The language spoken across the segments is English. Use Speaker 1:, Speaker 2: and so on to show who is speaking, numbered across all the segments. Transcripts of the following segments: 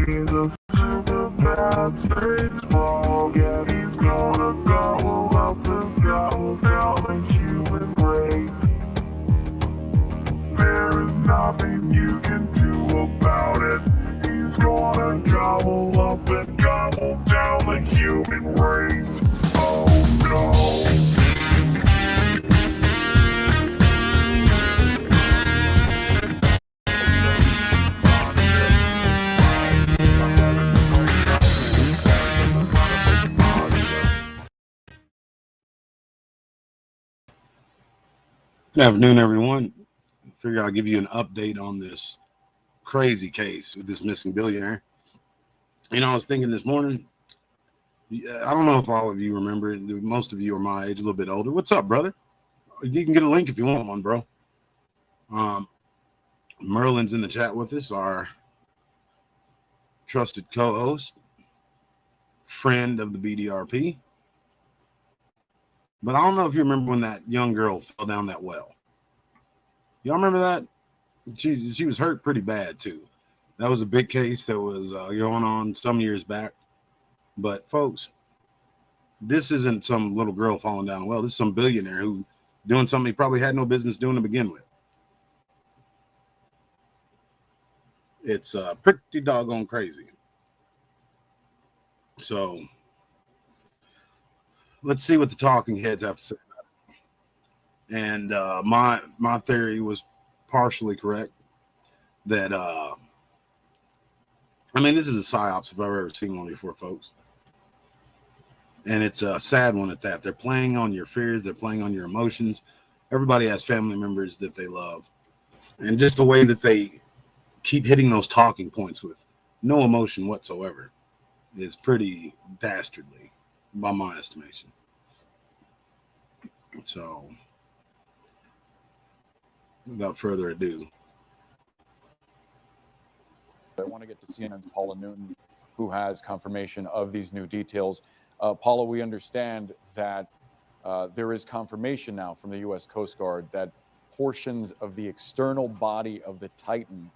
Speaker 1: He's a super bad space frog, and he's gonna gobble up and gobble down the human race. There is nothing you can do about it. He's gonna gobble up and gobble down the human race. Oh no.
Speaker 2: Good afternoon, everyone. Figure I'll give you an update on this crazy case with this missing billionaire. You know, I was thinking this morning, I don't know if all of you remember, most of you are my age, a little bit older. What's up, brother? You can get a link if you want one, bro. Merlin's in the chat with us, our trusted co-host, friend of the BDRP. But I don't know if you remember when that young girl fell down that well. Y'all remember that? She was hurt pretty bad, too. That was a big case that was going on some years back. But, folks, this isn't some little girl falling down a well. This is some billionaire who doing something he probably had no business doing to begin with. It's pretty doggone crazy. So let's see what the talking heads have to say about it. And my theory was partially correct. That I mean, this is a psyops if I've ever seen one before, folks. And it's a sad one at that. They're playing on your fears. They're playing on your emotions. Everybody has family members that they love, and just the way that they keep hitting those talking points with no emotion whatsoever is pretty dastardly, by my estimation. So, without further ado,
Speaker 3: I want to get to CNN's Paula Newton, who has confirmation of these new details. Paula, we understand that there is confirmation now from the U.S. Coast Guard that portions of the external body of the Titan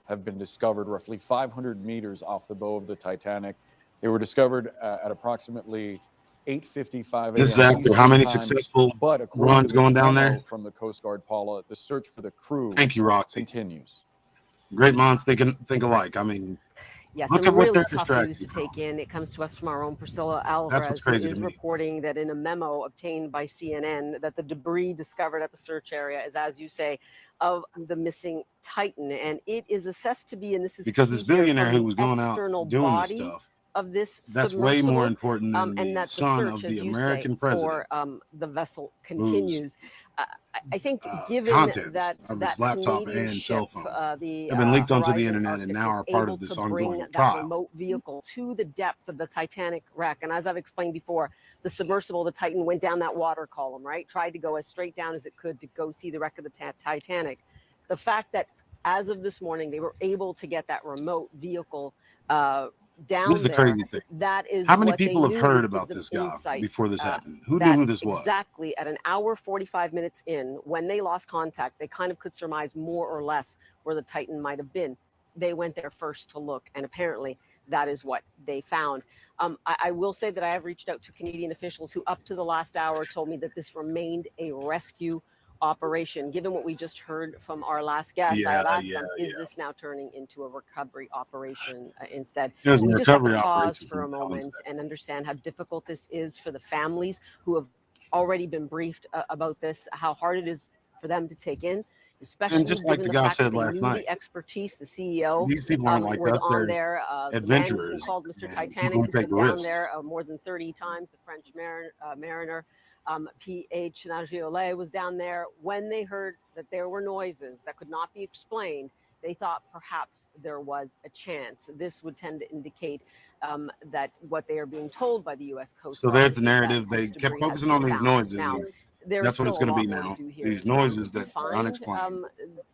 Speaker 3: have been discovered roughly 500 meters off the bow of the Titanic. They were discovered at approximately 8:55 a.m.
Speaker 2: this is after how many successful runs going down there?
Speaker 3: From the Coast Guard, Paula, the search for the crew
Speaker 2: Thank you, Roxy.
Speaker 3: continues.
Speaker 2: Great minds think alike. I mean,
Speaker 4: yes,
Speaker 2: look
Speaker 4: some
Speaker 2: at what
Speaker 4: really
Speaker 2: they're
Speaker 4: tough news to
Speaker 2: distracted
Speaker 4: take
Speaker 2: from.
Speaker 4: in. It comes to us from our own Priscilla
Speaker 2: That's
Speaker 4: Alvarez,
Speaker 2: what's
Speaker 4: who
Speaker 2: crazy
Speaker 4: is
Speaker 2: to me.
Speaker 4: reporting that in a memo obtained by CNN that the debris discovered at the search area is, as you say, of the missing Titan, and it is assessed to be, and this is
Speaker 2: Because this
Speaker 4: key here,
Speaker 2: billionaire
Speaker 4: from
Speaker 2: who
Speaker 4: the
Speaker 2: was going out
Speaker 4: external
Speaker 2: doing this
Speaker 4: body
Speaker 2: stuff,
Speaker 4: of this
Speaker 2: that's way more
Speaker 4: submersible,
Speaker 2: important than
Speaker 4: and
Speaker 2: the
Speaker 4: that the
Speaker 2: son
Speaker 4: search,
Speaker 2: of
Speaker 4: as
Speaker 2: the
Speaker 4: you
Speaker 2: American
Speaker 4: say,
Speaker 2: president.
Speaker 4: for the vessel
Speaker 2: Whose
Speaker 4: continues. I think, given
Speaker 2: contents
Speaker 4: that
Speaker 2: of
Speaker 4: that
Speaker 2: his laptop
Speaker 4: Canadian
Speaker 2: and
Speaker 4: ship,
Speaker 2: cell phone
Speaker 4: the
Speaker 2: have been leaked onto the
Speaker 4: Horizon
Speaker 2: internet
Speaker 4: Arctic,
Speaker 2: and now
Speaker 4: was
Speaker 2: are part
Speaker 4: able
Speaker 2: of this
Speaker 4: to bring
Speaker 2: ongoing
Speaker 4: that
Speaker 2: trial.
Speaker 4: remote vehicle to the depth of the Titanic wreck. And as I've explained before, the submersible, the Titan, went down that water column, right? Tried to go as straight down as it could to go see the wreck of the Titanic. The fact that as of this morning, they were able to get that remote vehicle down
Speaker 2: This is the
Speaker 4: there.
Speaker 2: crazy thing.
Speaker 4: That is
Speaker 2: How many
Speaker 4: what
Speaker 2: people
Speaker 4: they
Speaker 2: have
Speaker 4: knew
Speaker 2: heard
Speaker 4: would give
Speaker 2: about
Speaker 4: them
Speaker 2: this guy
Speaker 4: insight,
Speaker 2: before this happened? Who knew
Speaker 4: that
Speaker 2: who this was?
Speaker 4: exactly at an hour 45 minutes in, when they lost contact, they kind of could surmise more or less where the Titan might have been. They went there first to look, and apparently that is what they found. I will say that I have reached out to Canadian officials who, up to the last hour, told me that this remained a rescue operation. Given what we just heard from our last guest, I have asked them, is this now turning into a recovery operation instead?
Speaker 2: There's a
Speaker 4: We just have
Speaker 2: recovery
Speaker 4: to pause
Speaker 2: operation
Speaker 4: for a
Speaker 2: from
Speaker 4: moment
Speaker 2: concept.
Speaker 4: and understand how difficult this is for the families who have already been briefed about this, how hard it is for them to take in, especially
Speaker 2: And just like
Speaker 4: given
Speaker 2: the
Speaker 4: the
Speaker 2: guy
Speaker 4: fact that
Speaker 2: said
Speaker 4: they
Speaker 2: last
Speaker 4: knew
Speaker 2: night,
Speaker 4: the expertise. The CEO
Speaker 2: these people aren't like
Speaker 4: was
Speaker 2: us.
Speaker 4: on
Speaker 2: They're
Speaker 4: there. The man who's been
Speaker 2: adventurers
Speaker 4: called Mr.
Speaker 2: and
Speaker 4: Titanic,
Speaker 2: people who
Speaker 4: who's
Speaker 2: take
Speaker 4: been down
Speaker 2: risks.
Speaker 4: there more than 30 times, the French mariner, P.H. Nagiolais was down there. When they heard that there were noises that could not be explained, they thought perhaps there was a chance. This would tend to indicate that what they are being told by the U.S. Coast Guard.
Speaker 2: So there's the
Speaker 4: is that
Speaker 2: narrative. They
Speaker 4: this
Speaker 2: kept
Speaker 4: debris has
Speaker 2: focusing on
Speaker 4: been
Speaker 2: these
Speaker 4: found.
Speaker 2: noises.
Speaker 4: Now,
Speaker 2: And
Speaker 4: there is
Speaker 2: that's what it's
Speaker 4: still a
Speaker 2: going to be
Speaker 4: lot more
Speaker 2: now.
Speaker 4: to do here
Speaker 2: These
Speaker 4: in terms
Speaker 2: noises
Speaker 4: of
Speaker 2: that are
Speaker 4: find
Speaker 2: unexplained.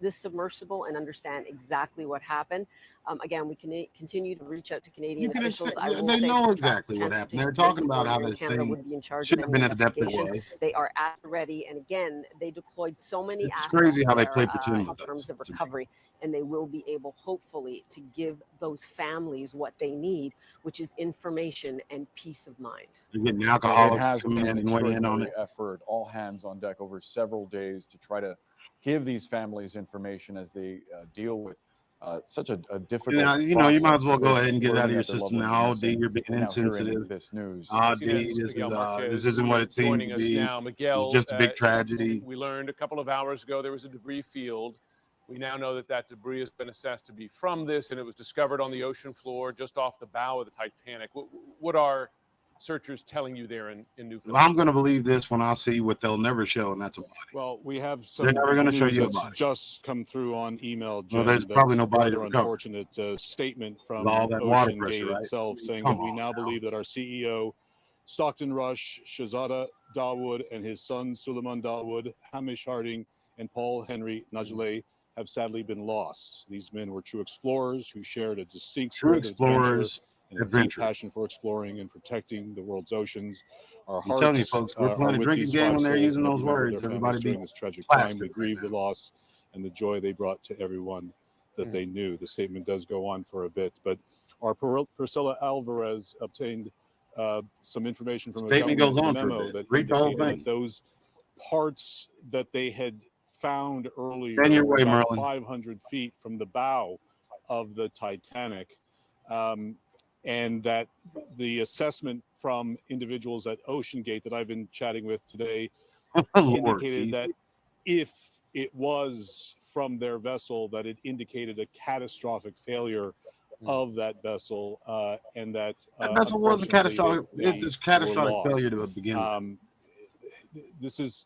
Speaker 4: this submersible and understand exactly what happened. Again, we can continue to reach out to
Speaker 2: You
Speaker 4: Canadian
Speaker 2: can
Speaker 4: officials.
Speaker 2: accept,
Speaker 4: I will
Speaker 2: they
Speaker 4: say
Speaker 2: know
Speaker 4: that
Speaker 2: exactly what happened. They're
Speaker 4: Transportation
Speaker 2: talking about how
Speaker 4: Authority in
Speaker 2: this
Speaker 4: Canada
Speaker 2: thing
Speaker 4: would be in charge of
Speaker 2: shouldn't have
Speaker 4: any
Speaker 2: been at the depth it
Speaker 4: investigation.
Speaker 2: was.
Speaker 4: They are at the ready, and again, they deployed so many
Speaker 2: It's
Speaker 4: assets
Speaker 2: crazy how they
Speaker 4: there,
Speaker 2: play pretend
Speaker 4: in
Speaker 2: with
Speaker 4: terms
Speaker 2: us.
Speaker 4: of
Speaker 2: to me.
Speaker 4: recovery, and they will be able, hopefully, to give those families what they need, which is information and peace of mind.
Speaker 2: You're getting
Speaker 3: It
Speaker 2: alcoholics
Speaker 3: has
Speaker 2: to come
Speaker 3: been
Speaker 2: in
Speaker 3: an
Speaker 2: and weigh in on
Speaker 3: extraordinary
Speaker 2: it.
Speaker 3: effort, all hands on deck over several days to try to give these families information as they deal with such a difficult
Speaker 2: You know, you might as
Speaker 3: process.
Speaker 2: well go
Speaker 3: First,
Speaker 2: ahead and get it out
Speaker 3: learning
Speaker 2: of your
Speaker 3: that their loved
Speaker 2: system
Speaker 3: ones
Speaker 2: now.
Speaker 3: are
Speaker 2: Oh, D,
Speaker 3: missing,
Speaker 2: you're being
Speaker 3: and now hearing
Speaker 2: insensitive.
Speaker 3: this news.
Speaker 2: Oh,
Speaker 5: CNN
Speaker 2: D, this
Speaker 5: Miguel Marquez
Speaker 2: isn't what it seems
Speaker 5: joining
Speaker 2: to
Speaker 5: us
Speaker 2: be.
Speaker 5: now. Miguel,
Speaker 2: It's just a big tragedy.
Speaker 5: we learned a couple of hours ago there was a debris field. We now know that that debris has been assessed to be from this, and it was discovered on the ocean floor just off the bow of the Titanic. What are searchers telling you there in Newfoundland?
Speaker 2: I'm going to believe this when I see what they'll never show, and that's a body.
Speaker 6: Well, we have some
Speaker 2: They're never going to show
Speaker 6: news
Speaker 2: you a
Speaker 6: that's
Speaker 2: body.
Speaker 6: just come through on email, Jim.
Speaker 2: Well, there's
Speaker 6: that's
Speaker 2: probably no body to
Speaker 6: rather
Speaker 2: recover.
Speaker 6: unfortunate statement from
Speaker 2: With all that water
Speaker 6: Ocean
Speaker 2: pressure,
Speaker 6: Gate
Speaker 2: right?
Speaker 6: itself, saying
Speaker 2: Come
Speaker 6: that we
Speaker 2: on
Speaker 6: now
Speaker 2: now.
Speaker 6: believe that our CEO, Stockton Rush, Shahzada Dawood, and his son Suleiman Dawood, Hamish Harding, and Paul Henry Najlee have sadly been lost. These men were true explorers who shared a distinct
Speaker 2: True
Speaker 6: spirit of adventure
Speaker 2: explorers,
Speaker 6: and a deep
Speaker 2: adventure.
Speaker 6: passion for exploring and protecting the world's oceans. Our
Speaker 2: I'm telling you,
Speaker 6: hearts
Speaker 2: folks, we're
Speaker 6: are
Speaker 2: playing a
Speaker 6: with
Speaker 2: drinking
Speaker 6: these
Speaker 2: game
Speaker 6: five
Speaker 2: when they're
Speaker 6: souls
Speaker 2: using
Speaker 6: and
Speaker 2: those
Speaker 6: every member of
Speaker 2: words.
Speaker 6: their
Speaker 2: Everybody
Speaker 6: families
Speaker 2: be
Speaker 6: during this tragic time.
Speaker 2: plastic
Speaker 6: We
Speaker 2: right
Speaker 6: grieve
Speaker 2: now.
Speaker 6: the loss and the joy they brought to everyone that they knew. The statement does go on for a bit, but our Priscilla Alvarez obtained some information from a
Speaker 2: Statement goes
Speaker 6: government
Speaker 2: on for a
Speaker 6: memo
Speaker 2: bit.
Speaker 6: that
Speaker 2: Read the whole
Speaker 6: indicated
Speaker 2: thing.
Speaker 6: that those parts that they had found earlier
Speaker 2: Bend your
Speaker 6: were
Speaker 2: way,
Speaker 6: about
Speaker 2: Merlin.
Speaker 6: 500 feet from the bow of the Titanic, and that the assessment from individuals at Ocean Gate that I've been chatting with today
Speaker 2: Lord,
Speaker 6: indicated
Speaker 2: Keith.
Speaker 6: that if it was from their vessel, that it indicated a catastrophic failure of that vessel, and that
Speaker 2: That vessel was a catastrophic. It's a catastrophic failure to begin with.
Speaker 6: This is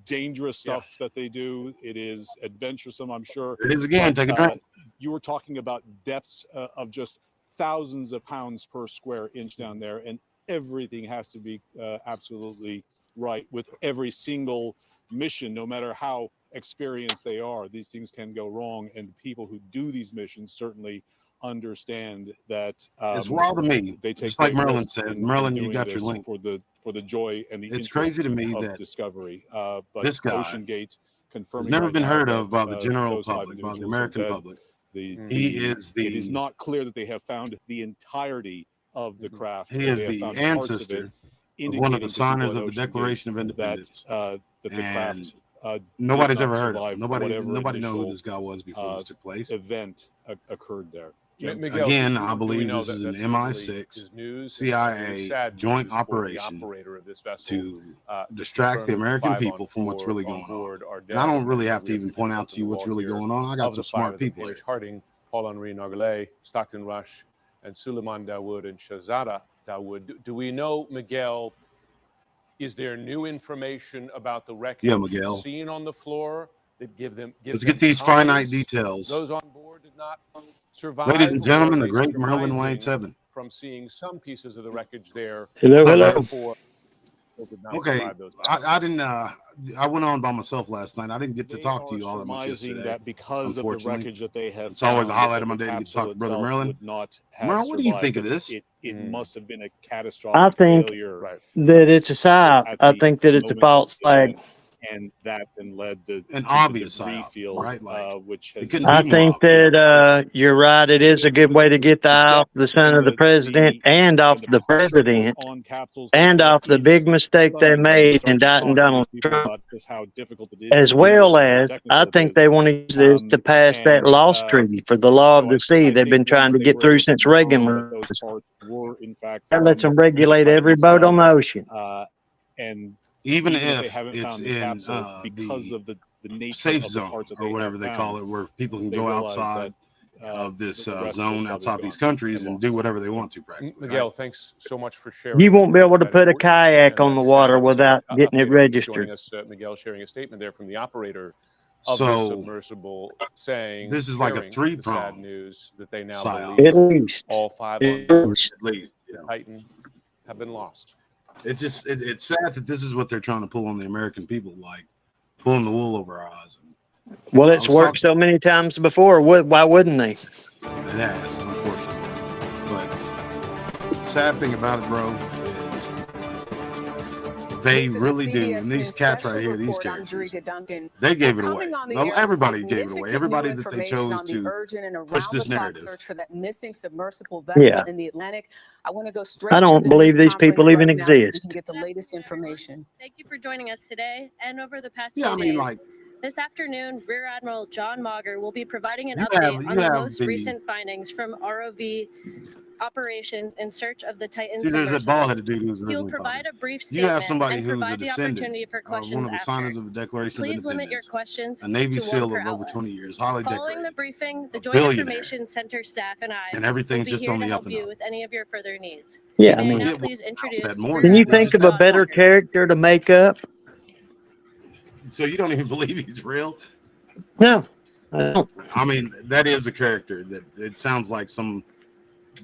Speaker 6: dangerous stuff that they do. It is adventuresome, I'm sure.
Speaker 2: It is again.
Speaker 6: But,
Speaker 2: Take a drink.
Speaker 6: you were talking about depths of just thousands of pounds per square inch down there, and everything has to be absolutely right with every single mission, no matter how experienced they are. These things can go wrong, and the people who do these missions certainly understand that.
Speaker 2: It's wild to me.
Speaker 6: They take
Speaker 2: Just like
Speaker 6: great
Speaker 2: Merlin
Speaker 6: risks
Speaker 2: says,
Speaker 6: in
Speaker 2: Merlin, you
Speaker 6: doing
Speaker 2: got your
Speaker 6: this
Speaker 2: link.
Speaker 6: for the joy and the
Speaker 2: It's
Speaker 6: interest
Speaker 2: crazy to me
Speaker 6: of
Speaker 2: that
Speaker 6: discovery. But
Speaker 2: this guy
Speaker 6: Ocean Gate confirming
Speaker 2: has never
Speaker 6: right
Speaker 2: been
Speaker 6: now
Speaker 2: heard
Speaker 6: that,
Speaker 2: of by the general
Speaker 6: those five
Speaker 2: public, by the
Speaker 6: individuals are
Speaker 2: American
Speaker 6: dead.
Speaker 2: public.
Speaker 6: He
Speaker 2: is
Speaker 6: It is
Speaker 2: the
Speaker 6: not clear that they have found the entirety of the craft.
Speaker 2: he
Speaker 6: but
Speaker 2: is
Speaker 6: they have
Speaker 2: the
Speaker 6: found parts of
Speaker 2: ancestor
Speaker 6: it,
Speaker 2: of one of the
Speaker 6: indicating to people
Speaker 2: signers
Speaker 6: at
Speaker 2: of the
Speaker 6: Ocean Gate
Speaker 2: Declaration of Independence.
Speaker 6: that the
Speaker 2: And
Speaker 6: craft
Speaker 2: nobody's
Speaker 6: did
Speaker 2: ever
Speaker 6: not
Speaker 2: heard of
Speaker 6: survive
Speaker 2: him. Nobody
Speaker 6: whatever
Speaker 2: know who
Speaker 6: initial,
Speaker 2: this guy was before this took place.
Speaker 6: event occurred there. Jim?
Speaker 5: Miguel,
Speaker 2: Again,
Speaker 5: do
Speaker 2: I
Speaker 5: we
Speaker 2: believe
Speaker 5: know
Speaker 2: this is
Speaker 5: that
Speaker 2: an
Speaker 5: that certainly
Speaker 2: MI6
Speaker 5: is news,
Speaker 2: CIA
Speaker 5: and sad
Speaker 2: joint
Speaker 5: news for the
Speaker 2: operation
Speaker 5: operator of this vessel,
Speaker 2: to
Speaker 5: to
Speaker 2: distract the
Speaker 5: confirm that
Speaker 2: American
Speaker 5: 5
Speaker 2: people from what's really
Speaker 5: on
Speaker 2: going on.
Speaker 5: board are
Speaker 2: And I
Speaker 5: dead.
Speaker 2: don't really have
Speaker 5: We
Speaker 2: to even point out to you what's really going on. I got
Speaker 5: of
Speaker 2: some
Speaker 5: the 5
Speaker 2: smart
Speaker 5: of them,
Speaker 2: people
Speaker 5: Hamish
Speaker 2: here.
Speaker 5: Harding, Paul Henry Najlee, Stockton Rush, and Suleiman Dawood and Shahzada Dawood. Do we know, Miguel, is there new information about the wreckage
Speaker 2: Miguel.
Speaker 5: seen on the floor that
Speaker 2: Let's get these finite details.
Speaker 5: those on board did not survive?
Speaker 2: Ladies and gentlemen,
Speaker 5: or
Speaker 2: the
Speaker 5: are they
Speaker 2: great Merlin Wayne
Speaker 5: surmising
Speaker 2: 7.
Speaker 5: from seeing some pieces of the wreckage there?
Speaker 7: Hello, hello.
Speaker 5: Therefore, they did not
Speaker 2: Okay,
Speaker 5: survive those
Speaker 2: I didn't. I went on by myself last night. I didn't get to talk to you all that much
Speaker 6: surmising
Speaker 2: yesterday.
Speaker 6: that because of the
Speaker 2: unfortunately.
Speaker 6: wreckage that they have
Speaker 2: It's always a
Speaker 6: found,
Speaker 2: highlight
Speaker 6: that
Speaker 2: of my
Speaker 6: the
Speaker 2: day to get to talk
Speaker 6: capsule
Speaker 2: to Brother
Speaker 6: itself
Speaker 2: Merlin.
Speaker 6: would not have
Speaker 2: Merlin, what do you
Speaker 6: survived,
Speaker 2: think of
Speaker 6: that
Speaker 2: this?
Speaker 6: It must have been a
Speaker 7: I
Speaker 6: catastrophic
Speaker 7: think
Speaker 6: failure
Speaker 7: that it's a psyop.
Speaker 6: at
Speaker 7: I
Speaker 6: the
Speaker 7: think that it's a
Speaker 6: moment of
Speaker 7: false
Speaker 6: the
Speaker 7: flag.
Speaker 6: event, and that then led to
Speaker 2: An
Speaker 6: the
Speaker 2: obvious
Speaker 6: debris
Speaker 2: psyop,
Speaker 6: field,
Speaker 2: right? Like,
Speaker 6: which
Speaker 2: it
Speaker 6: has
Speaker 2: couldn't
Speaker 7: I
Speaker 2: be more
Speaker 7: think
Speaker 2: obvious.
Speaker 7: that you're right. It is a good way to get the eye off the son of the president and off the president
Speaker 6: on capsules
Speaker 7: and
Speaker 6: like
Speaker 7: off
Speaker 6: that
Speaker 7: the
Speaker 6: is
Speaker 7: big mistake they
Speaker 6: stunning, and you
Speaker 7: made
Speaker 6: start
Speaker 7: in
Speaker 6: to
Speaker 7: indicting
Speaker 6: talk to
Speaker 7: Donald
Speaker 6: these people
Speaker 7: Trump,
Speaker 6: about just how difficult it is
Speaker 7: as
Speaker 6: to do
Speaker 7: well
Speaker 6: this and how
Speaker 7: as
Speaker 6: technical
Speaker 7: I
Speaker 6: it
Speaker 7: think
Speaker 6: is.
Speaker 7: they want to use this to pass that lost treaty for the law of
Speaker 6: So
Speaker 7: the sea they've been
Speaker 6: think once
Speaker 7: trying to
Speaker 6: they
Speaker 7: get
Speaker 6: were
Speaker 7: through
Speaker 6: able to
Speaker 7: since
Speaker 6: confirm
Speaker 7: Reagan.
Speaker 6: that those parts were in fact
Speaker 7: That lets
Speaker 6: from
Speaker 7: them
Speaker 6: the
Speaker 7: regulate
Speaker 6: Titan
Speaker 7: every boat on the
Speaker 6: itself,
Speaker 7: ocean.
Speaker 6: and
Speaker 2: Even
Speaker 6: even if they
Speaker 2: if
Speaker 6: haven't
Speaker 2: it's
Speaker 6: found the
Speaker 2: in
Speaker 6: capsule, because
Speaker 2: the
Speaker 6: of the nature
Speaker 2: safe
Speaker 6: of the
Speaker 2: zone
Speaker 6: parts that
Speaker 2: or
Speaker 6: they
Speaker 2: whatever
Speaker 6: have
Speaker 2: they
Speaker 6: found,
Speaker 2: call it, where people can
Speaker 6: they
Speaker 2: go
Speaker 6: realize
Speaker 2: outside
Speaker 6: that
Speaker 2: of this
Speaker 6: the rest of the
Speaker 2: zone
Speaker 6: stuff is
Speaker 2: outside these
Speaker 6: gone
Speaker 2: countries and do
Speaker 6: lost.
Speaker 2: whatever they want to, practically.
Speaker 5: Miguel,
Speaker 2: Right?
Speaker 5: thanks so much for sharing.
Speaker 7: You won't be able to
Speaker 5: that
Speaker 7: put a
Speaker 5: important
Speaker 7: kayak
Speaker 5: and
Speaker 7: on
Speaker 5: that
Speaker 7: the
Speaker 5: sad
Speaker 7: water without getting it
Speaker 5: update.
Speaker 7: registered.
Speaker 5: Joining us, Miguel, sharing a statement there from the operator of the
Speaker 2: So
Speaker 5: submersible, saying
Speaker 2: this is like a
Speaker 5: sharing the sad
Speaker 2: three-pronged
Speaker 5: news that they now
Speaker 2: psyop.
Speaker 5: believe
Speaker 7: At least.
Speaker 5: all 5
Speaker 7: At
Speaker 5: on board
Speaker 7: least.
Speaker 2: At least, you
Speaker 5: the
Speaker 2: know.
Speaker 5: Titan have been lost.
Speaker 2: It's sad that this is what they're trying to pull on the American people, like pulling the wool over our eyes.
Speaker 7: Well,
Speaker 2: I
Speaker 7: it's
Speaker 2: was
Speaker 7: worked
Speaker 2: talking.
Speaker 7: so many times before. Why wouldn't they?
Speaker 2: It has, unfortunately. But the sad thing about it, bro, is they really do. And these cats right here, these characters, they gave it away. Everybody gave it away. Everybody that they chose to push this narrative.
Speaker 8: Search for that missing submersible
Speaker 7: Yeah.
Speaker 8: vessel in the Atlantic. I want to go straight.
Speaker 7: I don't
Speaker 8: to the
Speaker 7: believe
Speaker 8: news
Speaker 7: these people
Speaker 8: conference
Speaker 7: even
Speaker 8: right now so we
Speaker 7: exist.
Speaker 8: can get the latest information.
Speaker 9: Thank you for joining us today and over the past
Speaker 2: Yeah, I
Speaker 9: few
Speaker 2: mean,
Speaker 9: days.
Speaker 2: like,
Speaker 9: This afternoon, Rear Admiral John Mauger will be providing an
Speaker 2: You
Speaker 9: update
Speaker 2: have-
Speaker 9: on
Speaker 2: you
Speaker 9: the
Speaker 2: have
Speaker 9: most
Speaker 2: the-
Speaker 9: recent findings from ROV operations in search of the Titan
Speaker 2: see, there's that
Speaker 9: submersible.
Speaker 2: ball-headed dude who's
Speaker 9: He'll
Speaker 2: originally
Speaker 9: provide
Speaker 2: talking.
Speaker 9: a brief
Speaker 2: You
Speaker 9: statement
Speaker 2: have somebody
Speaker 9: and
Speaker 2: who's a
Speaker 9: provide the
Speaker 2: descendant
Speaker 9: opportunity for
Speaker 2: of
Speaker 9: questions
Speaker 2: one of the
Speaker 9: after.
Speaker 2: signers of the Declaration
Speaker 9: Please
Speaker 2: of
Speaker 9: limit your
Speaker 2: Independence,
Speaker 9: questions
Speaker 2: a Navy
Speaker 9: to
Speaker 2: SEAL
Speaker 9: one per
Speaker 2: of over
Speaker 9: hour.
Speaker 2: 20 years, highly
Speaker 9: Following the
Speaker 2: decorated,
Speaker 9: briefing, the
Speaker 2: a
Speaker 9: Joint
Speaker 2: billionaire,
Speaker 9: Information Center staff and I
Speaker 2: and
Speaker 9: will
Speaker 2: everything's
Speaker 9: be
Speaker 2: just
Speaker 9: here
Speaker 2: on
Speaker 9: to
Speaker 2: the up
Speaker 9: help
Speaker 2: and
Speaker 9: you
Speaker 2: up.
Speaker 9: with any of your further needs.
Speaker 7: Yeah, I
Speaker 9: May I
Speaker 7: mean,
Speaker 9: now
Speaker 2: Get what
Speaker 9: please
Speaker 2: said
Speaker 9: introduce
Speaker 2: more
Speaker 7: can
Speaker 9: Rear
Speaker 7: you
Speaker 2: than
Speaker 9: Admiral
Speaker 7: think of a
Speaker 9: John
Speaker 7: better
Speaker 9: Mauger.
Speaker 7: character to make up?
Speaker 2: So you don't even believe he's real?
Speaker 7: No, I don't.
Speaker 2: I mean, that is a character that it sounds like some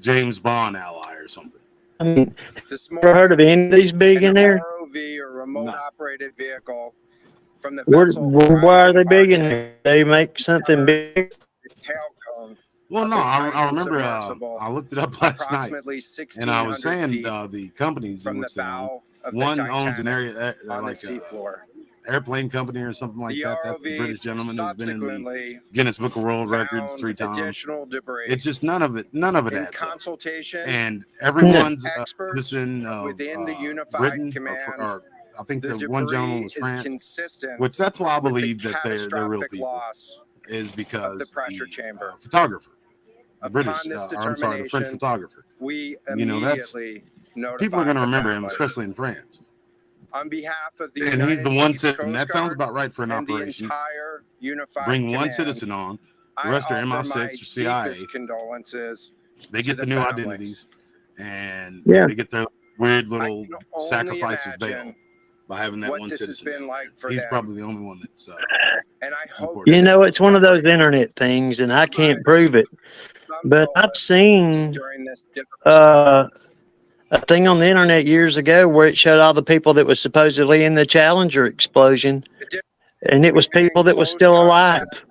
Speaker 2: James Bond ally or something.
Speaker 7: I mean,
Speaker 10: This
Speaker 7: ever heard of
Speaker 10: morning,
Speaker 7: any of these
Speaker 10: an
Speaker 7: billionaires?
Speaker 10: ROV or remote
Speaker 2: No.
Speaker 10: operated vehicle from the
Speaker 7: Why
Speaker 10: vessel
Speaker 7: are
Speaker 10: Horizon
Speaker 7: they
Speaker 10: Arctic
Speaker 7: billionaires? They make something big.
Speaker 10: tail cone
Speaker 2: Well,
Speaker 10: of
Speaker 2: no,
Speaker 10: the
Speaker 2: I
Speaker 10: Titan
Speaker 2: remember.
Speaker 10: submersible,
Speaker 2: I looked it up last night,
Speaker 10: approximately
Speaker 2: and I was
Speaker 10: 1,600
Speaker 2: saying
Speaker 10: feet
Speaker 2: the companies in
Speaker 10: from the
Speaker 2: which they own.
Speaker 10: bow of the
Speaker 2: One owns an
Speaker 10: Titanic
Speaker 2: area
Speaker 10: on the
Speaker 2: like
Speaker 10: seafloor.
Speaker 2: airplane company or something like
Speaker 10: The
Speaker 2: that. That's the
Speaker 10: ROV
Speaker 2: British gentleman who's been in the
Speaker 10: subsequently
Speaker 2: Guinness Book of World Records
Speaker 10: found
Speaker 2: 3 times.
Speaker 10: additional debris.
Speaker 2: It's just none of it
Speaker 10: In
Speaker 2: adds up.
Speaker 10: consultation
Speaker 2: And everyone's
Speaker 10: with experts
Speaker 2: citizen of
Speaker 10: within the unified
Speaker 2: Britain,
Speaker 10: command,
Speaker 2: or I think
Speaker 10: the
Speaker 2: the one gentleman
Speaker 10: debris
Speaker 2: was
Speaker 10: is
Speaker 2: France,
Speaker 10: consistent
Speaker 2: which that's why I
Speaker 10: with the
Speaker 2: believe that they're real
Speaker 10: catastrophic
Speaker 2: people,
Speaker 10: loss
Speaker 2: is because
Speaker 10: of the pressure chamber.
Speaker 2: Photographer, the
Speaker 10: Upon
Speaker 2: British,
Speaker 10: this
Speaker 2: or I'm sorry, the French
Speaker 10: determination,
Speaker 2: photographer.
Speaker 10: we
Speaker 2: You know, that's
Speaker 10: immediately notified
Speaker 2: people are going to
Speaker 10: the
Speaker 2: remember him,
Speaker 10: families.
Speaker 2: especially in France.
Speaker 10: On behalf of the
Speaker 2: And he's the
Speaker 10: United
Speaker 2: one
Speaker 10: States
Speaker 2: citizen. That
Speaker 10: Coast
Speaker 2: sounds
Speaker 10: Guard
Speaker 2: about right for an
Speaker 10: and the
Speaker 2: operation.
Speaker 10: entire unified
Speaker 2: Bring one
Speaker 10: command,
Speaker 2: citizen on, the
Speaker 10: I
Speaker 2: rest are
Speaker 10: offer my
Speaker 2: MI6 or CIA.
Speaker 10: deepest condolences
Speaker 2: They
Speaker 10: to
Speaker 2: get the
Speaker 10: the
Speaker 2: new
Speaker 10: families.
Speaker 2: identities, and
Speaker 7: Yeah.
Speaker 2: they get their weird
Speaker 10: I
Speaker 2: little
Speaker 10: can only
Speaker 2: sacrifice of bail
Speaker 10: imagine
Speaker 2: by having that
Speaker 10: what
Speaker 2: one
Speaker 10: this has
Speaker 2: citizen.
Speaker 10: been like for
Speaker 2: He's
Speaker 10: them.
Speaker 2: probably the only one that's
Speaker 10: And I hope
Speaker 2: important.
Speaker 7: You
Speaker 10: that
Speaker 7: know,
Speaker 10: this
Speaker 7: it's one of those
Speaker 10: discovery
Speaker 7: internet things, and I can't
Speaker 10: provides
Speaker 7: prove it.
Speaker 10: some
Speaker 7: But I've
Speaker 10: solace
Speaker 7: seen
Speaker 10: during this difficult time.
Speaker 7: a thing on the internet years ago where it showed all the people that was supposedly in the Challenger explosion, and it was
Speaker 10: We've been in
Speaker 7: people that was
Speaker 10: close
Speaker 7: still alive.
Speaker 10: contact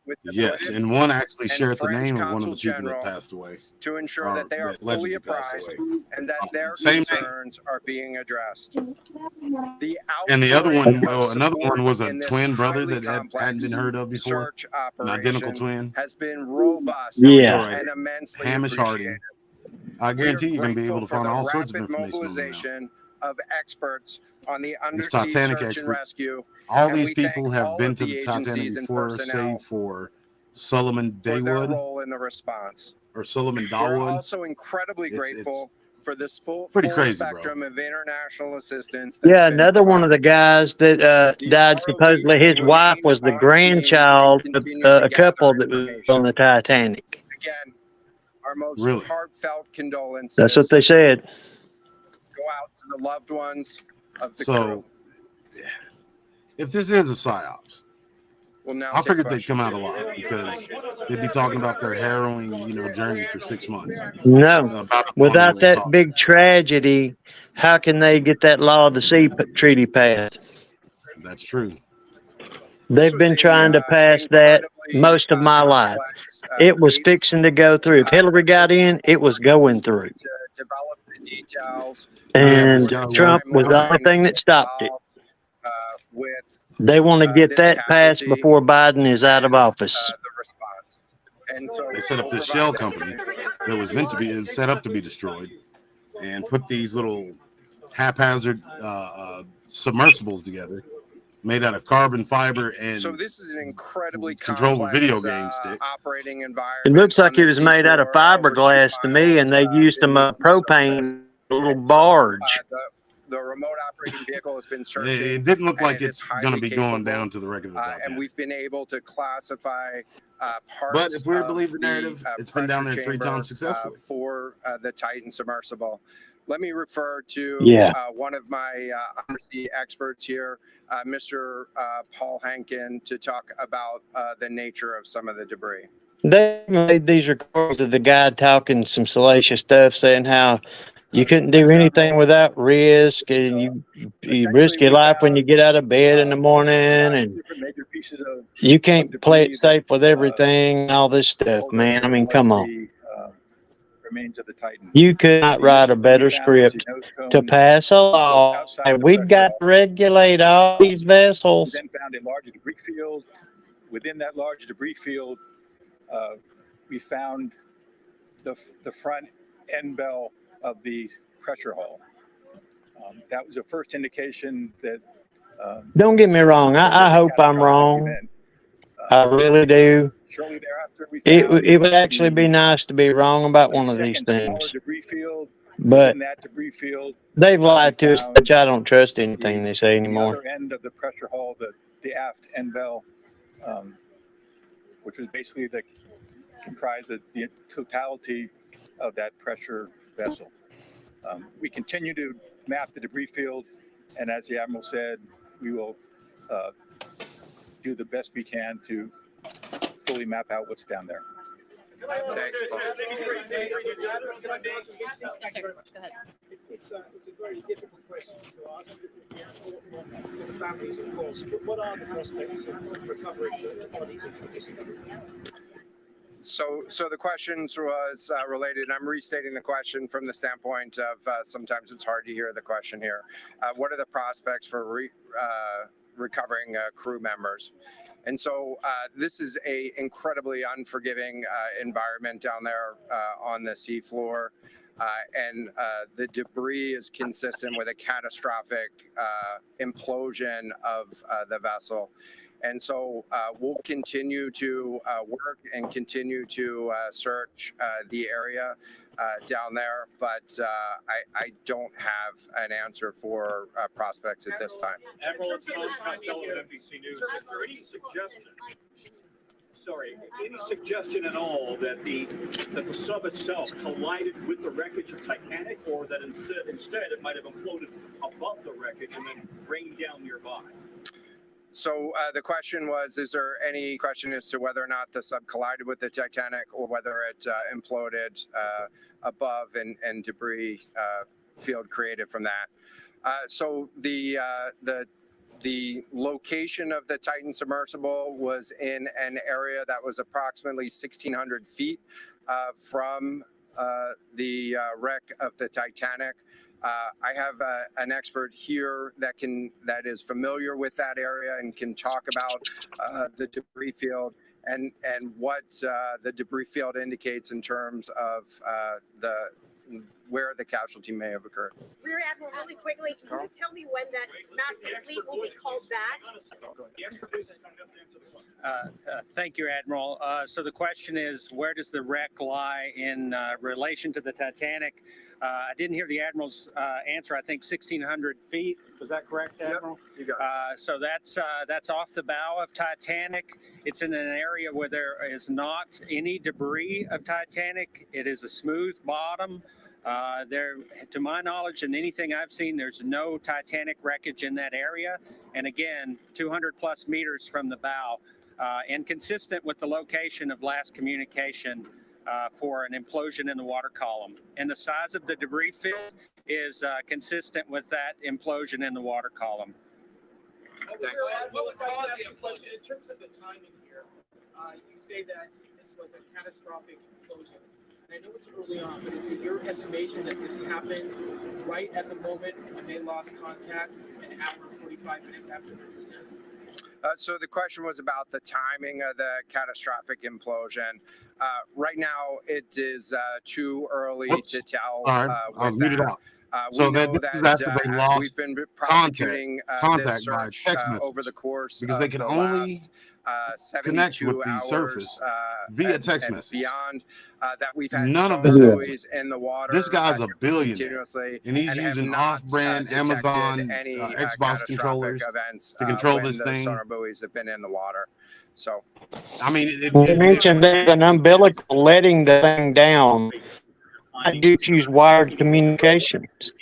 Speaker 10: with the
Speaker 2: Yes,
Speaker 10: British
Speaker 2: and one actually
Speaker 10: and
Speaker 2: shared the
Speaker 10: French
Speaker 2: name of one of the
Speaker 10: consuls
Speaker 2: people that
Speaker 10: general
Speaker 2: passed away,
Speaker 10: to ensure
Speaker 2: or
Speaker 10: that they are
Speaker 2: that
Speaker 10: fully
Speaker 2: allegedly passed
Speaker 10: apprised
Speaker 2: away.
Speaker 10: and that their
Speaker 2: Same name.
Speaker 10: concerns are being addressed. The
Speaker 2: And the other
Speaker 10: outpouring
Speaker 2: one,
Speaker 10: of
Speaker 2: another
Speaker 10: support
Speaker 2: one was a
Speaker 10: in this
Speaker 2: twin brother
Speaker 10: highly
Speaker 2: that hadn't
Speaker 10: complex
Speaker 2: been heard of before,
Speaker 10: search
Speaker 2: an identical
Speaker 10: operation
Speaker 2: twin.
Speaker 10: has been robust
Speaker 7: Yeah.
Speaker 10: and immensely
Speaker 2: Hamish Harding.
Speaker 10: appreciated.
Speaker 2: I guarantee
Speaker 10: We
Speaker 2: you're
Speaker 10: are
Speaker 2: going to be able to
Speaker 10: grateful for
Speaker 2: find
Speaker 10: the
Speaker 2: all sorts of
Speaker 10: rapid
Speaker 2: information on them now.
Speaker 10: mobilization of experts on the
Speaker 2: These
Speaker 10: undersea
Speaker 2: Titanic
Speaker 10: search and
Speaker 2: experts,
Speaker 10: rescue.
Speaker 2: all
Speaker 10: and
Speaker 2: these
Speaker 10: we thank
Speaker 2: people have
Speaker 10: all
Speaker 2: been
Speaker 10: of
Speaker 2: to
Speaker 10: the
Speaker 2: the Titanic
Speaker 10: agencies and
Speaker 2: before,
Speaker 10: personnel
Speaker 2: save for Solomon
Speaker 10: for their
Speaker 2: Daywood
Speaker 10: role in the response.
Speaker 2: or Solomon
Speaker 10: We're
Speaker 2: Dawood.
Speaker 10: also incredibly
Speaker 2: It's
Speaker 10: grateful for the
Speaker 2: pretty
Speaker 10: full
Speaker 2: crazy, bro.
Speaker 10: spectrum of international assistance. That's
Speaker 7: Yeah,
Speaker 10: been
Speaker 7: another one of the guys that
Speaker 10: The
Speaker 7: died,
Speaker 10: ROV
Speaker 7: supposedly his
Speaker 10: will
Speaker 7: wife
Speaker 10: remain
Speaker 7: was the
Speaker 10: on scene
Speaker 7: grandchild
Speaker 10: and
Speaker 7: of
Speaker 10: continue to
Speaker 7: a couple
Speaker 10: gather
Speaker 7: that was
Speaker 10: information.
Speaker 7: on the Titanic.
Speaker 10: Again, our most
Speaker 2: Really?
Speaker 10: heartfelt condolences
Speaker 7: That's what they said.
Speaker 10: go out to the loved ones of the
Speaker 2: So,
Speaker 10: crew.
Speaker 2: if this is a psyops,
Speaker 10: We'll now
Speaker 2: I
Speaker 10: take
Speaker 2: figured they'd
Speaker 10: questions.
Speaker 2: come out alive because they'd be talking about their harrowing, journey for 6 months.
Speaker 7: No,
Speaker 2: About the one
Speaker 7: without
Speaker 2: was
Speaker 7: that
Speaker 2: talking.
Speaker 7: big tragedy, how can they get that law of the sea treaty passed?
Speaker 2: That's true.
Speaker 10: This
Speaker 7: They've
Speaker 10: was
Speaker 7: been
Speaker 10: a,
Speaker 7: trying to pass that
Speaker 10: incredibly,
Speaker 7: most of my life.
Speaker 10: complex,
Speaker 7: It was
Speaker 10: case
Speaker 7: fixing to go through. If Hillary got in, it was going through.
Speaker 10: to develop the details.
Speaker 7: And
Speaker 2: this guy who
Speaker 7: Trump was the only
Speaker 10: timeline
Speaker 7: thing that stopped it.
Speaker 10: involved, with
Speaker 7: They want to get
Speaker 10: this
Speaker 7: that passed
Speaker 10: casualty
Speaker 7: before Biden is out of
Speaker 10: and,
Speaker 7: office.
Speaker 10: the response. And so
Speaker 2: They set up
Speaker 10: we'll
Speaker 2: this
Speaker 10: provide
Speaker 2: shell
Speaker 10: that
Speaker 2: company
Speaker 10: information.
Speaker 2: that was meant to be is set up to be destroyed, and put these little haphazard submersibles together, made out of carbon fiber and
Speaker 10: So this is an incredibly
Speaker 2: controlled with
Speaker 10: complex,
Speaker 2: video game sticks.
Speaker 10: operating environment.
Speaker 7: It looks like
Speaker 10: on
Speaker 7: it
Speaker 10: the
Speaker 7: was made out of
Speaker 10: seafloor, over 2
Speaker 7: fiberglass to me, and they
Speaker 10: miles,
Speaker 7: used some
Speaker 10: beneath the
Speaker 7: propane,
Speaker 10: surface.
Speaker 7: little
Speaker 10: And so,
Speaker 7: barge.
Speaker 10: the remote operating vehicle has been searching.
Speaker 2: It didn't look
Speaker 10: and
Speaker 2: like
Speaker 10: it
Speaker 2: it's
Speaker 10: is
Speaker 2: going to
Speaker 10: highly
Speaker 2: be going
Speaker 10: capable,
Speaker 2: down to the regular
Speaker 10: and
Speaker 2: Titanic.
Speaker 10: we've been able to classify parts.
Speaker 2: But if we're to
Speaker 10: of
Speaker 2: believe the narrative, it's been down there
Speaker 10: pressure
Speaker 2: 3 times
Speaker 10: chamber,
Speaker 2: successfully.
Speaker 10: for the Titan submersible. Let me refer to
Speaker 7: Yeah.
Speaker 10: one of my undersea experts here, Mr. Paul Hankin, to talk about the nature of some of the debris.
Speaker 7: They made these recordings of the guy talking some salacious stuff, saying how You couldn't do anything without risk, and you risk your life when you get out of bed in the morning, and you can't play it safe with everything and all this stuff, man. I mean, come on.
Speaker 11: Remains of the Titan.
Speaker 7: You could not write a better script to pass a law, and we've got to regulate all these vessels.
Speaker 11: We then found a large debris field. Within that large debris field, we found the front end bell of the pressure hull. That was the first indication that.
Speaker 7: Don't get me wrong. I hope I'm wrong. I really do.
Speaker 11: Shortly thereafter,
Speaker 7: it would actually be nice to be wrong about one of these things.
Speaker 11: Debris field.
Speaker 7: But
Speaker 11: that debris field,
Speaker 7: they've lied to us, which I don't trust anything they say anymore.
Speaker 11: The other end of the pressure hull, the aft end bell, which was basically comprised of the totality of that pressure vessel. We continue to map the debris field, and as the Admiral said, we will do the best we can to fully map out what's down there.
Speaker 10: Thanks, Paul.
Speaker 12: It's a very difficult question to ask for the families, of course. But what are the prospects of recovering the bodies of the missing?
Speaker 10: So the questions was related. I'm restating the question from the standpoint of sometimes it's hard to hear the question here. What are the prospects for recovering crew members? And so this is a incredibly unforgiving environment down there on the seafloor. And the debris is consistent with a catastrophic implosion of the vessel. And so we'll continue to work and continue to search the area down there, but I don't have an answer for prospects at this time.
Speaker 12: Admiral, it's Hans Costello at NBC News. Is there any suggestion? Sorry, any suggestion at all that the sub itself collided with the wreckage of Titanic, or that instead it might have imploded above the wreckage and then rained down nearby?
Speaker 10: So the question was, is there any question as to whether or not the sub collided with the Titanic or whether it imploded above and debris field created from that? So the location of the Titan submersible was in an area that was approximately 1,600 feet from the wreck of the Titanic. I have an expert here that is familiar with that area and can talk about the debris field and what the debris field indicates in terms of where the casualty may have occurred.
Speaker 13: Rear Admiral, really quickly, can you tell me when that massive fleet will be called back?
Speaker 14: Thank you, Admiral. So the question is, where does the wreck lie in relation to the Titanic? I didn't hear the Admiral's answer. I think 1,600 feet. Was that correct, Admiral?
Speaker 10: Yep, you got it.
Speaker 14: So that's off the bow of Titanic. It's in an area where there is not any debris of Titanic. It is a smooth bottom. There, to my knowledge and anything I've seen, there's no Titanic wreckage in that area. And again, 200 plus meters from the bow, and consistent with the location of last communication for an implosion in the water column. And the size of the debris field is consistent with that implosion in the water column.
Speaker 12: Well, question in terms of the timing here, you say that this was a catastrophic implosion. I know it's early on, but is it your estimation that this happened right at the moment when they lost contact, an hour and 45 minutes after their descent?
Speaker 10: So the question was about the timing of the catastrophic implosion. Right now, it is too early to tell.
Speaker 2: Sorry, I was muted out. So this is after they lost
Speaker 10: we've been prosecuting
Speaker 2: contact
Speaker 10: this
Speaker 2: by
Speaker 10: search
Speaker 2: text message
Speaker 10: over the course
Speaker 2: because
Speaker 10: of
Speaker 2: they can
Speaker 10: the
Speaker 2: only
Speaker 10: last,
Speaker 2: connect with
Speaker 10: 72
Speaker 2: the
Speaker 10: hours,
Speaker 2: surface via text
Speaker 10: and
Speaker 2: message.
Speaker 10: That we've had
Speaker 2: None of
Speaker 10: some
Speaker 2: this.
Speaker 10: buoys in the water.
Speaker 2: This guy's a billionaire,
Speaker 10: continuously,
Speaker 2: and he's using off-brand Amazon Xbox controllers to control this thing.
Speaker 10: Sonar buoys have been in the water. So,
Speaker 7: I mean, you mentioned there's an umbilical letting the thing down. I just use wired communications.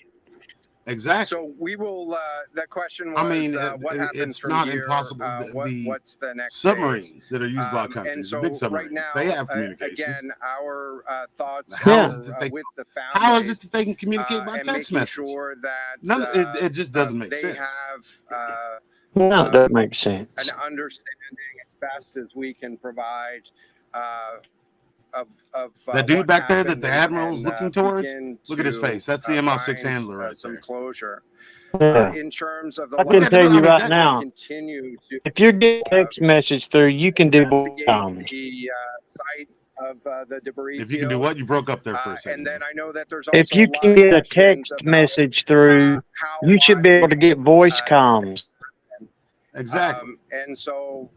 Speaker 2: Exactly.
Speaker 10: So we will. The question was,
Speaker 2: I mean,
Speaker 10: what happens
Speaker 2: it's
Speaker 10: from
Speaker 2: not
Speaker 10: here?
Speaker 2: impossible.
Speaker 10: What's the next
Speaker 2: submarines
Speaker 10: phase?
Speaker 2: that are used by
Speaker 10: And
Speaker 2: countries,
Speaker 10: so
Speaker 2: the big submarines,
Speaker 10: right now,
Speaker 2: they have communications.
Speaker 10: again, our thoughts
Speaker 2: How
Speaker 10: are
Speaker 2: is it that they,
Speaker 10: with the
Speaker 2: how is it
Speaker 10: families
Speaker 2: that they can communicate by
Speaker 10: and
Speaker 2: text
Speaker 10: making
Speaker 2: message?
Speaker 10: sure that
Speaker 2: None, it just doesn't make
Speaker 10: they
Speaker 2: sense.
Speaker 10: have
Speaker 7: No, it doesn't make sense.
Speaker 10: an understanding as best as we can provide of
Speaker 2: that dude
Speaker 10: what
Speaker 2: back there that
Speaker 10: happened
Speaker 2: the admiral's looking towards.
Speaker 10: begin
Speaker 2: Look at his
Speaker 10: to,
Speaker 2: face. That's the MI6
Speaker 10: find,
Speaker 2: handler right
Speaker 10: some
Speaker 2: there.
Speaker 10: closure.
Speaker 7: Yeah.
Speaker 10: In terms of the
Speaker 7: I can tell you right now,
Speaker 10: continue to
Speaker 7: if you get a text message through, you can do voice
Speaker 10: investigate
Speaker 7: comms.
Speaker 10: the site of the debris
Speaker 2: If you can do
Speaker 10: field.
Speaker 2: what? You broke up there for a second.
Speaker 10: And then I know that there's
Speaker 7: If
Speaker 10: also
Speaker 7: you
Speaker 10: a lot
Speaker 7: can
Speaker 10: of
Speaker 7: get a
Speaker 10: questions
Speaker 7: text
Speaker 10: about
Speaker 7: message through,
Speaker 10: how
Speaker 7: you should be able to get voice comms.
Speaker 2: Exactly.
Speaker 10: And so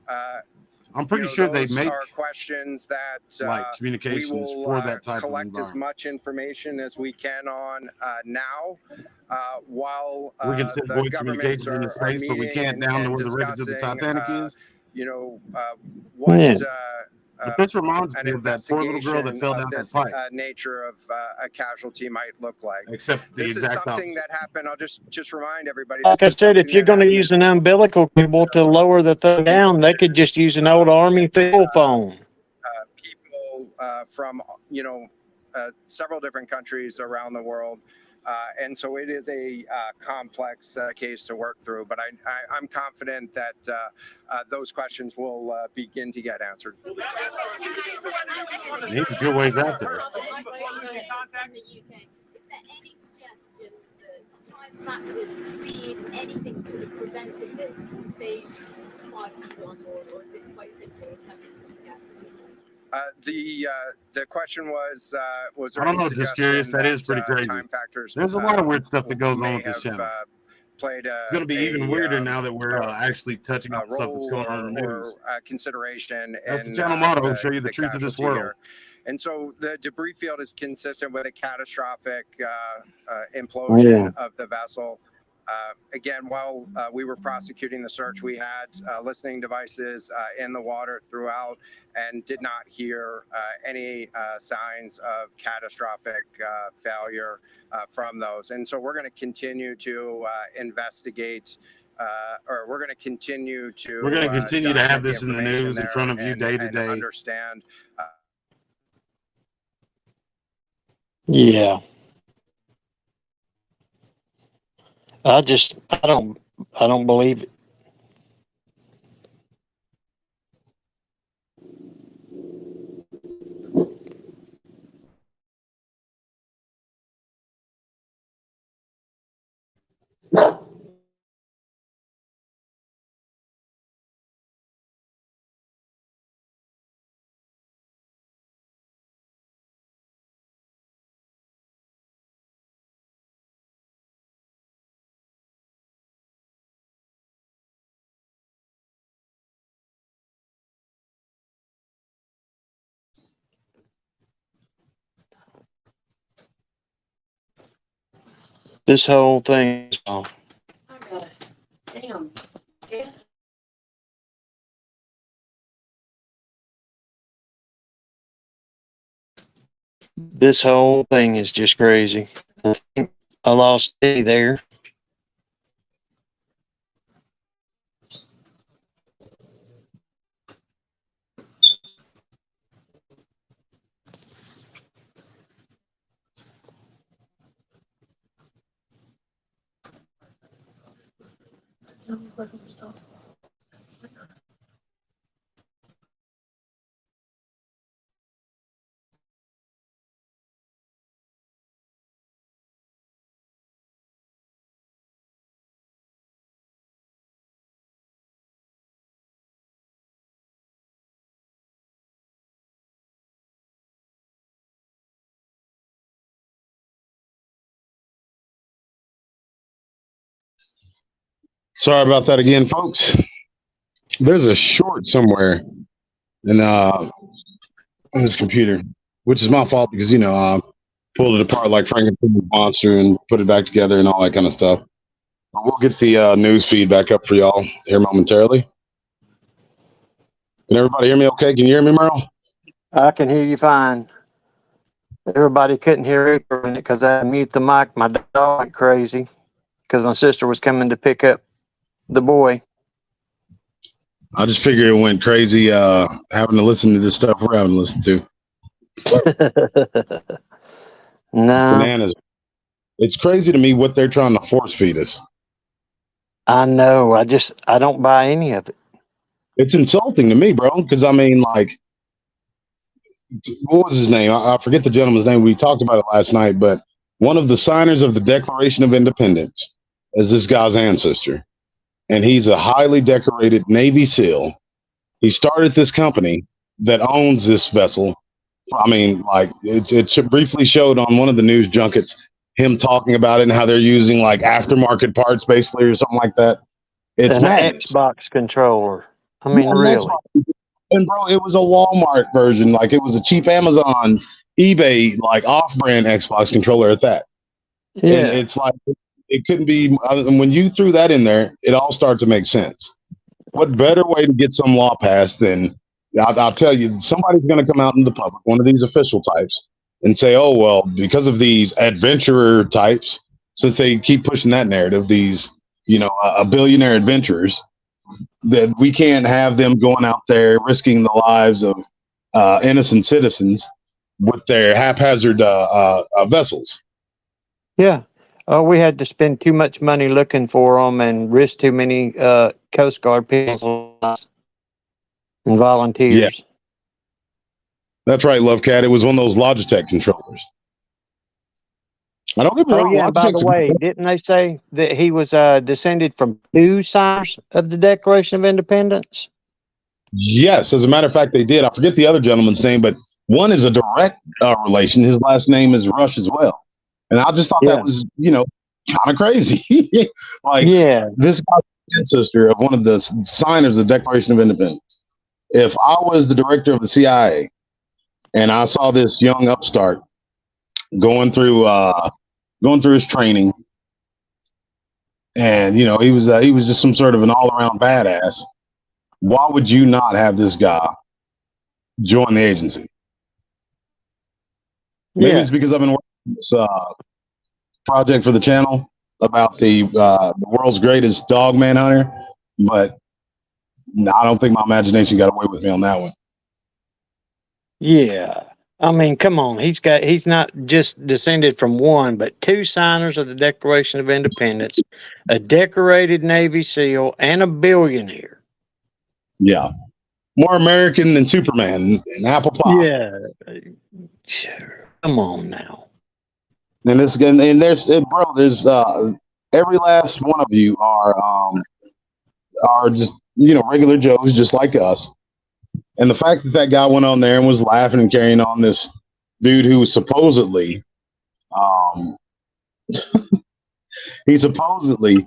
Speaker 2: I'm pretty sure they
Speaker 10: those
Speaker 2: make
Speaker 10: are questions that
Speaker 2: like
Speaker 10: we
Speaker 2: communications
Speaker 10: will
Speaker 2: for that type of
Speaker 10: collect as
Speaker 2: environment.
Speaker 10: much information as we can on now, while
Speaker 2: We can send
Speaker 10: the
Speaker 2: voice
Speaker 10: governments
Speaker 2: communications into
Speaker 10: are
Speaker 2: space, but we
Speaker 10: meeting
Speaker 2: can't down to
Speaker 10: and
Speaker 2: where the wreckage of the
Speaker 10: discussing,
Speaker 2: Titanic is.
Speaker 10: what
Speaker 7: Yeah.
Speaker 2: But this reminds
Speaker 10: an
Speaker 2: me of that poor little girl that
Speaker 10: investigation
Speaker 2: fell
Speaker 10: of
Speaker 2: down that
Speaker 10: this
Speaker 2: pipe.
Speaker 10: nature of a casualty might look like.
Speaker 2: Except the
Speaker 10: This is
Speaker 2: exact
Speaker 10: something
Speaker 2: opposite.
Speaker 10: that happened. I'll just remind everybody.
Speaker 7: Like I
Speaker 10: This is
Speaker 7: said, if
Speaker 10: something
Speaker 7: you're
Speaker 10: that
Speaker 7: going to
Speaker 10: happened
Speaker 7: use an umbilical cable to lower the thing down, they could just use an old Army field phone.
Speaker 10: people from several different countries around the world, and so it is a complex case to work through. But I'm confident that those questions will begin to get answered.
Speaker 2: He's a good ways out there.
Speaker 15: Factors, speed, anything could have prevented this stage 5B1, or is this quite simply a catastrophic accident?
Speaker 10: The question was there
Speaker 2: I don't
Speaker 10: any
Speaker 2: know, just curious.
Speaker 10: suggestion
Speaker 2: That is pretty crazy.
Speaker 10: time factors
Speaker 2: There's a lot of weird stuff that goes on
Speaker 10: may
Speaker 2: with this
Speaker 10: have,
Speaker 2: channel.
Speaker 10: played
Speaker 2: It's going to be even weirder now that we're actually touching on stuff that's going on in the news.
Speaker 10: Consideration.
Speaker 2: That's the
Speaker 10: in,
Speaker 2: channel motto: show you the truth of this
Speaker 10: casualty
Speaker 2: world.
Speaker 10: here. And so the debris field is consistent with a catastrophic implosion of the vessel. Again, while we were prosecuting the search, we had listening devices in the water throughout and did not hear any signs of catastrophic failure from those. And so we're going to continue to investigate, or we're going to continue to
Speaker 2: have this in the news in front of you day to day.
Speaker 10: Understand.
Speaker 7: Yeah. I don't believe it. This whole thing is off.
Speaker 4: I got it. Damn. Yes.
Speaker 7: This whole thing is just crazy. I think I lost Eddie there.
Speaker 16: Sorry about that again, folks. There's a short somewhere in this computer, which is my fault because I pulled it apart like Frankenstein's monster and put it back together and all that kind of stuff. But we'll get the news feed back up for y'all here momentarily. Can everybody hear me okay? Can you hear me, Merle?
Speaker 7: I can hear you fine. Everybody couldn't hear it because I mute the mic. My dog went crazy. because my sister was coming to pick up the boy.
Speaker 16: I just figured it went crazy having to listen to this stuff we're having to listen to.
Speaker 7: No,
Speaker 16: Bananas. It's crazy to me what they're trying to force feed us.
Speaker 7: I know. I don't buy any of it.
Speaker 16: It's insulting to me, bro. Because I mean, like, what was his name? I forget the gentleman's name. We talked about it last night, but one of the signers of the Declaration of Independence is this guy's ancestor. And he's a highly decorated Navy SEAL. He started this company that owns this vessel. I mean, like, it briefly showed on one of the news junkets him talking about it and how they're using like aftermarket parts, basically, or something like that. It's
Speaker 7: An
Speaker 16: madness.
Speaker 7: Xbox controller. I mean, really.
Speaker 16: And bro, it was a Walmart version. Like, it was a cheap Amazon, eBay, like off-brand Xbox controller at that.
Speaker 7: Yeah.
Speaker 16: And it's like, it couldn't be. And when you threw that in there, it all started to make sense. What better way to get some law passed than, I'll tell you, somebody's going to come out in the public, one of these official types, and say, oh, well, because of these adventurer types, since they keep pushing that narrative, these, a billionaire adventurers, that we can't have them going out there risking the lives of innocent citizens with their haphazard vessels.
Speaker 7: Yeah. We had to spend too much money looking for them and risk too many Coast Guard people's lives and volunteers.
Speaker 16: Yeah. That's right, Love Cat. It was one of those Logitech controllers. I don't get me wrong.
Speaker 7: Yeah, by the way, didn't they say that he was descended from 2 signers of the Declaration of Independence?
Speaker 16: Yes, as a matter of fact, they did. I forget the other gentleman's name, but one is a direct relation. His last name is Rush as well. And I just thought that was, kind of crazy. Like, this guy's ancestor of one of the signers of the Declaration of Independence. If I was the director of the CIA and I saw this young upstart going through his training, and he was just some sort of an all-around badass, why would you not have this guy join the agency? Maybe it's because I've been working on this project for the channel about the world's greatest dog manhunter, but I don't think my imagination got away with me on that one.
Speaker 7: Yeah. I mean, come on. He's not just descended from 1, but 2 signers of the Declaration of Independence, a decorated Navy SEAL, and a billionaire.
Speaker 16: Yeah. More American than Superman and apple pie.
Speaker 7: Yeah. Come on now.
Speaker 16: And there's every last one of you are just regular Joes just like us. And the fact that guy went on there and was laughing and carrying on this dude who supposedly he supposedly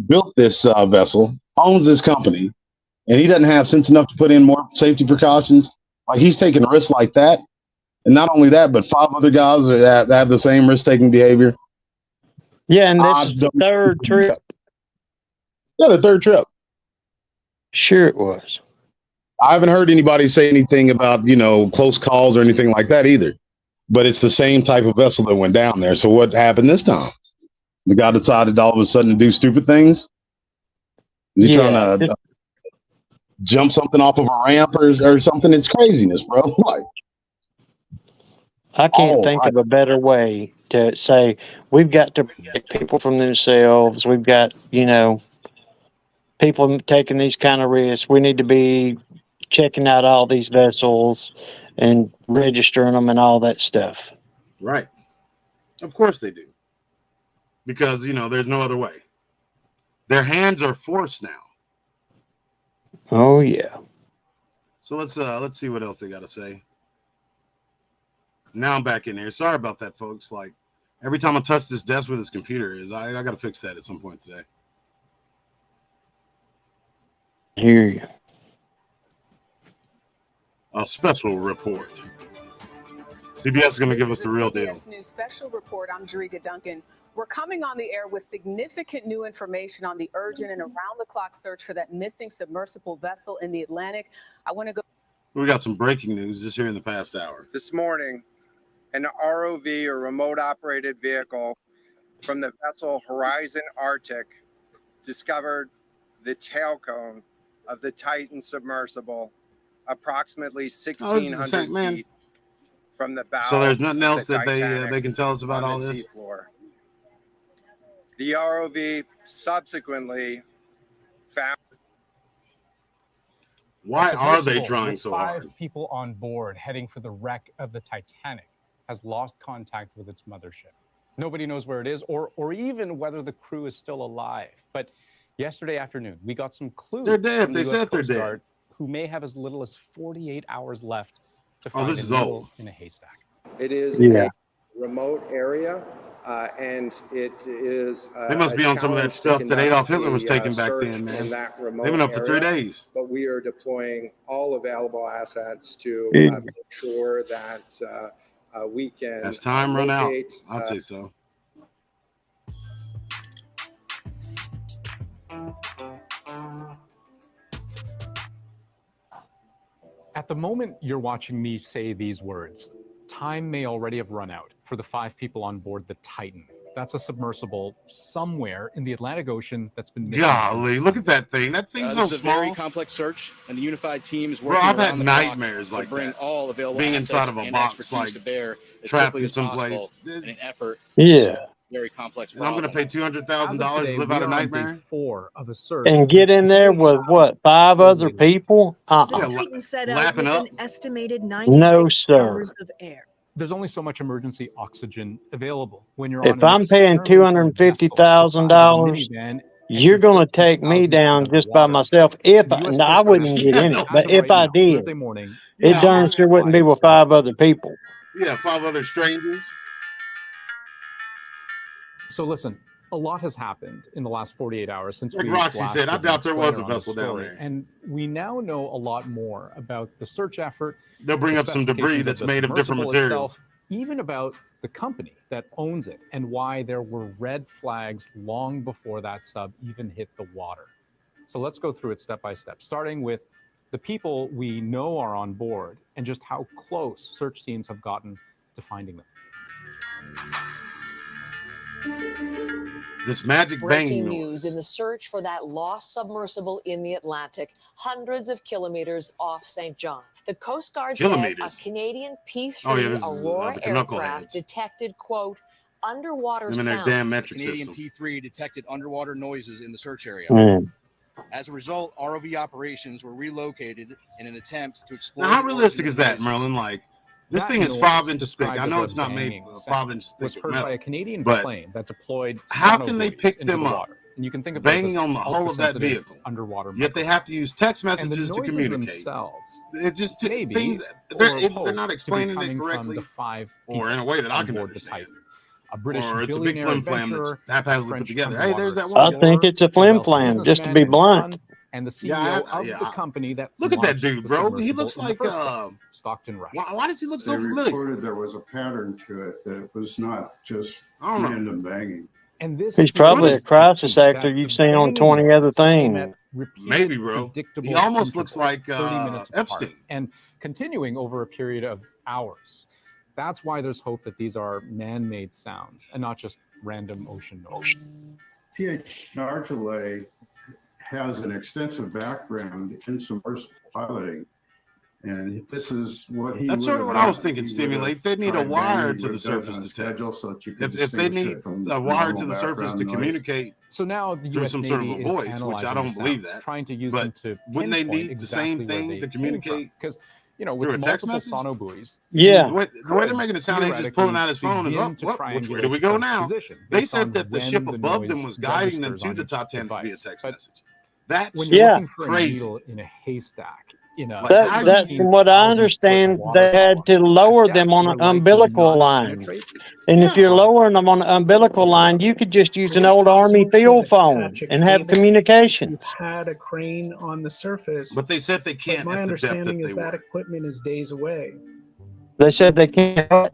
Speaker 16: built this vessel, owns this company, and he doesn't have sense enough to put in more safety precautions. Like, he's taking risks like that. And not only that, but 5 other guys that have the same risk-taking behavior.
Speaker 7: Yeah, and this is the 3rd trip.
Speaker 16: Yeah, the 3rd trip.
Speaker 7: Sure it was.
Speaker 16: I haven't heard anybody say anything about, close calls or anything like that either. But it's the same type of vessel that went down there. So what happened this time? The guy decided all of a sudden to do stupid things? Is he trying to jump something off of a ramp or something? It's craziness, bro. Like,
Speaker 7: I can't think of a better way to say we've got to protect people from themselves. We've got, people taking these kind of risks. We need to be checking out all these vessels and registering them and all that stuff.
Speaker 2: Right. Of course they do. Because, there's no other way. Their hands are forced now.
Speaker 7: Oh, yeah.
Speaker 2: So let's see what else they got to say. Now I'm back in here. Sorry about that, folks. Like, every time I touch this desk with this computer, I got to fix that at some point today.
Speaker 7: Hear you.
Speaker 2: A special report. CBS is going to give us the real deal.
Speaker 8: CBS News special report. I'm Jerica Duncan. We're coming on the air with significant new information on the urgent and around-the-clock search for that missing submersible vessel in the Atlantic. I want to go.
Speaker 2: We got some breaking news just here in the past hour.
Speaker 10: This morning, an ROV, or remote operated vehicle, from the vessel Horizon Arctic discovered the tail cone of the Titan submersible approximately
Speaker 2: Oh, this is the
Speaker 10: 1,600
Speaker 2: same man.
Speaker 10: feet from the bow
Speaker 2: So there's nothing
Speaker 10: of
Speaker 2: else
Speaker 10: the
Speaker 2: that
Speaker 10: Titanic
Speaker 2: they can tell us about
Speaker 10: on
Speaker 2: all
Speaker 10: the
Speaker 2: this.
Speaker 10: seafloor. The ROV subsequently found.
Speaker 2: Why
Speaker 17: A
Speaker 2: are they
Speaker 17: submersible
Speaker 2: trying
Speaker 17: with
Speaker 2: so
Speaker 17: 5
Speaker 2: hard?
Speaker 17: people on board heading for the wreck of the Titanic has lost contact with its mothership. Nobody knows where it is or even whether the crew is still alive. But yesterday afternoon, we got some clues
Speaker 2: They're dead.
Speaker 17: from the
Speaker 2: They
Speaker 17: US
Speaker 2: said they're
Speaker 17: Coast
Speaker 2: dead.
Speaker 17: Guard, who may have as little as 48 hours left to
Speaker 2: Oh,
Speaker 17: find
Speaker 2: this
Speaker 17: a
Speaker 2: is
Speaker 17: needle
Speaker 2: old.
Speaker 17: in a haystack.
Speaker 10: It is
Speaker 7: Yeah.
Speaker 10: a remote area, and it is
Speaker 2: They must
Speaker 10: a
Speaker 2: be on some of that
Speaker 10: challenge to
Speaker 2: stuff that
Speaker 10: conduct
Speaker 2: Adolf Hitler was
Speaker 10: the,
Speaker 2: taking back
Speaker 10: search
Speaker 2: then, man.
Speaker 10: in that
Speaker 2: They've
Speaker 10: remote
Speaker 2: been up for 3
Speaker 10: area.
Speaker 2: days.
Speaker 10: But we are deploying all available assets to
Speaker 7: Yeah.
Speaker 10: make sure that we can
Speaker 2: As time run out,
Speaker 10: locate.
Speaker 2: I'd say so.
Speaker 17: At the moment you're watching me say these words, time may already have run out for the 5 people on board the Titan. That's a submersible somewhere in the Atlantic Ocean that's been missing.
Speaker 2: Golly, look at that thing. That thing's so
Speaker 18: This is a very
Speaker 2: small.
Speaker 18: complex search, and the unified team is
Speaker 2: Bro,
Speaker 18: working
Speaker 2: I've had
Speaker 18: around the clock
Speaker 2: nightmares
Speaker 18: to
Speaker 2: like
Speaker 18: bring
Speaker 2: that.
Speaker 18: all available
Speaker 2: Being
Speaker 18: assets
Speaker 2: inside of a
Speaker 18: and
Speaker 2: box,
Speaker 18: expertise
Speaker 2: like
Speaker 18: to bear as
Speaker 2: trapped
Speaker 18: quickly
Speaker 2: in
Speaker 18: as
Speaker 2: some
Speaker 18: possible
Speaker 2: place.
Speaker 18: in an effort
Speaker 7: Yeah.
Speaker 18: to solve a very complex
Speaker 2: And I'm
Speaker 18: problem.
Speaker 2: gonna pay $200,000 to
Speaker 17: Today,
Speaker 2: live
Speaker 17: we
Speaker 2: out a
Speaker 17: are on day
Speaker 2: nightmare.
Speaker 17: 4 of a search.
Speaker 7: And get in there with what, 5 other people?
Speaker 2: Yeah,
Speaker 19: Titan set out
Speaker 2: lapping
Speaker 19: with
Speaker 2: up.
Speaker 19: an estimated
Speaker 7: No,
Speaker 19: 96
Speaker 7: sir.
Speaker 19: hours of air.
Speaker 17: There's only so much emergency oxygen available when you're
Speaker 7: If
Speaker 17: on an
Speaker 7: I'm paying
Speaker 17: experimental vessel the size of a
Speaker 7: $250,000,
Speaker 17: minivan and
Speaker 7: you're
Speaker 17: you're
Speaker 7: gonna take me
Speaker 17: 15,000 feet
Speaker 7: down just by
Speaker 17: underwater.
Speaker 7: myself. If
Speaker 17: The
Speaker 7: I,
Speaker 17: U.S.
Speaker 7: no, I
Speaker 17: Coast Guard
Speaker 7: wouldn't get
Speaker 17: estimates
Speaker 7: in
Speaker 2: Yeah,
Speaker 7: it,
Speaker 2: no.
Speaker 7: but
Speaker 17: as of
Speaker 7: if
Speaker 17: right
Speaker 7: I
Speaker 17: now,
Speaker 7: did,
Speaker 17: Thursday morning,
Speaker 7: it
Speaker 2: Yeah,
Speaker 7: darn sure wouldn't be with 5 other people.
Speaker 2: yeah, 5 other strangers.
Speaker 17: So listen, a lot has happened in the last 48 hours since
Speaker 2: Like
Speaker 17: we
Speaker 2: Roxy said, I
Speaker 17: last did
Speaker 2: doubt there
Speaker 17: an
Speaker 2: was a
Speaker 17: explainer on this
Speaker 2: vessel down
Speaker 17: story.
Speaker 2: there.
Speaker 17: And we now know a lot more about the search effort.
Speaker 2: They'll bring
Speaker 17: the
Speaker 2: up some debris
Speaker 17: specifications
Speaker 2: that's
Speaker 17: of the
Speaker 2: made of different
Speaker 17: submersible
Speaker 2: material.
Speaker 17: itself, even about the company that owns it and why there were red flags long before that sub even hit the water. So let's go through it step by step, starting with the people we know are on board and just how close search teams have gotten to finding them.
Speaker 2: This magic
Speaker 20: Breaking
Speaker 2: banging
Speaker 20: news in the search for that lost submersible in the Atlantic, hundreds of kilometers off St. John. The Coast Guard says a
Speaker 2: Kilometers.
Speaker 20: Canadian P3
Speaker 2: Oh yeah, this is
Speaker 20: Aurora
Speaker 2: the
Speaker 20: aircraft
Speaker 2: knuckleheads.
Speaker 20: detected, quote, underwater
Speaker 2: Them and their
Speaker 20: sounds.
Speaker 2: damn
Speaker 18: The
Speaker 2: metric
Speaker 18: Canadian
Speaker 2: system.
Speaker 18: P3 detected underwater noises in the search area.
Speaker 7: Mm.
Speaker 18: As a result, ROV operations were relocated in an attempt to explore.
Speaker 2: Now, how
Speaker 18: the
Speaker 2: realistic
Speaker 18: origin
Speaker 2: is
Speaker 18: of
Speaker 2: that,
Speaker 18: noises.
Speaker 2: Merlin? Like, this
Speaker 17: That
Speaker 2: thing is
Speaker 17: noise,
Speaker 2: 5 inches thick.
Speaker 17: described
Speaker 2: I
Speaker 17: as
Speaker 2: know
Speaker 17: a
Speaker 2: it's not made
Speaker 17: banging
Speaker 2: of
Speaker 17: sound,
Speaker 2: 5 inches
Speaker 17: was
Speaker 2: thick
Speaker 17: heard
Speaker 2: metal.
Speaker 17: by a Canadian
Speaker 2: But
Speaker 17: plane that deployed
Speaker 2: how can they
Speaker 17: sonobuoys
Speaker 2: pick
Speaker 17: into
Speaker 2: them
Speaker 17: the
Speaker 2: up
Speaker 17: water. And you can think of those
Speaker 2: banging
Speaker 17: as
Speaker 2: on the hull of that
Speaker 17: ultra-sensitive
Speaker 2: vehicle?
Speaker 17: underwater
Speaker 2: Yet they have to use text
Speaker 17: and the
Speaker 2: messages to
Speaker 17: noises
Speaker 2: communicate.
Speaker 17: themselves,
Speaker 2: It's just
Speaker 17: maybe,
Speaker 2: things
Speaker 17: or
Speaker 2: they're
Speaker 17: hoped
Speaker 2: not
Speaker 17: to be
Speaker 2: explaining it
Speaker 17: coming from
Speaker 2: correctly,
Speaker 17: the 5
Speaker 2: or in a
Speaker 17: people
Speaker 2: way that I
Speaker 17: on
Speaker 2: can
Speaker 17: board the
Speaker 2: understand.
Speaker 17: Titan. A British
Speaker 2: Or it's a big
Speaker 17: billionaire
Speaker 2: flim flam that's
Speaker 17: adventurer,
Speaker 2: haphazardly put
Speaker 17: French
Speaker 2: together. Hey,
Speaker 17: underwater
Speaker 2: there's that
Speaker 7: I
Speaker 2: one.
Speaker 7: think it's a
Speaker 17: the
Speaker 7: flim
Speaker 17: wealthy
Speaker 7: flam, just to
Speaker 17: businessman
Speaker 7: be
Speaker 17: and
Speaker 7: blunt.
Speaker 17: son and the CEO
Speaker 2: Yeah,
Speaker 17: of the company that
Speaker 2: look at that
Speaker 17: launched
Speaker 2: dude,
Speaker 17: the
Speaker 2: bro. He
Speaker 17: submersible
Speaker 2: looks
Speaker 17: in the
Speaker 2: like
Speaker 17: first place, Stockton, Russia.
Speaker 2: why does he look so
Speaker 21: They
Speaker 2: familiar?
Speaker 21: reported there was a pattern to it, that it was not just
Speaker 2: I don't know.
Speaker 21: random banging.
Speaker 17: And this
Speaker 7: He's
Speaker 17: is
Speaker 7: probably a
Speaker 17: the
Speaker 7: crisis
Speaker 17: key,
Speaker 7: actor
Speaker 17: that
Speaker 7: you've
Speaker 17: the
Speaker 7: seen on
Speaker 17: banging
Speaker 7: 20 other
Speaker 17: noises came at
Speaker 7: things.
Speaker 17: repeated,
Speaker 2: Maybe, bro.
Speaker 17: predictable
Speaker 2: He almost looks
Speaker 17: intervals,
Speaker 2: like
Speaker 17: 30 minutes apart,
Speaker 2: Epstein.
Speaker 17: and continuing over a period of hours. That's why there's hope that these are man-made sounds and not just random ocean noises.
Speaker 21: P.H. Nargile has an extensive background in submersible piloting. And this is what he
Speaker 2: That's
Speaker 21: would
Speaker 2: sort of
Speaker 21: have
Speaker 2: what I was
Speaker 21: done.
Speaker 2: thinking,
Speaker 21: He would
Speaker 2: Stimulate.
Speaker 21: have
Speaker 2: They need a
Speaker 21: tried
Speaker 2: wire
Speaker 21: banging,
Speaker 2: to
Speaker 21: would
Speaker 2: the
Speaker 21: have done it
Speaker 2: surface
Speaker 21: on
Speaker 2: to
Speaker 21: schedule
Speaker 2: text.
Speaker 21: so that you could
Speaker 2: If they
Speaker 21: distinguish
Speaker 2: need
Speaker 21: it from
Speaker 2: a wire to
Speaker 21: normal
Speaker 2: the surface to
Speaker 21: background noise.
Speaker 2: communicate
Speaker 17: So now the
Speaker 2: through
Speaker 17: U.S.
Speaker 2: some sort of
Speaker 17: Navy
Speaker 2: a
Speaker 17: is
Speaker 2: voice, which
Speaker 17: analyzing
Speaker 2: I don't
Speaker 17: the
Speaker 2: believe
Speaker 17: sounds,
Speaker 2: that.
Speaker 17: trying to use
Speaker 2: But
Speaker 17: them to
Speaker 2: wouldn't they
Speaker 17: pinpoint
Speaker 2: need the same
Speaker 17: exactly where
Speaker 2: thing
Speaker 17: they
Speaker 2: to
Speaker 17: came from.
Speaker 2: communicate
Speaker 17: Because, you know, with
Speaker 2: through a text
Speaker 17: multiple
Speaker 2: message?
Speaker 17: sonobuoys,
Speaker 7: Yeah.
Speaker 2: The way they're making it sound, he's just pulling out his phone. Is up. Which way do we go now? They said that the ship above them was guiding them to the Titanic via text message. That's
Speaker 17: when you're
Speaker 7: Yeah.
Speaker 17: looking for a
Speaker 2: crazy.
Speaker 17: needle in a haystack, in a
Speaker 7: That from what I
Speaker 17: 13,000-foot
Speaker 7: understand,
Speaker 17: water
Speaker 7: they had to
Speaker 17: column,
Speaker 7: lower
Speaker 17: at
Speaker 7: them
Speaker 17: depths
Speaker 7: on
Speaker 17: where
Speaker 7: an
Speaker 17: light does
Speaker 7: umbilical
Speaker 17: not
Speaker 7: line.
Speaker 17: penetrate.
Speaker 7: And if you're lowering them on an umbilical line, you could just use an
Speaker 12: It is
Speaker 7: old Army
Speaker 12: possible to
Speaker 7: field phone
Speaker 12: attach a
Speaker 7: and have
Speaker 12: cable.
Speaker 7: communication.
Speaker 12: You had a crane on the surface.
Speaker 2: But they said they
Speaker 12: But
Speaker 2: can't
Speaker 12: my
Speaker 2: at the depth
Speaker 12: understanding
Speaker 2: that
Speaker 12: is
Speaker 2: they
Speaker 12: that
Speaker 2: were.
Speaker 12: equipment is days away.
Speaker 7: They said they can't.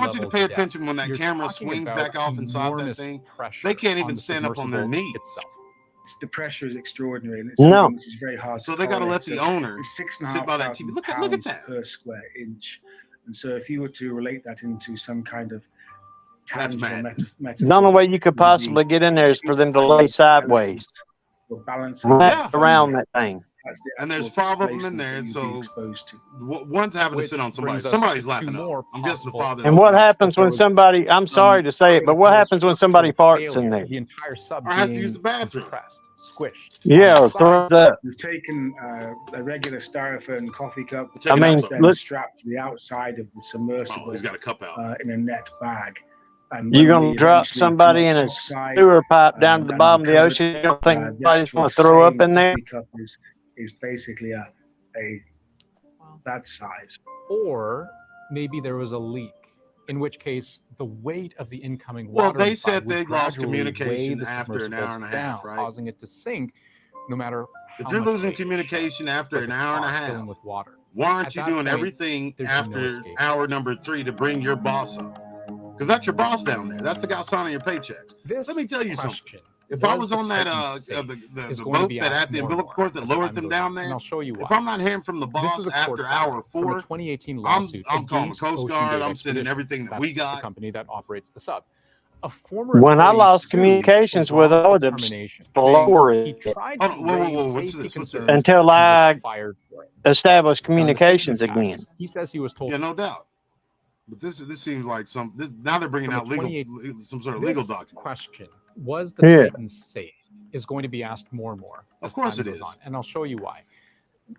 Speaker 2: want you to
Speaker 17: level
Speaker 2: pay
Speaker 17: depth.
Speaker 2: attention when that
Speaker 17: You're
Speaker 2: camera
Speaker 17: talking
Speaker 2: swings
Speaker 17: about
Speaker 2: back off inside that
Speaker 17: enormous
Speaker 2: thing.
Speaker 17: pressure
Speaker 2: They can't
Speaker 17: on
Speaker 2: even
Speaker 17: the
Speaker 2: stand up on their
Speaker 17: submersible
Speaker 2: knees.
Speaker 17: itself.
Speaker 22: The pressure is extraordinary, and it's
Speaker 7: No.
Speaker 22: something which is very hard
Speaker 2: So
Speaker 22: to
Speaker 2: they got to
Speaker 22: correlate.
Speaker 2: let the
Speaker 22: So
Speaker 2: owner
Speaker 22: it's
Speaker 2: sit by that TV.
Speaker 22: 6,500
Speaker 2: Look at
Speaker 22: pounds
Speaker 2: that.
Speaker 22: per square inch. And so if you were to relate that into some kind of
Speaker 2: That's
Speaker 22: tangible
Speaker 2: madness.
Speaker 22: metaphor,
Speaker 7: The only way you could possibly get in there is for them to lay sideways,
Speaker 22: we're balancing
Speaker 7: wrap around that thing.
Speaker 2: and there's 5 of them in there. So one's having to sit on somebody. Somebody's lapping up. I'm guessing the father.
Speaker 7: And what happens when somebody, I'm sorry to say it, but what happens when somebody farts in there?
Speaker 17: The entire sub
Speaker 2: or has to use the bathroom.
Speaker 17: Compressed, squished.
Speaker 7: Yeah, or throws up.
Speaker 22: We've taken a regular styrofoam coffee cup.
Speaker 7: I mean,
Speaker 22: then strapped to the outside of the submersible.
Speaker 2: Oh, he's got a cup out.
Speaker 22: In a net bag. And
Speaker 7: You're going to drop somebody in a sewer pipe down to the bottom of the ocean. You don't think anybody's going to throw up in there?
Speaker 22: Cup is basically a that size.
Speaker 17: Or maybe there was a leak, in which case the weight of the incoming water.
Speaker 2: Well, they said they lost communication after an hour and a half, right?
Speaker 17: Causing it to sink, no matter.
Speaker 2: If you're losing communication after an hour and a half,
Speaker 17: with water,
Speaker 2: why aren't you doing everything after hour number 3 to bring your boss up? Because that's your boss down there. That's the guy signing your paychecks. Let me tell you something. If I was on that the boat that at the umbilical cord that lowered them down there,
Speaker 17: and I'll show you why.
Speaker 2: If I'm not hearing from the boss after hour 4,
Speaker 17: 2018 lawsuit
Speaker 2: I'm calling the Coast Guard. I'm sending everything that we got.
Speaker 17: The company that operates the sub. A former
Speaker 7: when I lost communications with her, I would lower it until I established communications again.
Speaker 17: He says he was told.
Speaker 2: Yeah, no doubt. But this seems like now they're bringing out some sort of legal document.
Speaker 17: Question: was the Titan safe? Is going to be asked more and more.
Speaker 2: Of course it is,
Speaker 17: and I'll show you why.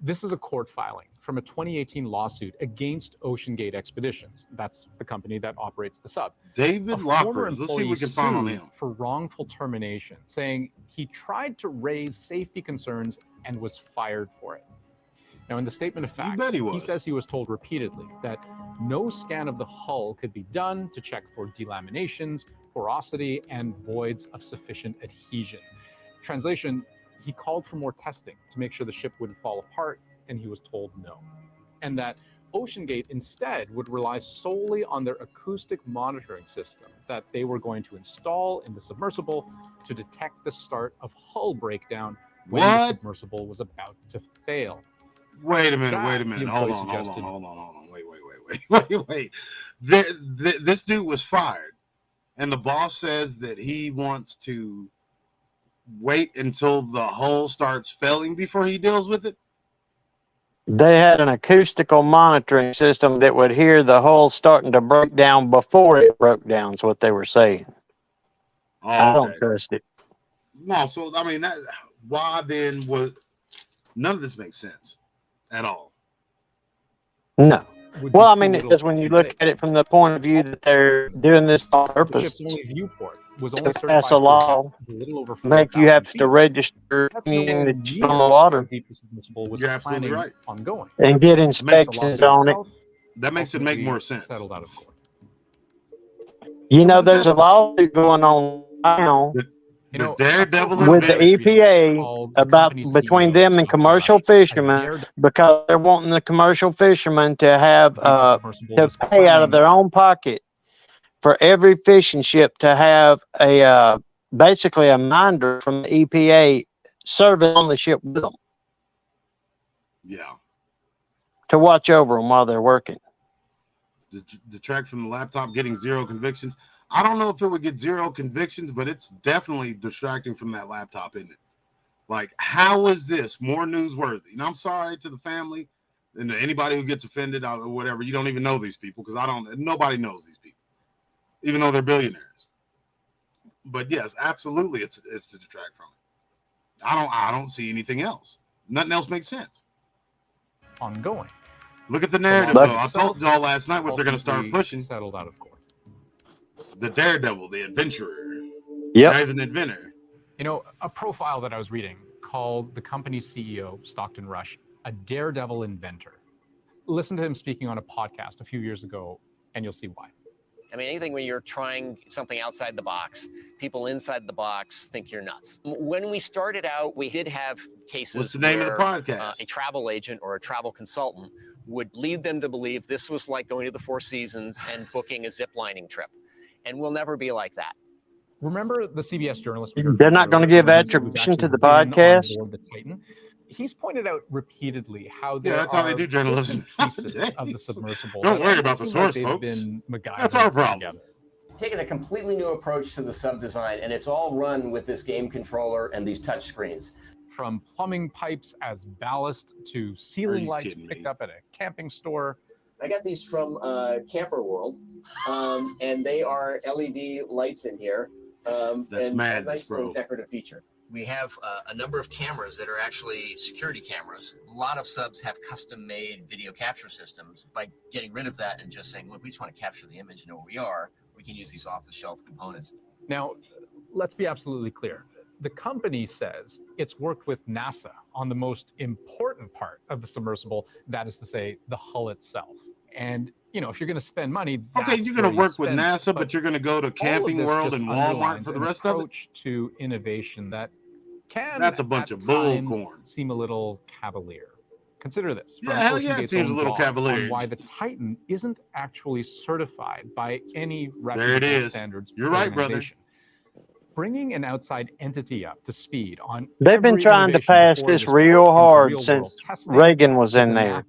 Speaker 17: This is a court filing from a 2018 lawsuit against OceanGate Expeditions. That's the company that operates the sub.
Speaker 2: David Lockridge. Let's see what we can find on him.
Speaker 17: For wrongful termination, saying he tried to raise safety concerns and was fired for it. Now, in the statement of facts, he says he was told repeatedly that no scan of the hull could be done to check for delaminations, porosity, and voids of sufficient adhesion. Translation, he called for more testing to make sure the ship wouldn't fall apart, and he was told no. And that OceanGate instead would rely solely on their acoustic monitoring system that they were going to install in the submersible to detect the start of hull breakdown when the submersible was about to fail.
Speaker 2: Wait a minute. Hold on. Wait. This dude was fired, and the boss says that he wants to wait until the hull starts failing before he deals with it.
Speaker 7: They had an acoustical monitoring system that would hear the hull starting to break down before it broke down, is what they were saying.
Speaker 2: Oh,
Speaker 7: I don't trust it.
Speaker 2: No, so I mean, why then was none of this makes sense at all?
Speaker 7: No. Well, I mean, it does when you look at it from the point of view that they're doing this on purpose.
Speaker 17: The ship's only viewport was
Speaker 7: to
Speaker 17: only
Speaker 7: pass a law, make you have to register anything that you on the water.
Speaker 2: You're absolutely right.
Speaker 17: Ongoing.
Speaker 7: And get inspections on it.
Speaker 2: That makes it make more sense.
Speaker 17: Settled out of court.
Speaker 7: You know, there's a lawsuit going on now
Speaker 2: The Daredevil
Speaker 7: with the EPA about between them and commercial fishermen, because they're wanting the commercial fishermen to have to pay out of their own pocket for every fishing ship to have a basically a minder from the EPA serving on the ship with them.
Speaker 2: Yeah.
Speaker 7: To watch over them while they're working.
Speaker 2: Detract from the laptop, getting 0 convictions. I don't know if it would get 0 convictions, but it's definitely distracting from that laptop, isn't it? Like, how is this more newsworthy? And I'm sorry to the family and to anybody who gets offended or whatever. You don't even know these people, because nobody knows these people, even though they're billionaires. But yes, absolutely, it's to detract from it. I don't see anything else. Nothing else makes sense.
Speaker 17: Ongoing.
Speaker 2: Look at the narrative, though. I told y'all last night what they're going to start pushing.
Speaker 17: Settled out of court.
Speaker 2: The Daredevil, the adventurer.
Speaker 7: Yeah,
Speaker 2: guy's an inventor.
Speaker 17: You know, a profile that I was reading called the company's CEO, Stockton Rush, a daredevil inventor. Listen to him speaking on a podcast a few years ago, and you'll see why.
Speaker 1: I mean, anything when you're trying something outside the box, people inside the box think you're nuts. When we started out, we did have cases.
Speaker 2: What's the name of the podcast?
Speaker 1: A travel agent or a travel consultant would lead them to believe this was like going to the Four Seasons and booking a zip lining trip. And we'll never be like that.
Speaker 17: Remember the CBS journalist?
Speaker 7: They're not going to give attribution to the podcast.
Speaker 17: He's pointed out repeatedly how
Speaker 2: that's how they do journalism
Speaker 17: pieces of the submersible.
Speaker 2: Don't worry about the source, folks. That's our problem.
Speaker 1: Taking a completely new approach to the sub design, and it's all run with this game controller and these touch screens.
Speaker 17: from plumbing pipes as ballast to ceiling lights picked up at a camping store.
Speaker 1: I got these from Camper World, and they are LED lights in here.
Speaker 2: That's
Speaker 1: and
Speaker 2: madness,
Speaker 1: a nice
Speaker 2: bro.
Speaker 1: little decorative feature. We have a number of cameras that are actually security cameras. A lot of subs have custom-made video capture systems. By getting rid of that and just saying, look, we just want to capture the image and know where we are, we can use these off-the-shelf components.
Speaker 17: Now, let's be absolutely clear. The company says it's worked with NASA on the most important part of the submersible, that is to say, the hull itself. And, you know, if you're going to spend money,
Speaker 2: Okay, you're going to work with NASA, but you're going to go to Camping World and Walmart for the rest of it?
Speaker 17: To innovation that can,
Speaker 2: that's a bunch of bull corn.
Speaker 17: Seem a little cavalier. Consider this.
Speaker 2: Yeah, hell yeah, it seems a little cavalier.
Speaker 17: On why the Titan isn't actually certified by any
Speaker 2: there it is.
Speaker 17: Standards.
Speaker 2: You're right, brother.
Speaker 17: Bringing an outside entity up to speed on.
Speaker 7: They've been trying to pass this real hard since Reagan was in there.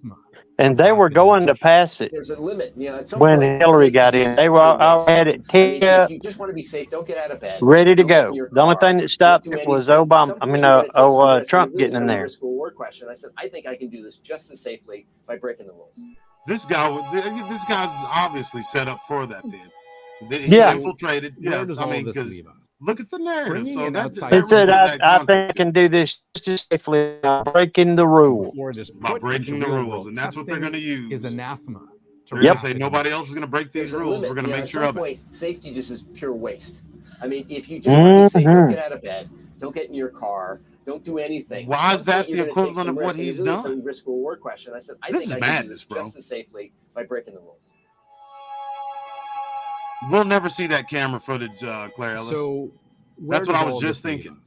Speaker 7: And they were going to pass it
Speaker 1: There's a limit. You know, at some
Speaker 7: when
Speaker 1: point,
Speaker 7: Hillary got in. They were all had it teed up,
Speaker 1: if you just want to be safe, don't get out of bed.
Speaker 7: ready to go. The only thing that stopped it was Obama. I mean, Trump getting in there.
Speaker 1: Question. I said, I think I can do this just as safely by breaking the rules.
Speaker 2: This guy's obviously set up for that. Then he infiltrated. Yeah, I mean, because look at the narrative. So
Speaker 7: he said, I think I can do this just as safely by breaking the rules.
Speaker 2: By breaking the rules, and that's what they're going to use.
Speaker 17: Is anathema.
Speaker 2: They're going to say nobody else is going to break these rules. We're going to make sure of it.
Speaker 1: Safety just is pure waste. I mean, if you just want to be safe, don't get out of bed, don't get in your car, don't do anything.
Speaker 2: Why is that the equivalent of what he's done?
Speaker 1: Risk reward question. I said, I
Speaker 2: this
Speaker 1: think
Speaker 2: is
Speaker 1: I
Speaker 2: madness,
Speaker 1: can do this
Speaker 2: bro.
Speaker 1: just as safely by breaking the rules.
Speaker 2: We'll never see that camera footage, Claire Ellis.
Speaker 17: So
Speaker 2: that's what I was just thinking.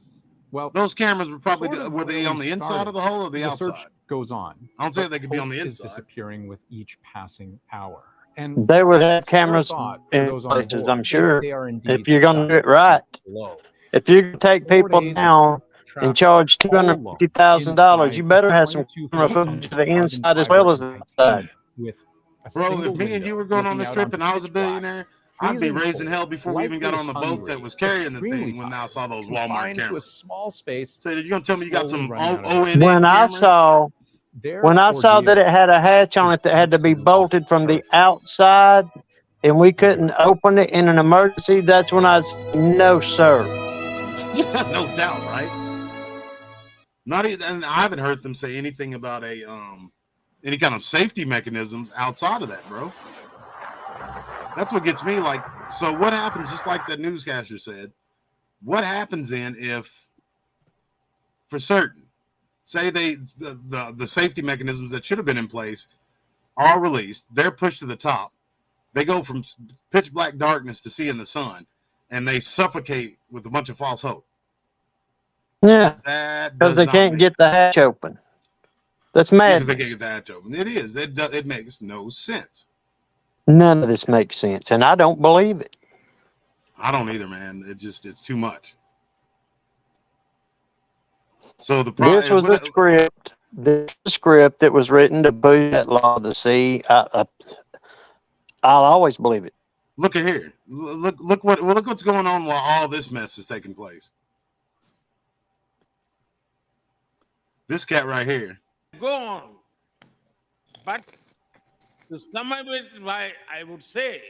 Speaker 17: Well,
Speaker 2: those cameras were probably were they on the inside of the hull or the outside?
Speaker 17: Search goes on.
Speaker 2: I don't say they could be on the inside.
Speaker 17: Disappearing with each passing hour. And
Speaker 7: they would have cameras in places, I'm sure. If you're going to do it right, if you take people down and charge $250,000, you better have some camera footage to the inside as well as the outside.
Speaker 2: Bro, if me and you were going on this trip and I was a billionaire, I'd be raising hell before we even got on the boat that was carrying the thing when I saw those Walmart cameras.
Speaker 17: A small space.
Speaker 2: So you're going to tell me you got some ONN
Speaker 7: When I
Speaker 2: cameras?
Speaker 7: saw that it had a hatch on it that had to be bolted from the outside and we couldn't open it in an emergency, that's when I'd say, no, sir.
Speaker 2: No doubt, right? Not even, and I haven't heard them say anything about a any kind of safety mechanisms outside of that, bro. That's what gets me. Like, so what happens? Just like the newscaster said, what happens then if, for certain, say the safety mechanisms that should have been in place are released, they're pushed to the top, they go from pitch black darkness to seeing the sun, and they suffocate with a bunch of false hope.
Speaker 7: Yeah, because they can't get the hatch open. That's madness.
Speaker 2: Because they can't get the hatch open. It is. It makes no sense.
Speaker 7: None of this makes sense, and I don't believe it.
Speaker 2: I don't either, man. It's too much. So
Speaker 7: this was a script. The script that was written to push that law of the sea. I'll always believe it.
Speaker 2: Look at here. Look what's going on while all this mess is taking place. This cat right here.
Speaker 3: Go on, but to sum up it, why I would say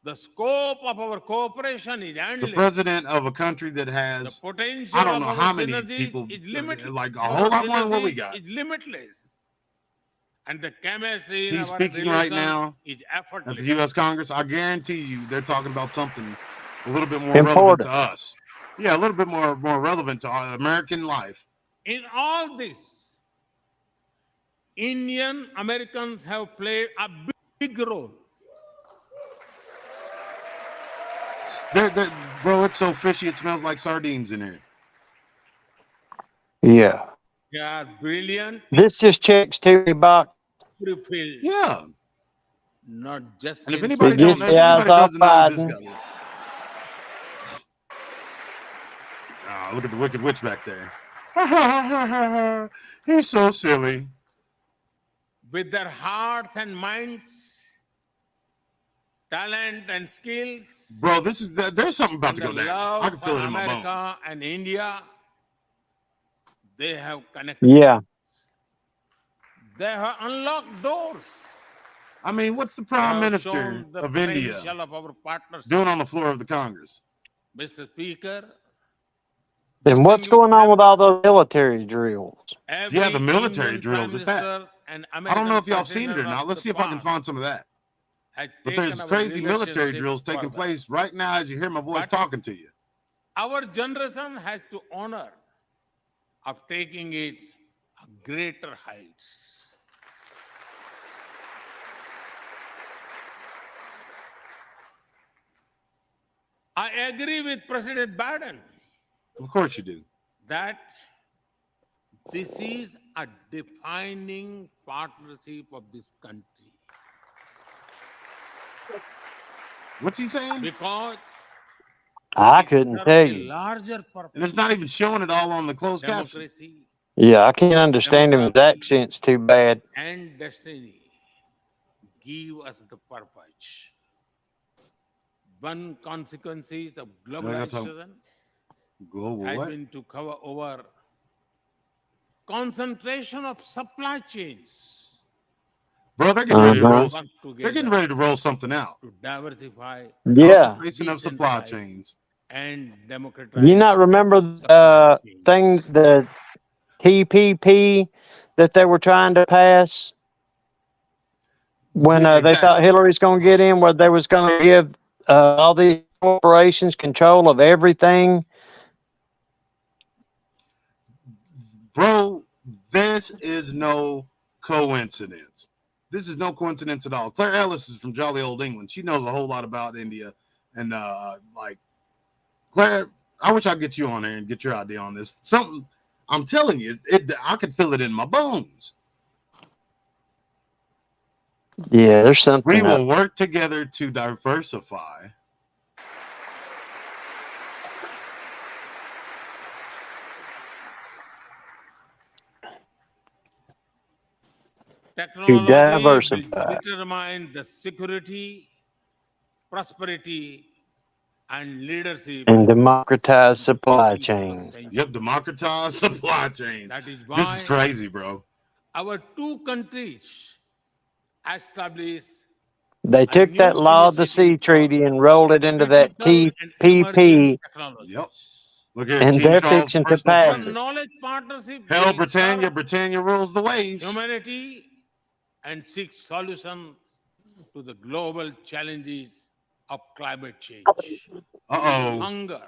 Speaker 3: the scope of our cooperation is endless.
Speaker 2: The president of a country that has, I don't know how many people, like a whole lot more than what we got.
Speaker 3: It's limitless. And the chemistry
Speaker 2: he's speaking right now at the U.S. Congress. I guarantee you they're talking about something a little bit more relevant to us. Yeah, a little bit more relevant to our American life.
Speaker 3: In all this, Indian Americans have played a big role.
Speaker 2: Bro, it's so fishy it smells like sardines in here.
Speaker 7: Yeah.
Speaker 3: They are brilliant.
Speaker 7: This just checks to box.
Speaker 2: Yeah.
Speaker 3: Not just.
Speaker 2: And if anybody doesn't know this guy. Look at the Wicked Witch back there. He's so silly.
Speaker 3: With their hearts and minds, talent and skills.
Speaker 2: Bro, there's something about to go down. I can feel it in my bones.
Speaker 3: America and India. They have connected.
Speaker 7: Yeah.
Speaker 3: They have unlocked doors.
Speaker 2: I mean, what's the
Speaker 3: They
Speaker 2: Prime
Speaker 3: have
Speaker 2: Minister
Speaker 3: shown the
Speaker 2: of India
Speaker 3: potential of our partnership.
Speaker 2: doing on the floor of the Congress?
Speaker 3: Mr. Speaker,
Speaker 7: Then what's going on with all those military drills?
Speaker 2: Yeah, the military drills at that.
Speaker 3: and
Speaker 2: I don't know if y'all have seen it or
Speaker 3: President
Speaker 2: not.
Speaker 3: of
Speaker 2: Let's
Speaker 3: the
Speaker 2: see if I can
Speaker 3: past
Speaker 2: find some of that.
Speaker 3: had
Speaker 2: But
Speaker 3: taken
Speaker 2: there's
Speaker 3: our
Speaker 2: crazy military
Speaker 3: leadership
Speaker 2: drills taking
Speaker 3: further.
Speaker 2: place right now as you hear my voice talking to you.
Speaker 3: Our generation has to honor of taking it a greater heights. I agree with President Biden
Speaker 2: Of course you do.
Speaker 3: that this is a defining partnership of this country.
Speaker 2: What's he saying?
Speaker 3: Because
Speaker 7: I couldn't
Speaker 3: serves
Speaker 7: tell
Speaker 3: a
Speaker 7: you.
Speaker 3: larger purpose.
Speaker 2: And it's not even showing it all on the closed caption.
Speaker 3: Democracy
Speaker 7: Yeah, I can't understand him. His accent's too bad.
Speaker 3: and destiny give us the purpose. One consequences of globalization
Speaker 2: Global
Speaker 3: has
Speaker 2: what?
Speaker 3: been to cover over concentration of supply chains.
Speaker 2: Bro, they're getting ready to roll.
Speaker 3: Work
Speaker 2: They're getting
Speaker 3: together
Speaker 2: ready to roll something out.
Speaker 3: to diversify
Speaker 7: Yeah.
Speaker 2: Concentration of supply
Speaker 3: decentralize,
Speaker 2: chains.
Speaker 3: and democratize.
Speaker 7: You not remember the TPP that they were trying to pass when
Speaker 2: Yeah,
Speaker 7: they thought Hillary's going to get in, where they was going to give all these corporations control of everything?
Speaker 2: Bro, this is no coincidence. This is no coincidence at all. Claire Ellis is from jolly old England. She knows a whole lot about India. And like, Claire, I wish I'd get you on there and get your idea on this. Something, I'm telling you, I could feel it in my bones.
Speaker 7: Yeah, there's something.
Speaker 2: We will work together to diversify.
Speaker 3: Technology
Speaker 7: diversify.
Speaker 3: will determine the security, prosperity, and leadership.
Speaker 7: And democratize supply chains.
Speaker 2: Yep, democratize supply chains.
Speaker 3: That is
Speaker 2: This is
Speaker 3: why
Speaker 2: crazy, bro.
Speaker 3: our two countries established
Speaker 7: They took that Law of the Sea Treaty and rolled it into that TPP,
Speaker 2: Yep. Look here,
Speaker 7: and
Speaker 2: King
Speaker 7: they're
Speaker 2: Charles,
Speaker 7: fixing to
Speaker 2: personal
Speaker 7: pass
Speaker 2: friend.
Speaker 7: it.
Speaker 3: knowledge partnership.
Speaker 2: Hell,
Speaker 3: will
Speaker 2: Britannia,
Speaker 3: serve
Speaker 2: Britannia rules the waves.
Speaker 3: humanity and seek solutions to the global challenges of climate change, hunger,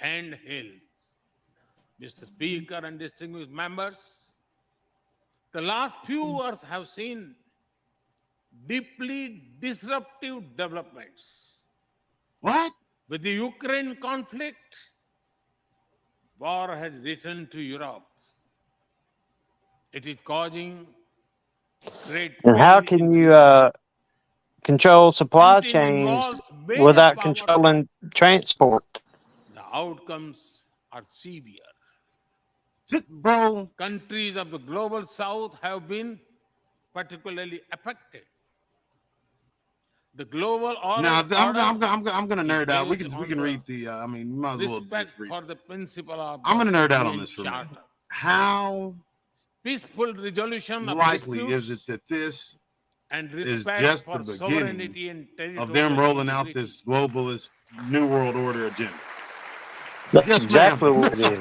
Speaker 3: and health. Mr. Speaker and distinguished members, the last few years have seen deeply disruptive developments.
Speaker 2: What?
Speaker 3: With the Ukraine conflict, war has returned to Europe. It is causing great
Speaker 7: And how
Speaker 3: pain
Speaker 7: can you control supply
Speaker 3: It
Speaker 7: chains
Speaker 3: involves major
Speaker 7: without
Speaker 3: powers.
Speaker 7: controlling transport?
Speaker 3: The outcomes are severe.
Speaker 2: Bro,
Speaker 3: countries of the global south have been particularly affected. The global order.
Speaker 2: Now, I'm gonna nerd out. We can read the. I mean, you might as well
Speaker 3: respect
Speaker 2: just read.
Speaker 3: for the principle of
Speaker 2: I'm gonna nerd out on
Speaker 3: UN
Speaker 2: this for a minute.
Speaker 3: Charter.
Speaker 2: How
Speaker 3: Peaceful resolution of
Speaker 2: likely
Speaker 3: disputes
Speaker 2: is it that this
Speaker 3: and
Speaker 2: is
Speaker 3: respect
Speaker 2: just
Speaker 3: for
Speaker 2: the
Speaker 3: sovereignty
Speaker 2: beginning
Speaker 3: and
Speaker 2: of them
Speaker 3: territorial
Speaker 2: rolling out
Speaker 3: integrity?
Speaker 2: this globalist new world order agenda?
Speaker 7: That's
Speaker 2: Yes,
Speaker 7: exactly
Speaker 2: ma'am.
Speaker 7: what it is.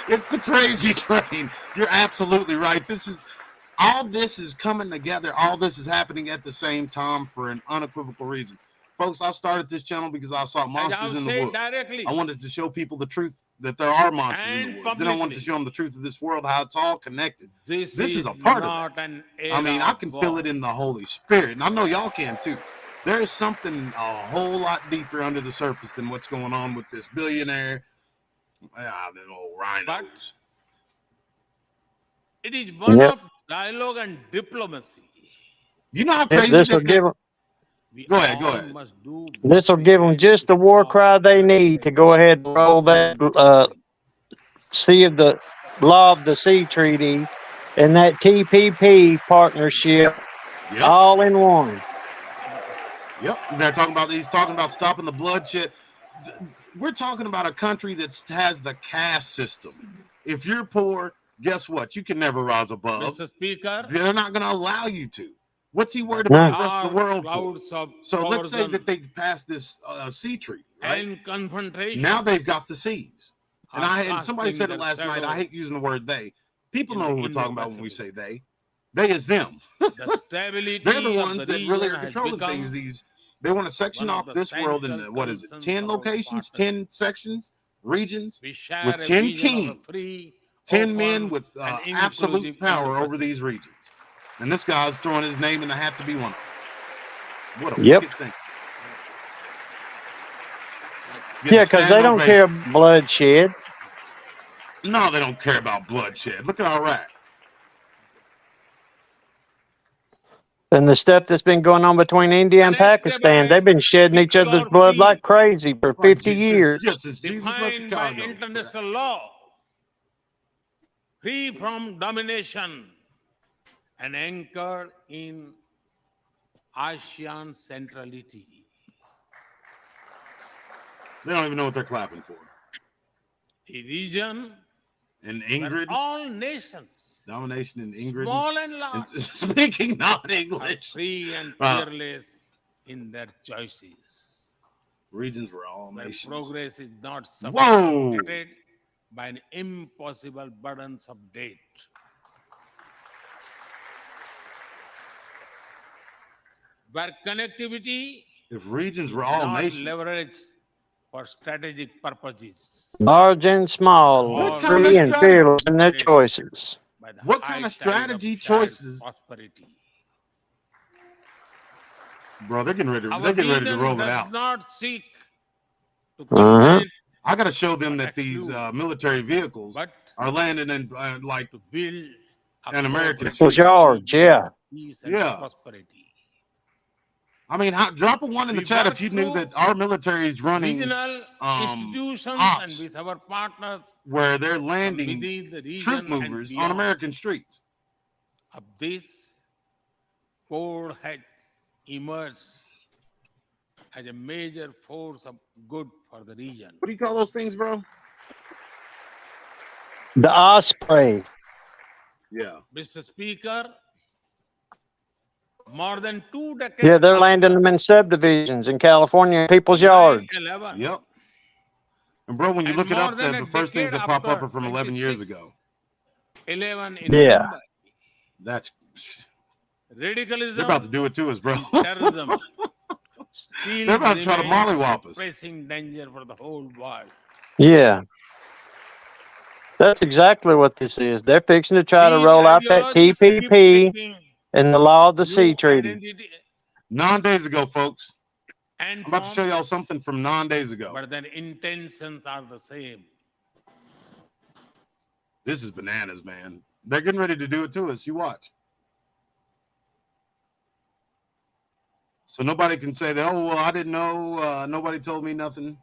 Speaker 2: It's the crazy train. You're absolutely right. All this is coming together. All this is happening at the same time for an unequivocal reason. Folks, I started this channel because I saw monsters in the woods.
Speaker 3: Directly.
Speaker 2: I wanted to show people the truth that there are monsters in
Speaker 3: And
Speaker 2: the woods. Then I wanted to
Speaker 3: publicly.
Speaker 2: show them the truth of this world, how it's all connected.
Speaker 3: This
Speaker 2: is a part of
Speaker 3: not
Speaker 2: it.
Speaker 3: an
Speaker 2: I mean,
Speaker 3: era
Speaker 2: I can
Speaker 3: of
Speaker 2: feel
Speaker 3: war.
Speaker 2: it in the Holy Spirit, and I know y'all can too. There is something a whole lot deeper under the surface than what's going on with this billionaire, the old rhinos.
Speaker 3: It is one
Speaker 7: Yep.
Speaker 3: of dialogue and diplomacy.
Speaker 2: You know how crazy
Speaker 7: This will
Speaker 2: that,
Speaker 7: give them.
Speaker 2: Go ahead, go
Speaker 3: All
Speaker 2: ahead.
Speaker 3: must do
Speaker 7: This will give them just the war cry they need to go ahead and roll that the Law of the Sea Treaty and that TPP partnership
Speaker 2: Yep.
Speaker 7: all in one.
Speaker 2: Yep. He's talking about stopping the bloodshed. we're talking about a country that has the caste system. If you're poor, guess what? You can never rise above.
Speaker 3: Mr. Speaker,
Speaker 2: they're not going to allow you to. What's he worried about the rest of the world for?
Speaker 3: clouds of
Speaker 2: So let's say
Speaker 3: coercion
Speaker 2: that they passed this sea treaty, right?
Speaker 3: and confrontation
Speaker 2: Now they've got the seas. And
Speaker 3: are
Speaker 2: somebody said it
Speaker 3: casting
Speaker 2: last
Speaker 3: their
Speaker 2: night. I
Speaker 3: shadow
Speaker 2: hate using the word they. People
Speaker 3: in
Speaker 2: know
Speaker 3: the
Speaker 2: who we're talking about when we
Speaker 3: Indo-Pacific.
Speaker 2: say they. They is them.
Speaker 3: The stability
Speaker 2: They're the
Speaker 3: of
Speaker 2: ones
Speaker 3: the
Speaker 2: that really
Speaker 3: region
Speaker 2: are
Speaker 3: has
Speaker 2: controlling
Speaker 3: become
Speaker 2: things. They want to section
Speaker 3: one of
Speaker 2: off
Speaker 3: the
Speaker 2: this world
Speaker 3: central
Speaker 2: into, what is it,
Speaker 3: concerns
Speaker 2: 10
Speaker 3: of our
Speaker 2: locations,
Speaker 3: partners.
Speaker 2: 10 sections, regions,
Speaker 3: We share
Speaker 2: with
Speaker 3: a
Speaker 2: 10
Speaker 3: vision of a
Speaker 2: kings,
Speaker 3: free,
Speaker 2: 10 men
Speaker 3: open,
Speaker 2: with
Speaker 3: and
Speaker 2: absolute
Speaker 3: inclusive
Speaker 2: power over
Speaker 3: Indo-Pacific.
Speaker 2: these regions. And this guy's throwing his name in the hat to be one of them. What a
Speaker 7: Yep.
Speaker 2: wicked thing.
Speaker 7: Yeah, because they don't care about bloodshed.
Speaker 2: No, they don't care about bloodshed. Look at Iraq.
Speaker 7: And the stuff that's been going on between India and Pakistan, they've been shedding each other's blood like crazy for 50 years.
Speaker 2: Yes, it's Jesus left
Speaker 3: Defined by
Speaker 2: Chicago.
Speaker 3: international law, free from domination, and anchored in ASEAN centrality.
Speaker 2: They don't even know what they're clapping for.
Speaker 3: A region
Speaker 2: And
Speaker 3: where
Speaker 2: Ingrid,
Speaker 3: all nations,
Speaker 2: domination in Ingrid,
Speaker 3: small and large,
Speaker 2: speaking
Speaker 3: are
Speaker 2: non-English.
Speaker 3: free and fearless in their choices.
Speaker 2: Regions were all
Speaker 3: Where
Speaker 2: nations.
Speaker 3: progress is not
Speaker 2: Whoa!
Speaker 3: suffocated by an impossible burdens of debt. Where connectivity
Speaker 2: If regions were
Speaker 3: is
Speaker 2: all
Speaker 3: not
Speaker 2: nations,
Speaker 3: leveraged for strategic purposes.
Speaker 7: Large and small,
Speaker 2: what kind
Speaker 7: free
Speaker 2: of
Speaker 7: and
Speaker 2: strategy?
Speaker 7: fearless in their choices.
Speaker 3: By the
Speaker 2: What
Speaker 3: high
Speaker 2: kind of
Speaker 3: tide
Speaker 2: strategy
Speaker 3: shared
Speaker 2: choices?
Speaker 3: prosperity.
Speaker 2: Bro, they're getting ready.
Speaker 3: Our
Speaker 2: They're getting ready to
Speaker 3: region
Speaker 2: roll it
Speaker 3: does
Speaker 2: out.
Speaker 3: not seek to
Speaker 7: Uh-huh.
Speaker 3: contain,
Speaker 2: I got to show them that
Speaker 3: exclude,
Speaker 2: these military vehicles
Speaker 3: but
Speaker 2: are landing in like
Speaker 3: to build
Speaker 2: an American
Speaker 7: People's
Speaker 2: street.
Speaker 7: yards, yeah.
Speaker 3: peace and
Speaker 2: Yeah.
Speaker 3: prosperity.
Speaker 2: I mean, drop a one in the
Speaker 3: We
Speaker 2: chat
Speaker 3: work
Speaker 2: if you knew
Speaker 3: through
Speaker 2: that our military is running
Speaker 3: regional institutions and
Speaker 2: ops
Speaker 3: with our partners
Speaker 2: where they're
Speaker 3: from
Speaker 2: landing
Speaker 3: within the
Speaker 2: troop
Speaker 3: region and
Speaker 2: movers on
Speaker 3: beyond.
Speaker 2: American streets.
Speaker 3: Of this, code had emerged as a major force of good for the region.
Speaker 2: What do you call those things, bro?
Speaker 7: The Osprey.
Speaker 2: Yeah.
Speaker 3: Mr. Speaker, more than 2 decades
Speaker 7: Yeah, they're
Speaker 3: after
Speaker 7: landing them in subdivisions in California, people's yards.
Speaker 3: 9/11,
Speaker 2: Yep. And bro, when you
Speaker 3: and
Speaker 2: look it
Speaker 3: more
Speaker 2: up,
Speaker 3: than
Speaker 2: the
Speaker 3: a
Speaker 2: first things
Speaker 3: decade
Speaker 2: that pop up
Speaker 3: after
Speaker 2: are from 11 years
Speaker 3: 26/11
Speaker 2: ago.
Speaker 3: in
Speaker 7: Yeah.
Speaker 3: Mumbai,
Speaker 2: That's
Speaker 3: radicalism,
Speaker 2: they're about to do it to us, bro.
Speaker 3: terrorism, still
Speaker 2: They're about to try to
Speaker 3: remain
Speaker 2: mollywop
Speaker 3: a
Speaker 2: us.
Speaker 3: pressing danger for the whole world.
Speaker 7: Yeah. That's exactly what this is. They're fixing to try to
Speaker 3: These
Speaker 7: roll out that
Speaker 3: ideologies keep
Speaker 7: TPP
Speaker 3: taking
Speaker 7: and the law of the
Speaker 3: new
Speaker 7: sea treaty.
Speaker 3: identity
Speaker 2: 9 days ago, folks.
Speaker 3: and
Speaker 2: I'm about to show y'all
Speaker 3: forms,
Speaker 2: something from 9 days ago.
Speaker 3: but their intentions are the same.
Speaker 2: This is bananas, man. They're getting ready to do it to us. You watch. So nobody can say that, oh, well, I didn't know. Nobody told me nothing.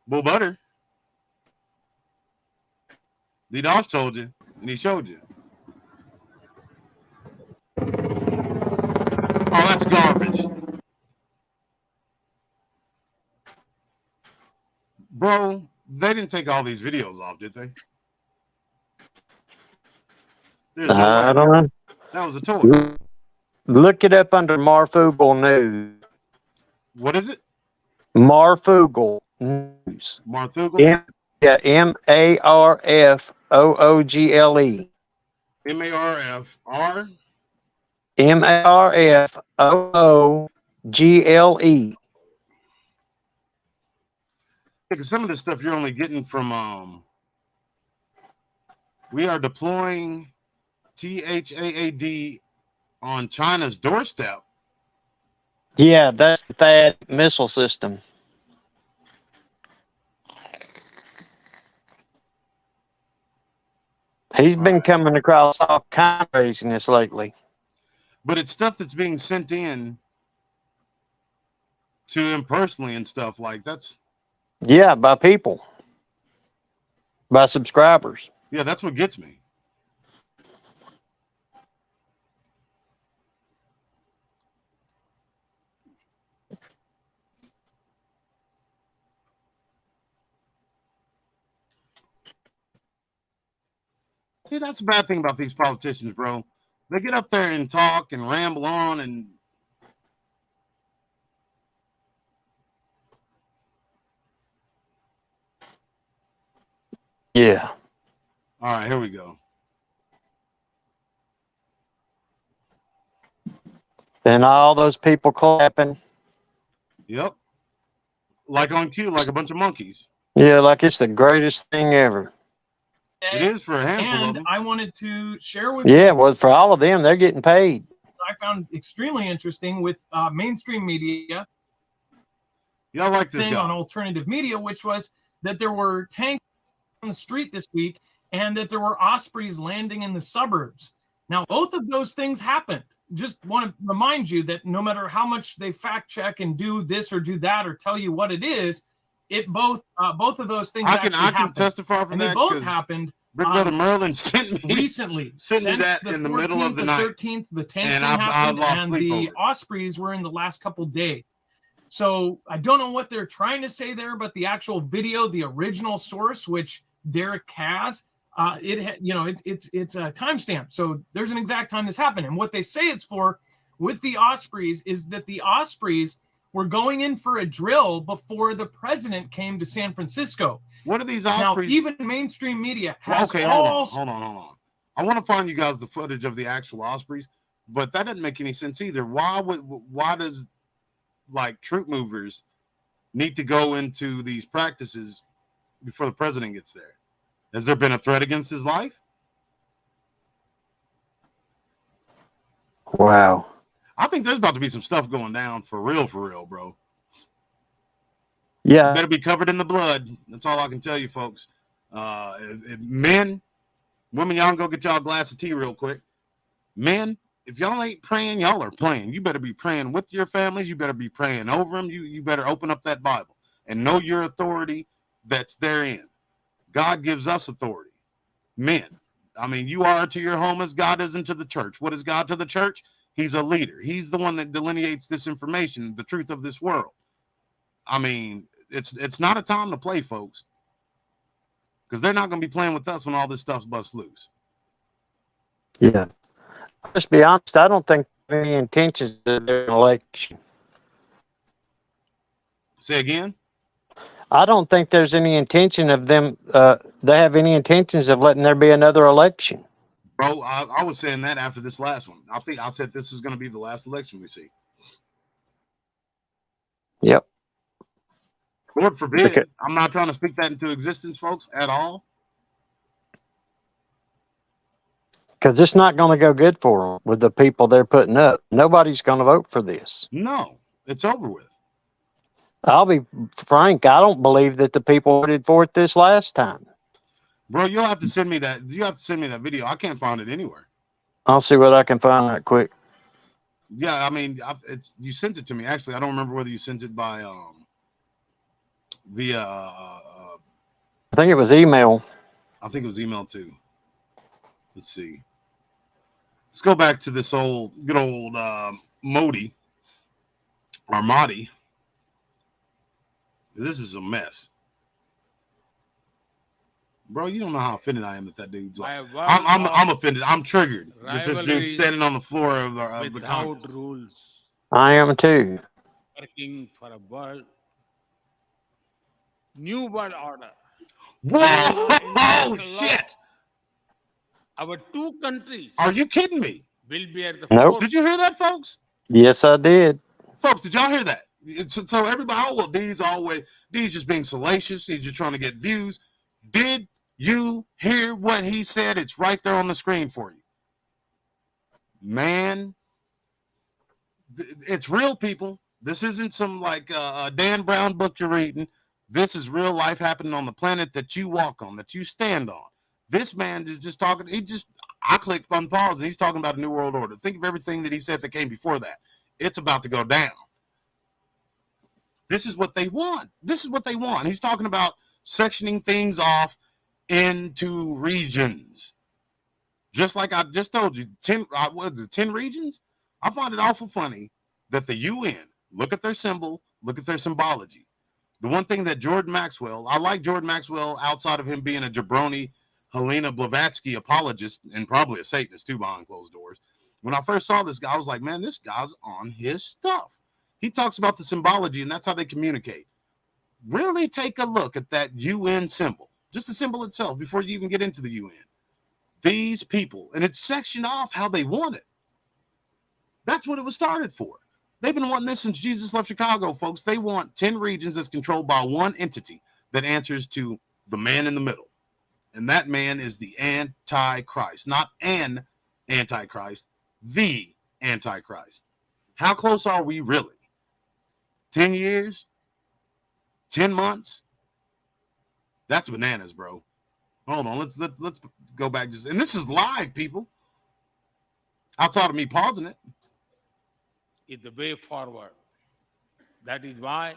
Speaker 2: Bull Butter. The Doss told you, and he showed you. Oh, that's garbage. Bro, they didn't take all these videos off, did they? There's no
Speaker 7: I
Speaker 2: way.
Speaker 7: don't know.
Speaker 2: That was a toy.
Speaker 7: Look it up under Marfugal News.
Speaker 2: What is it?
Speaker 7: Marfugal News.
Speaker 2: Marfugal?
Speaker 7: Yeah, MARFOOGLE.
Speaker 2: M-A-R-F-R?
Speaker 7: MARFOOGLE.
Speaker 2: Because some of this stuff you're only getting from we are deploying THAAD on China's doorstep.
Speaker 7: Yeah, that's the THAAD missile system. He's been coming across all kinds of craziness lately.
Speaker 2: But it's stuff that's being sent in to him personally and stuff like that's.
Speaker 7: Yeah, by people. By subscribers.
Speaker 2: Yeah, that's what gets me. See, that's a bad thing about these politicians, bro. They get up there and talk and ramble on and
Speaker 7: Yeah.
Speaker 2: all right, here we go.
Speaker 7: And all those people clapping.
Speaker 2: Yep. Like on cue, like a bunch of monkeys.
Speaker 7: Yeah, like it's the greatest thing ever.
Speaker 2: It is for a handful of them.
Speaker 5: I wanted to share with
Speaker 7: Yeah, well, for all of them, they're getting paid.
Speaker 5: I found extremely interesting with mainstream media.
Speaker 2: Yeah, I like this
Speaker 5: thing
Speaker 2: guy.
Speaker 5: on alternative media, which was that there were tanks on the street this week and that there were Ospreys landing in the suburbs. Now, both of those things happened. Just want to remind you that no matter how much they fact check and do this or do that or tell you what it is, it both of those things
Speaker 2: I can
Speaker 5: happened.
Speaker 2: testify for
Speaker 5: and
Speaker 2: that.
Speaker 5: they both happened.
Speaker 2: Big Brother Merlin sent me
Speaker 5: recently.
Speaker 2: Sent me that in the middle of the night.
Speaker 5: 13th, the 10th
Speaker 2: and
Speaker 5: happened,
Speaker 2: I lost
Speaker 5: and
Speaker 2: sleep
Speaker 5: the
Speaker 2: over it.
Speaker 5: Ospreys were in the last couple days. So I don't know what they're trying to say there, but the actual video, the original source, which Derek has, it's a timestamp. So there's an exact time this happened. And what they say it's for with the Ospreys is that the Ospreys were going in for a drill before the president came to San Francisco.
Speaker 2: What are these
Speaker 5: Now,
Speaker 2: Ospreys?
Speaker 5: even mainstream media
Speaker 2: Well,
Speaker 5: has
Speaker 2: okay,
Speaker 5: all
Speaker 2: hold on. I want to find you guys the footage of the actual Ospreys, but that doesn't make any sense either. Why does like troop movers need to go into these practices before the president gets there? Has there been a threat against his life?
Speaker 7: Wow.
Speaker 2: I think there's about to be some stuff going down for real, bro.
Speaker 7: Yeah.
Speaker 2: You better be covered in the blood. That's all I can tell you, folks. Men, women, y'all can go get y'all a glass of tea real quick. Men, if y'all ain't praying, y'all are playing. You better be praying with your families. You better be praying over them. You better open up that Bible and know your authority that's therein. God gives us authority. Men, I mean, you are to your home as God is into the church. What is God to the church? He's a leader. He's the one that delineates this information, the truth of this world. I mean, it's not a time to play, folks, because they're not going to be playing with us when all this stuff's bust loose.
Speaker 7: Yeah. Just be honest, I don't think any intentions of their election.
Speaker 2: Say again?
Speaker 7: I don't think there's any intention of them. They have any intentions of letting there be another election.
Speaker 2: Bro, I was saying that after this last one. I said this is going to be the last election we see.
Speaker 7: Yep.
Speaker 2: Lord forbid. I'm not trying to speak that into existence, folks, at all.
Speaker 7: Because it's not going to go good for them with the people they're putting up. Nobody's going to vote for this.
Speaker 2: No, it's over with.
Speaker 7: I'll be frank. I don't believe that the people voted for it this last time.
Speaker 2: Bro, you'll have to send me that. You have to send me that video. I can't find it anywhere.
Speaker 7: I'll see what I can find that quick.
Speaker 2: Yeah, I mean, you sent it to me. Actually, I don't remember whether you sent it by via.
Speaker 7: I think it was email.
Speaker 2: I think it was email too. Let's see. Let's go back to this good old Modi or Mahdi. This is a mess. Bro, you don't know how offended I am that that dude's like. I'm offended. I'm triggered that this dude's standing on the floor of the Congress.
Speaker 3: Rules.
Speaker 7: I am too.
Speaker 3: Working for a world, new world order.
Speaker 2: Whoa! Shit!
Speaker 3: Our two countries.
Speaker 2: Are you kidding me?
Speaker 3: Will be at the
Speaker 7: Nope.
Speaker 2: Did you hear that, folks?
Speaker 7: Yes, I did.
Speaker 2: Folks, did y'all hear that? So everybody, oh, well, D's just being salacious. He's just trying to get views. Did you hear what he said? It's right there on the screen for you. Man, it's real, people. This isn't some like Dan Brown book you're reading. This is real life happening on the planet that you walk on, that you stand on. This man is just talking. I clicked on pause and he's talking about a new world order. Think of everything that he said that came before that. It's about to go down. This is what they want. This is what they want. He's talking about sectioning things off into regions. Just like I just told you, 10 regions? I find it awful funny that the UN, look at their symbol, look at their symbology. The one thing that Jordan Maxwell, I like Jordan Maxwell outside of him being a jabroni Helena Blavatsky apologist and probably a Satanist too behind closed doors. When I first saw this guy, I was like, man, this guy's on his stuff. He talks about the symbology, and that's how they communicate. Really take a look at that UN symbol, just the symbol itself, before you even get into the UN. These people, and it's sectioned off how they want it. That's what it was started for. They've been wanting this since Jesus left Chicago, folks. They want 10 regions that's controlled by one entity that answers to the man in the middle. And that man is the Antichrist, not an Antichrist, the Antichrist. How close are we really? 10 years? 10 months? That's bananas, bro. Hold on, let's go back just, and this is live, people. Outside of me pausing it.
Speaker 3: Is the way forward. That is why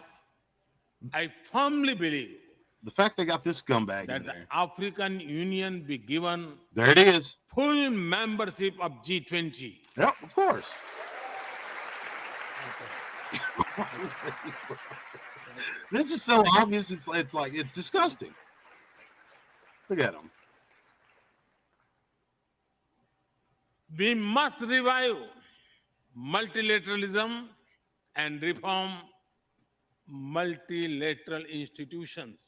Speaker 3: I firmly believe
Speaker 2: the fact they got this scumbag
Speaker 3: that
Speaker 2: in there.
Speaker 3: The African Union be given
Speaker 2: there it is.
Speaker 3: Full membership of G20.
Speaker 2: Yep, of course. This is so obvious. It's like it's disgusting. Look at them.
Speaker 3: We must revive multilateralism and reform multilateral institutions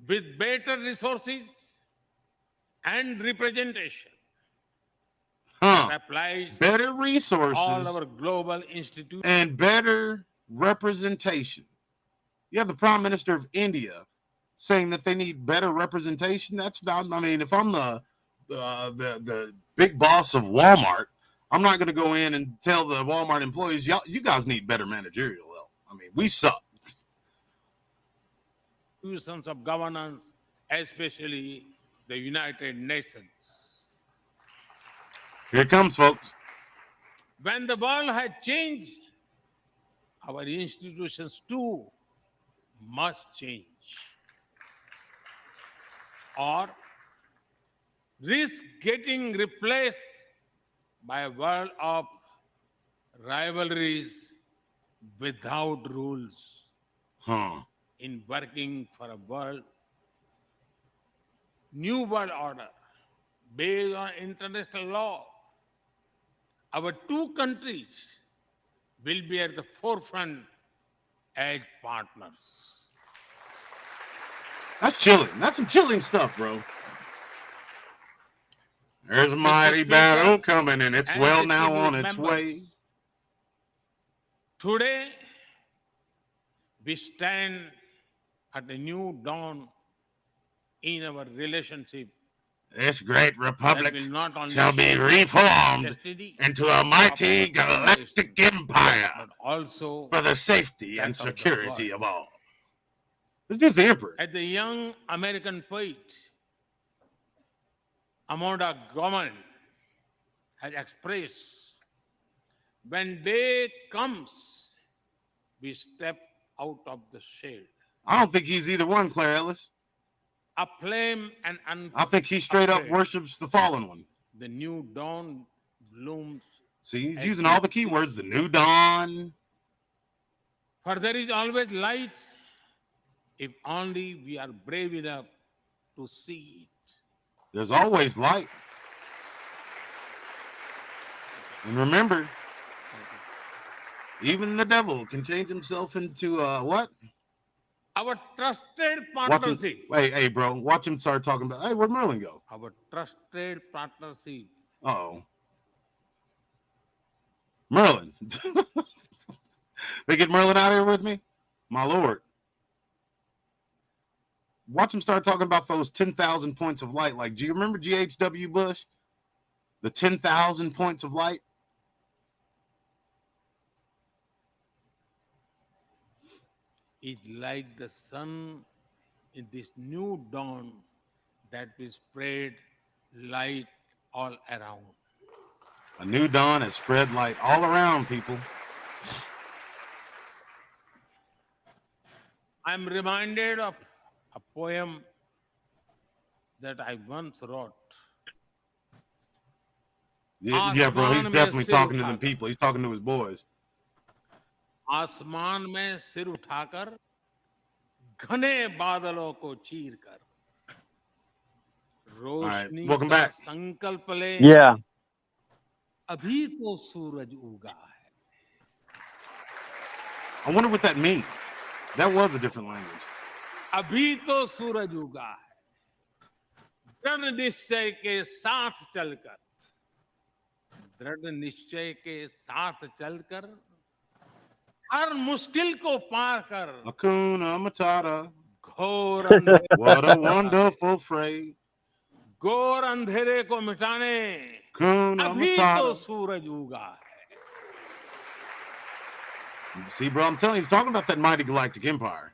Speaker 3: with better resources and representation. That applies
Speaker 2: better resources,
Speaker 3: all our global institutions,
Speaker 2: and better representation. You have the Prime Minister of India saying that they need better representation. That's not. I mean, if I'm the big boss of Walmart, I'm not going to go in and tell the Walmart employees, you guys need better managerial help. I mean, we suck.
Speaker 3: Institutions of governance, especially the United Nations.
Speaker 2: Here it comes, folks.
Speaker 3: When the world has changed, our institutions too must change, or risk getting replaced by a world of rivalries without rules. In working for a new world order based on international law, our two countries will be at the forefront as partners.
Speaker 2: That's chilling. That's some chilling stuff, bro. There's a mighty battle coming, and it's well now on its way.
Speaker 3: Today, we stand at a new dawn in our relationship.
Speaker 2: This great republic shall be reformed into a mighty galactic empire
Speaker 3: also
Speaker 2: for the safety and security of all. This dude's the emperor.
Speaker 3: As the young American poet, Amanda Gorman, has expressed, when day comes, we step out of the shade.
Speaker 2: I don't think he's either one, Claire Ellis.
Speaker 3: A flame and
Speaker 2: I think he straight up worships the fallen one.
Speaker 3: The new dawn blooms.
Speaker 2: See, he's using all the keywords. The new dawn.
Speaker 3: For there is always light if only we are brave enough to see it.
Speaker 2: There's always light. And remember, even the devil can change himself into what?
Speaker 3: Our trusted partnership.
Speaker 2: Hey, bro, watch him start talking about, hey, where'd Merlin go?
Speaker 3: Our trusted partnership.
Speaker 2: Uh-oh. Merlin. They get Merlin out here with me? My Lord. Watch him start talking about those 10,000 points of light. Like, do you remember G.H.W. Bush? The 10,000 points of light?
Speaker 3: It's like the sun in this new dawn that will spread light all around.
Speaker 2: A new dawn has spread light all around, people.
Speaker 3: I'm reminded of a poem that I once wrote.
Speaker 2: Yeah, bro, he's definitely talking to them people. He's talking to his boys.
Speaker 3: आसमान में सिर उठाकर घने बादलों को चीर कर
Speaker 2: All right, welcome back.
Speaker 3: संकल्प ले
Speaker 7: Yeah.
Speaker 3: अभी तो सूरज उगा है.
Speaker 2: I wonder what that means. That was a different language.
Speaker 3: अभी तो सूरज उगा है. दृढ़ निश्चय के साथ चलकर हर मुश्किल को पार कर
Speaker 2: Hakuna Matata.
Speaker 3: घोर
Speaker 2: What a wonderful phrase.
Speaker 3: घोर अंधेरे को मिटाने
Speaker 2: Hakuna
Speaker 3: अभी तो
Speaker 2: Matata.
Speaker 3: सूरज उगा है.
Speaker 2: See, bro, I'm telling you, he's talking about that mighty galactic empire.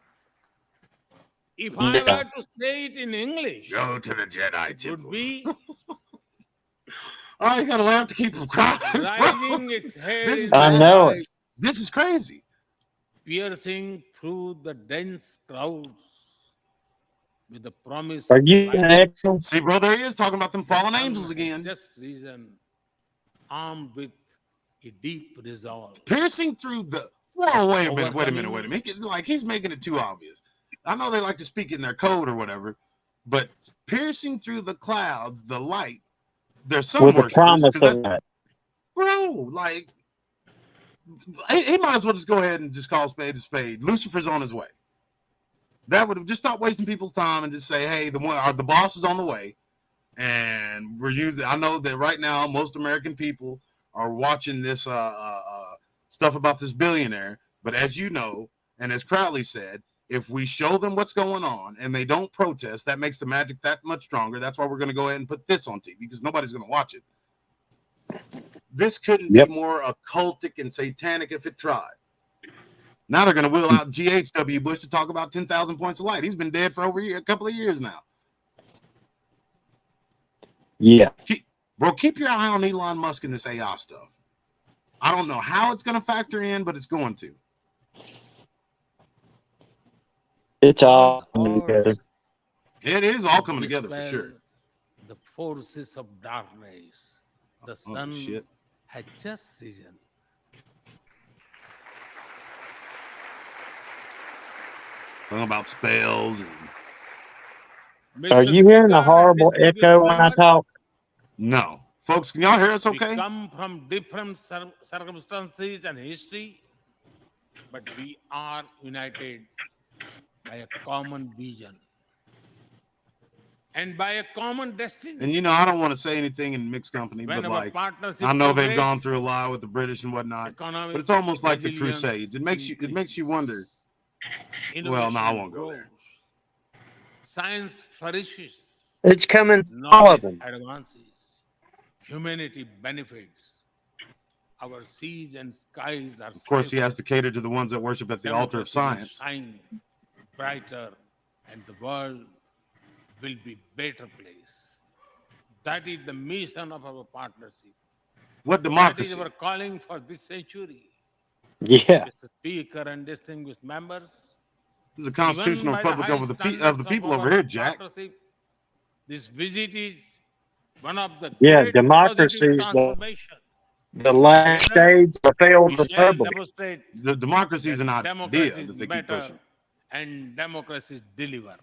Speaker 3: If I were to say it in English,
Speaker 2: Go to the Jedi
Speaker 3: it would be
Speaker 2: oh, you gotta laugh to keep him crying.
Speaker 3: rising its head
Speaker 2: This is
Speaker 3: in the
Speaker 7: I know it.
Speaker 3: sky,
Speaker 2: This is crazy.
Speaker 3: piercing through the dense clouds with the promise
Speaker 7: Are
Speaker 3: of
Speaker 7: you
Speaker 3: light.
Speaker 7: an echo?
Speaker 2: See, bro, there he is talking about them fallen
Speaker 3: Some
Speaker 2: angels again.
Speaker 3: just reason, armed with a deep resolve.
Speaker 2: Piercing through the. Whoa, wait a minute, wait a minute,
Speaker 3: Overcoming-
Speaker 2: wait a minute. Like, he's making it too obvious. I know they like to speak in their code or whatever, but piercing through the clouds, the light, there's some
Speaker 7: With the
Speaker 2: worshipers,
Speaker 7: promise
Speaker 2: 'cause
Speaker 7: of that.
Speaker 2: bro, like, he might as well just go ahead and just call spade a spade. Lucifer's on his way. That would have just stop wasting people's time and just say, hey, the boss is on the way, and we're using. I know that right now most American people are watching this stuff about this billionaire, but as you know, and as Crowley said, if we show them what's going on and they don't protest, that makes the magic that much stronger. That's why we're going to go ahead and put this on TV, because nobody's going to watch it. This couldn't be more occultic and satanic if it tried. Now they're going to wheel out G.H.W. Bush to talk about 10,000 points of light. He's been dead for over a couple of years now.
Speaker 7: Yeah.
Speaker 2: Keep your eye on Elon Musk and this AI stuff. I don't know how it's going to factor in, but it's going to.
Speaker 7: It's all coming together.
Speaker 2: It is all coming together for sure.
Speaker 3: The forces of darkness. The sun
Speaker 2: shit.
Speaker 3: had just risen.
Speaker 2: Talking about spells and.
Speaker 7: Are you hearing a horrible echo when I talk?
Speaker 2: No. Folks, can y'all hear us
Speaker 3: We
Speaker 2: okay?
Speaker 3: come from different circumstances and history, but we are united by a common vision and by a common destiny.
Speaker 2: And you know, I don't want to say anything in mixed company,
Speaker 3: When
Speaker 2: but
Speaker 3: our
Speaker 2: like,
Speaker 3: partnership
Speaker 2: I know they've
Speaker 3: progress,
Speaker 2: gone through a lot with the British and whatnot,
Speaker 3: economic
Speaker 2: but it's almost like the
Speaker 3: resilience
Speaker 2: Crusades. It makes you wonder. Well, no, I won't go there.
Speaker 3: Science flourishes.
Speaker 7: It's coming, all of
Speaker 3: Knowledge
Speaker 7: them.
Speaker 3: advances. Humanity benefits. Our seas and skies are
Speaker 2: Of course, he has to cater to the ones that worship at the altar of science.
Speaker 3: Shine brighter, and the world will be better place. That is the mission of our partnership.
Speaker 2: What democracy?
Speaker 3: That is our calling for this century.
Speaker 7: Yeah.
Speaker 3: Mr. Speaker and distinguished members.
Speaker 2: This is a constitutional
Speaker 3: Given by
Speaker 2: republic
Speaker 3: high
Speaker 2: of the
Speaker 3: standards
Speaker 2: people
Speaker 3: of
Speaker 2: over
Speaker 3: our
Speaker 2: here, Jack.
Speaker 3: partnership, this visit is one of the
Speaker 7: Yeah,
Speaker 3: great
Speaker 7: democracy
Speaker 3: positive
Speaker 7: is
Speaker 3: transformation.
Speaker 7: the last stage of failed
Speaker 3: We shall
Speaker 7: republic.
Speaker 3: demonstrate
Speaker 2: The democracy is an idea
Speaker 3: democracy
Speaker 2: that
Speaker 3: is
Speaker 2: they keep
Speaker 3: better
Speaker 2: pushing.
Speaker 3: and democracy deliver.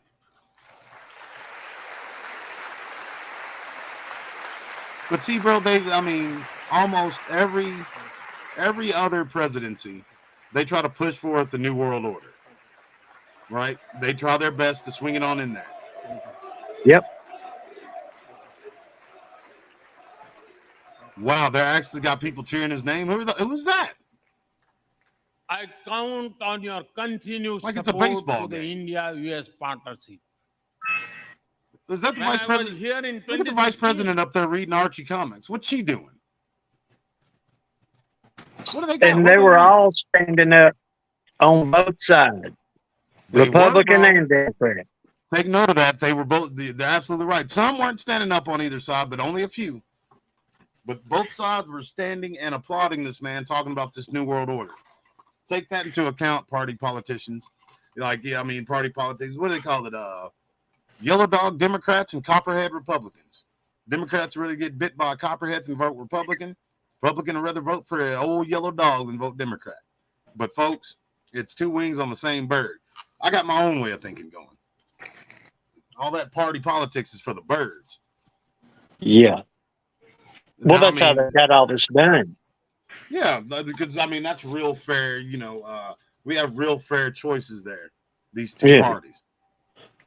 Speaker 2: But see, bro, almost every other presidency, they try to push forth the New World Order. Right? They try their best to swing it on in there.
Speaker 7: Yep.
Speaker 2: Wow, they actually got people cheering his name. Who's that?
Speaker 3: I count on your continued
Speaker 2: Like it's a
Speaker 3: support
Speaker 2: baseball
Speaker 3: to the
Speaker 2: game.
Speaker 3: India-US partnership.
Speaker 2: Is that the
Speaker 3: When
Speaker 2: vice
Speaker 3: I was
Speaker 2: president?
Speaker 3: here in
Speaker 2: Look at the vice
Speaker 3: 2016,
Speaker 2: president up there reading Archie comics. What's she doing? What do they got?
Speaker 7: And
Speaker 2: What
Speaker 7: they
Speaker 2: do
Speaker 7: were
Speaker 2: read?
Speaker 7: all standing up on both sides,
Speaker 2: They were,
Speaker 7: Republican
Speaker 2: bro.
Speaker 7: and Democrat.
Speaker 2: Take note of that. They were both. They're absolutely right. Some weren't standing up on either side, but only a few. But both sides were standing and applauding this man talking about this new world order. Take that into account, party politicians. Party politics. What do they call it? Yellow dog Democrats and copperhead Republicans. Democrats really get bit by copperheads and vote Republican. Republican would rather vote for an old yellow dog than vote Democrat. But folks, it's two wings on the same bird. I got my own way of thinking going. All that party politics is for the birds.
Speaker 7: Yeah. Well,
Speaker 2: Now, I
Speaker 7: that's how
Speaker 2: mean,
Speaker 7: they got all this done.
Speaker 2: yeah, because I mean that's real fair. You know, we have real fair choices there. These two
Speaker 7: Yeah.
Speaker 2: parties.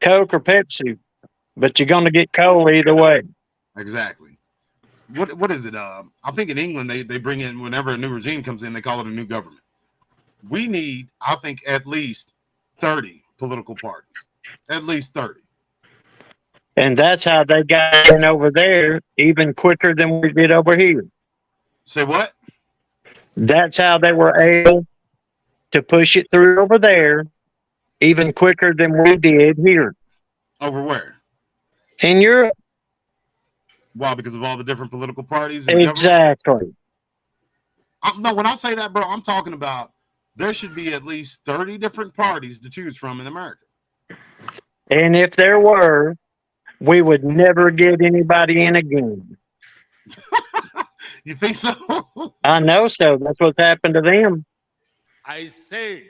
Speaker 7: Coke or Pepsi, but you're gonna get coal either way.
Speaker 2: Exactly. What is it? I think in England they bring in, whenever a new regime comes in, they call it a new government. We need, I think, at least 30 political parties. At least 30.
Speaker 7: And that's how they got in over there even quicker than we did over here.
Speaker 2: Say what?
Speaker 7: That's how they were able to push it through over there even quicker than we did here.
Speaker 2: Over where?
Speaker 7: In Europe.
Speaker 2: Why? Because of all the different political parties and
Speaker 7: Exactly.
Speaker 2: governments? No, when I say that, bro, I'm talking about there should be at least 30 different parties to choose from in America.
Speaker 7: And if there were, we would never get anybody in again.
Speaker 2: You think so?
Speaker 7: I know so. That's what's happened to them.
Speaker 3: I said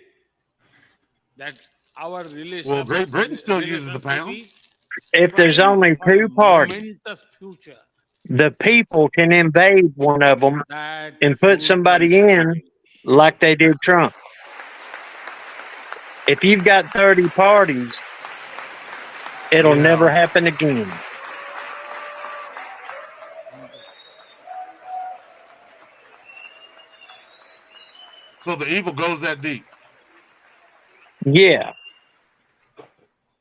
Speaker 3: that our relation.
Speaker 2: Well, Great Britain still uses the pound.
Speaker 7: If there's only two parties,
Speaker 3: Future.
Speaker 7: the people can invade one of them and put somebody in like they did Trump. If you've got 30 parties, it'll never happen again.
Speaker 2: So the evil goes that deep.
Speaker 7: Yeah.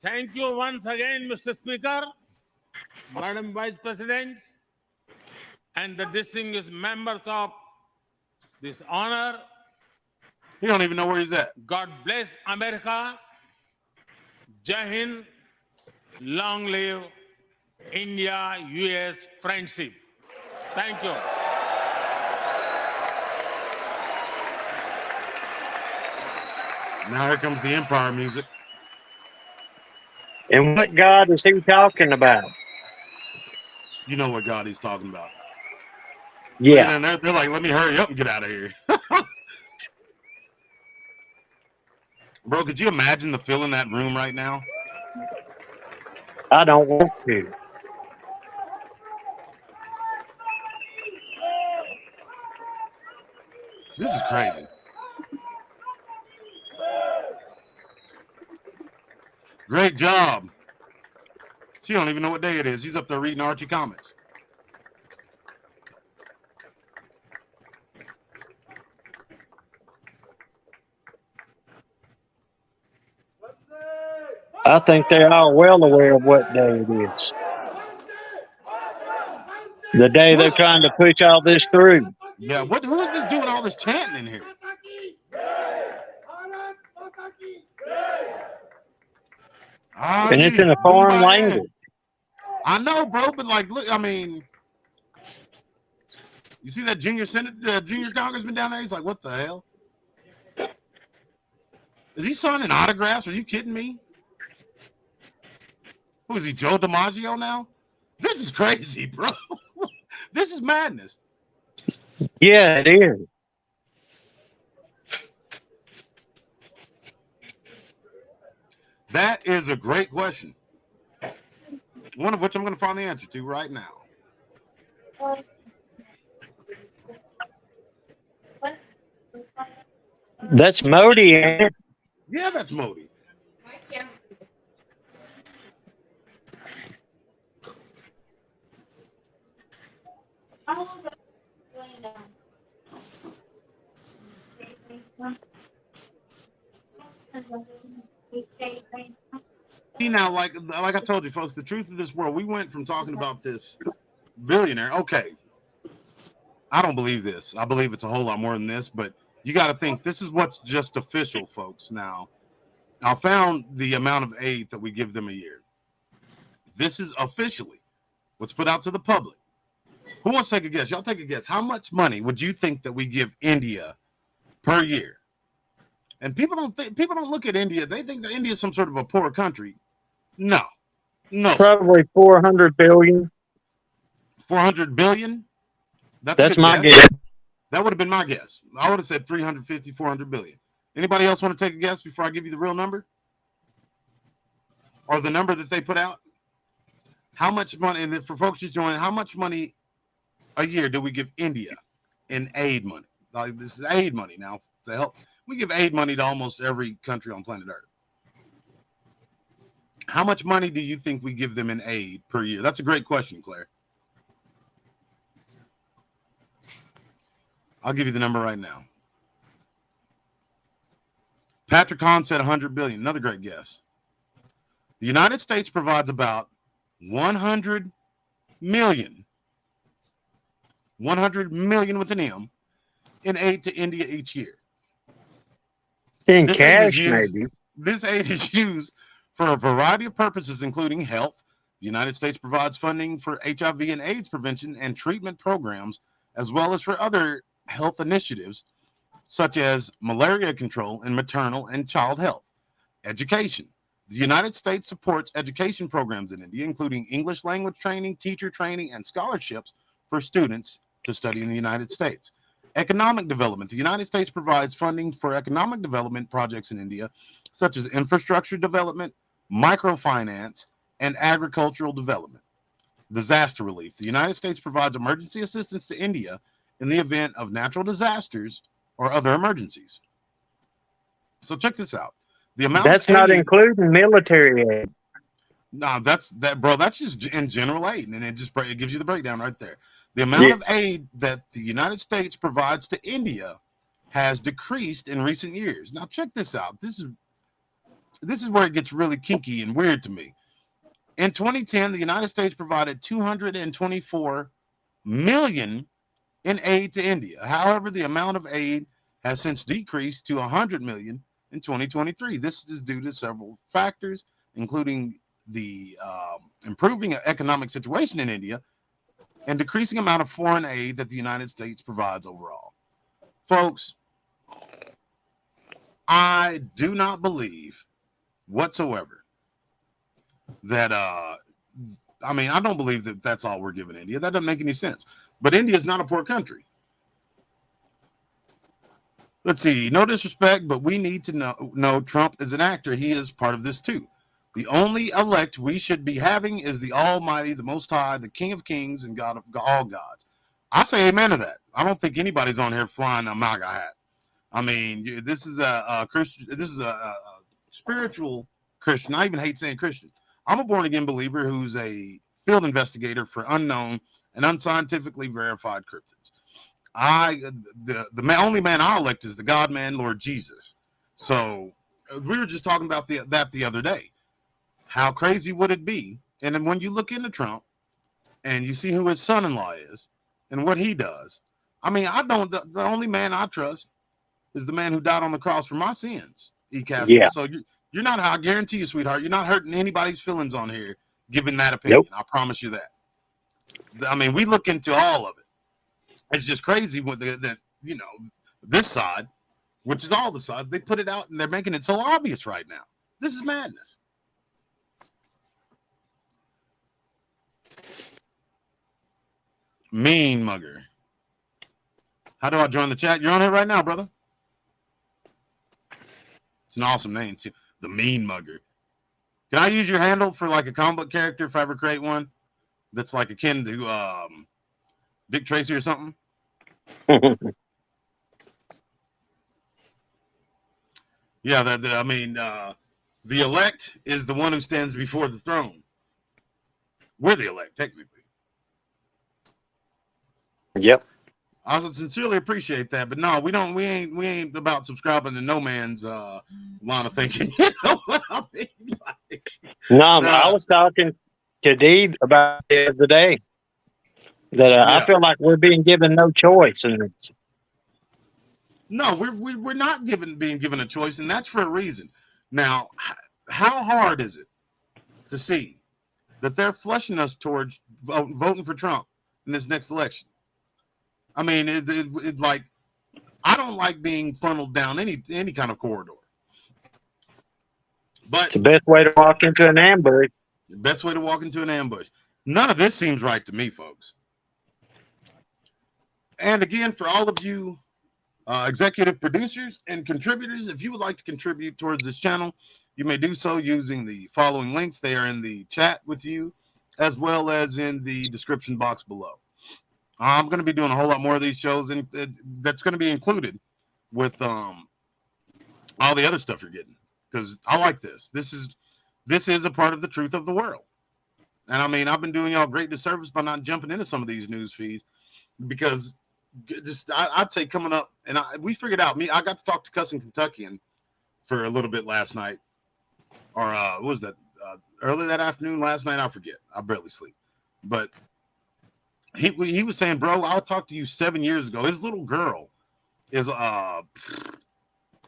Speaker 3: Thank you once again, Mr. Speaker, Madam Vice President, and the distinguished members of this honor.
Speaker 2: He don't even know where he's at.
Speaker 3: God bless America. Jai Hind. Long live India-US friendship. Thank you.
Speaker 2: Now here comes the Empire music.
Speaker 7: And what God is he talking about?
Speaker 2: You know what God he's talking about.
Speaker 7: Yeah.
Speaker 2: And they're like, let me hurry up and get out of here. Bro, could you imagine the feel in that room right now?
Speaker 7: I don't want to.
Speaker 2: This is crazy. Great job. She don't even know what day it is. She's up there reading Archie comics.
Speaker 7: I think they're all well aware of what day it is. The day they're trying to push all this through.
Speaker 2: Yeah, who is this doing all this chanting in here?
Speaker 7: And it's in a foreign language.
Speaker 2: I know, bro, but like, look, I mean, you see that junior congressman down there? He's like, what the hell? Is he signing autographs? Are you kidding me? Who is he, Joe DiMaggio now? This is crazy, bro. This is madness.
Speaker 7: Yeah, it is.
Speaker 2: That is a great question. One of which I'm going to find the answer to right now.
Speaker 7: That's Modi, ain't it?
Speaker 2: Yeah, that's Modi. See, now, like I told you, folks, the truth of this world, we went from talking about this billionaire. Okay, I don't believe this. I believe it's a whole lot more than this, but you got to think this is what's just official, folks. Now, I found the amount of aid that we give them a year. This is officially what's put out to the public. Who wants to take a guess? Y'all take a guess. How much money would you think that we give India per year? And people don't look at India. They think that India is some sort of a poor country. No.
Speaker 7: Probably 400 billion.
Speaker 2: 400 billion?
Speaker 7: That's my guess.
Speaker 2: That would have been my guess. I would have said 350, 400 billion. Anybody else want to take a guess before I give you the real number? Or the number that they put out? How much money, and then for folks just joining, how much money a year do we give India in aid money? Like, this is aid money now to help. We give aid money to almost every country on planet Earth. How much money do you think we give them in aid per year? That's a great question, Claire. I'll give you the number right now. Patrick Hahn said 100 billion. Another great guess. The United States provides about 100 million with an M in aid to India each year.
Speaker 7: In cash, maybe.
Speaker 2: This aid is used for a variety of purposes, including health. The United States provides funding for HIV and AIDS prevention and treatment programs, as well as for other health initiatives, such as malaria control and maternal and child health. Education. The United States supports education programs in India, including English language training, teacher training, and scholarships for students to study in the United States. Economic development. The United States provides funding for economic development projects in India, such as infrastructure development, microfinance, and agricultural development. Disaster relief. The United States provides emergency assistance to India in the event of natural disasters or other emergencies. So check this out. The amount
Speaker 7: that's not including military aid.
Speaker 2: No, that's just in general aid, and it gives you the breakdown right there. The amount of aid that the United States provides to India has decreased in recent years. Now check this out. This is where it gets really kinky and weird to me. In 2010, the United States provided 224 million in aid to India. However, the amount of aid has since decreased to 100 million in 2023. This is due to several factors, including the improving economic situation in India and decreasing amount of foreign aid that the United States provides overall. Folks, I do not believe whatsoever that I don't believe that that's all we're giving India. That doesn't make any sense. But India is not a poor country. Let's see. No disrespect, but we need to know Trump is an actor. He is part of this too. The only elect we should be having is the Almighty, the Most High, the King of Kings, and God of all gods. I say amen to that. I don't think anybody's on here flying a MAGA hat. I mean, this is a Christian. This is a spiritual Christian. I even hate saying Christian. I'm a born-again believer who's a field investigator for unknown and unscientifically verified cryptids. The only man I elect is the God-man, Lord Jesus. So we were just talking about that the other day. How crazy would it be? And then when you look into Trump and you see who his son-in-law is and what he does, I mean, the only man I trust is the man who died on the cross for my sins.
Speaker 7: Yeah.
Speaker 2: So you're not, I guarantee you, sweetheart, you're not hurting anybody's feelings on here giving that opinion. Nope. I promise you that. I mean, we look into all of it. It's just crazy with this side, which is all the sides, they put it out and they're making it so obvious right now. This is madness. Mean Mugger. How do I join the chat? You're on it right now, brother. It's an awesome name too. The Mean Mugger. Can I use your handle for like a comic book character if I ever create one that's like akin to Dick Tracy or something? Yeah, the elect is the one who stands before the throne. We're the elect, technically.
Speaker 7: Yep.
Speaker 2: I sincerely appreciate that, but no, we ain't about subscribing to no man's line of thinking. You know what I mean?
Speaker 7: I was talking to Dee about it the other day that I feel like we're being given no choice, and
Speaker 2: no, we're not being given a choice, and that's for a reason. Now, how hard is it to see that they're flushing us towards voting for Trump in this next election? I mean, it like, I don't like being funneled down any kind of corridor. But
Speaker 7: it's the best way to walk into an ambush.
Speaker 2: The best way to walk into an ambush. None of this seems right to me, folks. And again, for all of you executive producers and contributors, if you would like to contribute towards this channel, you may do so using the following links. They are in the chat with you. as well as in the description box below. I'm going to be doing a whole lot more of these shows, and that's going to be included with all the other stuff you're getting, because I like this. This is a part of the truth of the world. And I mean, I've been doing y'all great disservice by not jumping into some of these news feeds, because just I'd say coming up, and we figured out, I got to talk to Cussing Kentuckian for a little bit last night, or what was that, early that afternoon, last night, I forget, I barely sleep, but he was saying, bro, I talked to you 7 years ago. His little girl is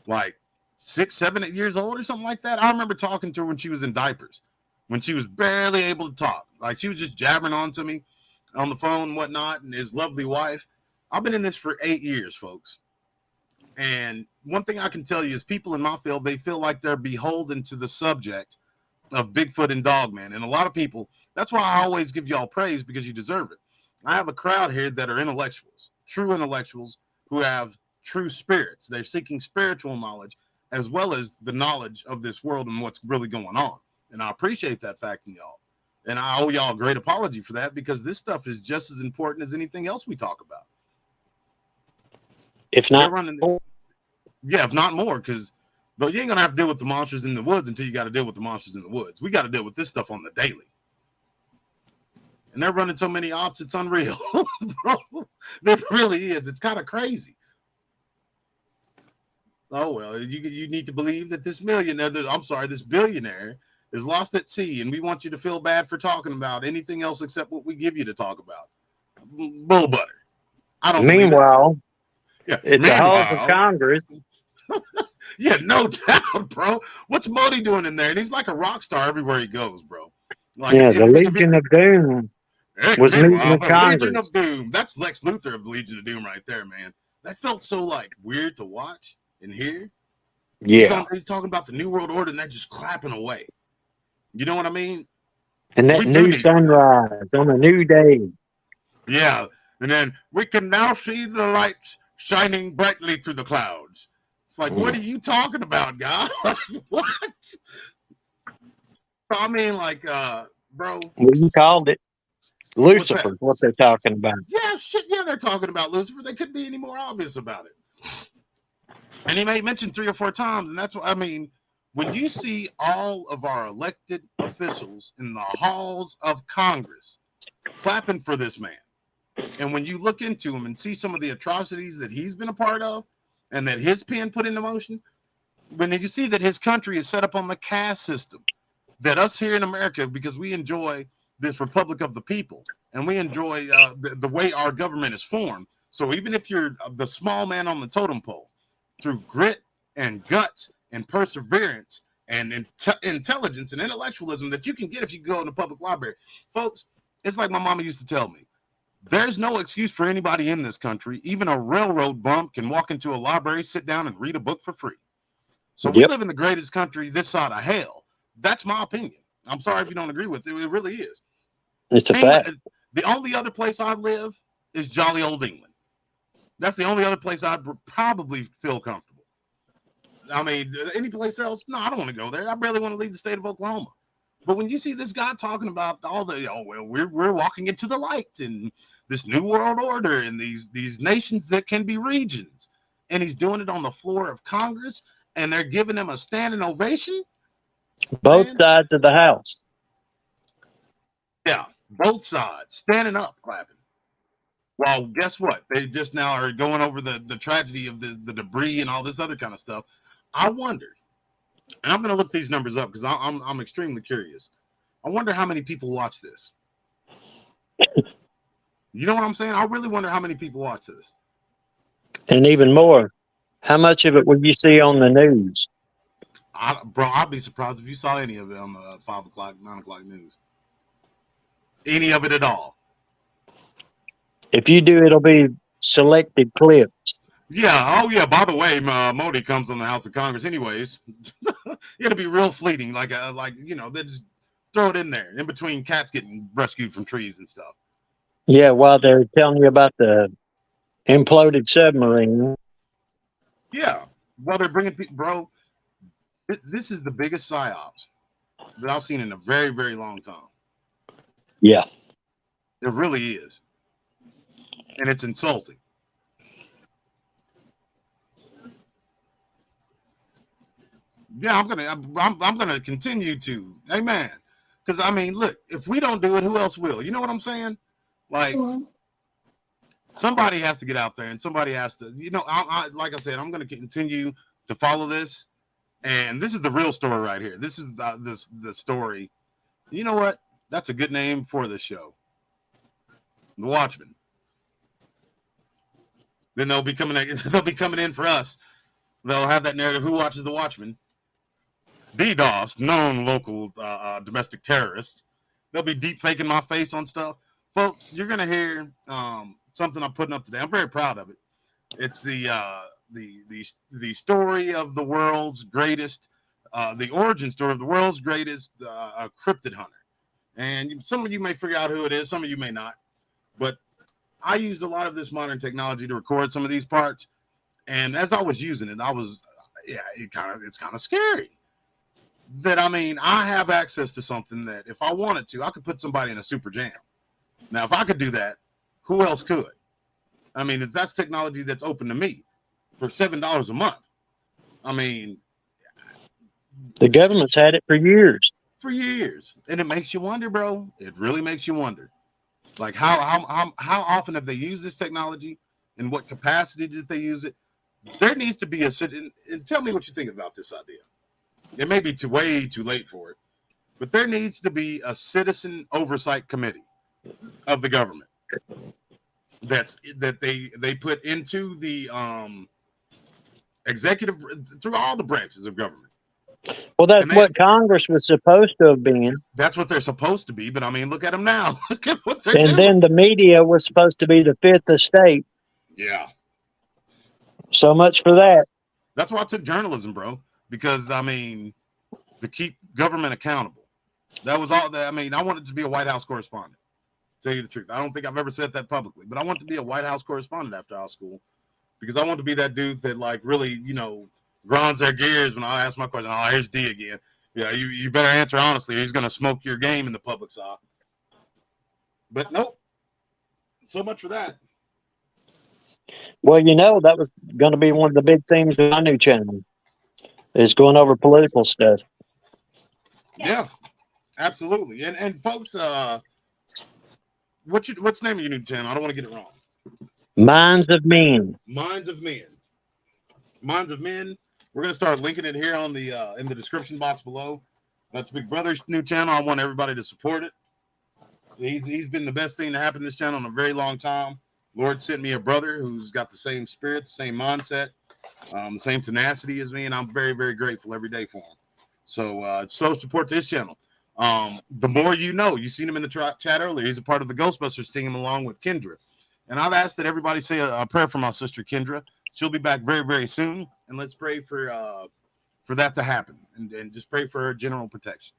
Speaker 2: like 6, 7, 8 years old or something like that. I remember talking to her when she was in diapers, when she was barely able to talk. Like, she was just jabbering on to me on the phone and whatnot, and his lovely wife. I've been in this for 8 years, folks. And one thing I can tell you is people in my field, they feel like they're beholden to the subject of Bigfoot and Dogman. And a lot of people, that's why I always give y'all praise, because you deserve it. I have a crowd here that are intellectuals, true intellectuals who have true spirits. They're seeking spiritual knowledge as well as the knowledge of this world and what's really going on. And I appreciate that fact in y'all. And I owe y'all a great apology for that, because this stuff is just as important as anything else we talk about.
Speaker 7: If not,
Speaker 2: if not more, because you ain't going to have to deal with the monsters in the woods until you got to deal with the monsters in the woods. We got to deal with this stuff on the daily. And they're running so many ops, it's unreal. Bro, there really is. It's kind of crazy. Oh, well, you need to believe that this billionaire is lost at sea, and we want you to feel bad for talking about anything else except what we give you to talk about. Bull butter. I don't
Speaker 7: Meanwhile,
Speaker 2: at
Speaker 7: the halls of Congress.
Speaker 2: Yeah, no doubt, bro. What's Modi doing in there? And he's like a rock star everywhere he goes, bro. Like,
Speaker 7: the Legion of Doom was meeting with Congress.
Speaker 2: Legion of Doom. That's Lex Luthor of the Legion of Doom right there, man. That felt so like weird to watch and hear.
Speaker 7: Yeah.
Speaker 2: He's talking about the New World Order, and they're just clapping away. You know what I mean?
Speaker 7: And that new sunrise on a new day.
Speaker 2: Yeah. And then we can now see the lights shining brightly through the clouds. It's like, what are you talking about, guy? What? I mean, like, bro.
Speaker 7: Well, you called it Lucifer, what they're talking about.
Speaker 2: Yeah, shit. Yeah, they're talking about Lucifer. They couldn't be any more obvious about it. And he may mention 3 or 4 times. And that's what I mean. When you see all of our elected officials in the halls of Congress clapping for this man, and when you look into him and see some of the atrocities that he's been a part of and that his pen put into motion, when you see that his country is set up on the caste system, that us here in America, because we enjoy this republic of the people and we enjoy the way our government is formed. So even if you're the small man on the totem pole, through grit and guts and perseverance and intelligence and intellectualism that you can get if you go in the public library, folks, it's like my mama used to tell me, there's no excuse for anybody in this country. Even a railroad bump can walk into a library, sit down, and read a book for free. So we live in the greatest country this side of hell. That's my opinion. I'm sorry if you don't agree with it. It really is.
Speaker 7: It's a fact.
Speaker 2: The only other place I live is jolly old England. That's the only other place I'd probably feel comfortable. I mean, any place else? No, I don't want to go there. I barely want to leave the state of Oklahoma. But when you see this guy talking about all the, we're walking into the light and this new world order and these nations that can be regions, and he's doing it on the floor of Congress, and they're giving him a standing ovation.
Speaker 7: Both sides of the house.
Speaker 2: Yeah, both sides standing up, clapping. Well, guess what? They just now are going over the tragedy of the debris and all this other kind of stuff. I wonder. And I'm going to look these numbers up because I'm extremely curious. I wonder how many people watch this. You know what I'm saying? I really wonder how many people watch this.
Speaker 7: And even more, how much of it would you see on the news?
Speaker 2: Bro, I'd be surprised if you saw any of it on the 5 o'clock, 9 o'clock news. Any of it at all.
Speaker 7: If you do, it'll be selected clips.
Speaker 2: Yeah. Oh, yeah. By the way, Modi comes on the House of Congress anyways. It'll be real fleeting. Like, they just throw it in there in between cats getting rescued from trees and stuff.
Speaker 7: Yeah, while they're telling you about the imploded submarine.
Speaker 2: Yeah. While they're bringing people, bro, this is the biggest psyops that I've seen in a very, very long time.
Speaker 7: Yeah.
Speaker 2: It really is. And it's insulting. Yeah, I'm gonna continue to. Amen. Because I mean, look, if we don't do it, who else will? You know what I'm saying? Like, somebody has to get out there, and somebody has to. You know, like I said, I'm gonna continue to follow this, and this is the real story right here. This is the story. You know what? That's a good name for the show. The Watchmen. Then they'll be coming in for us. They'll have that narrative. Who watches The Watchmen? DDoS, known local domestic terrorists. They'll be deep faking my face on stuff. Folks, you're going to hear something I'm putting up today. I'm very proud of it. It's the story of the world's greatest, the origin story of the world's greatest cryptid hunter. And some of you may figure out who it is. Some of you may not. But I used a lot of this modern technology to record some of these parts. And as I was using it, it's kind of scary. That, I mean, I have access to something that if I wanted to, I could put somebody in a super jam. Now, if I could do that, who else could? I mean, if that's technology that's open to me for $7 a month, I mean,
Speaker 7: the government's had it for years.
Speaker 2: For years. And it makes you wonder, bro. It really makes you wonder. Like, how often have they used this technology? In what capacity did they use it? There needs to be and tell me what you think about this idea. It may be way too late for it, but there needs to be a citizen oversight committee of the government that they put into the executive through all the branches of government.
Speaker 7: Well, that's what Congress was supposed to have been.
Speaker 2: That's what they're supposed to be, but I mean, look at them now. Look at what they're doing.
Speaker 7: And then the media was supposed to be the fifth estate.
Speaker 2: Yeah.
Speaker 7: So much for that.
Speaker 2: That's why I took journalism, bro. Because, I mean, to keep government accountable. That was all that. I mean, I wanted to be a White House correspondent. To tell you the truth. I don't think I've ever said that publicly, but I want to be a White House correspondent after high school because I want to be that dude that, like, really, you know, grinds their gears when I ask my question. Oh, here's D again. Yeah, you better answer honestly. He's going to smoke your game in the public's eye. But nope. So much for that.
Speaker 7: Well, you know, that was going to be one of the big things in my new channel. Is going over political stuff.
Speaker 2: Yeah, absolutely. And folks, what's the name of your new channel? I don't want to get it wrong.
Speaker 7: Minds of Men.
Speaker 2: Minds of Men. Minds of Men. We're gonna start linking it here on the in the description box below. That's Big Brother's new channel. I want everybody to support it. He's been the best thing to happen to this channel in a very long time. Lord sent me a brother who's got the same spirit, the same mindset. The same tenacity as me, and I'm very, very grateful every day for him. So support this channel. The more you know. You seen him in the chat earlier. He's a part of the Ghostbusters team along with Kendra. And I've asked that everybody say a prayer for my sister Kendra. She'll be back very, very soon. And let's pray for that to happen. And just pray for her general protection.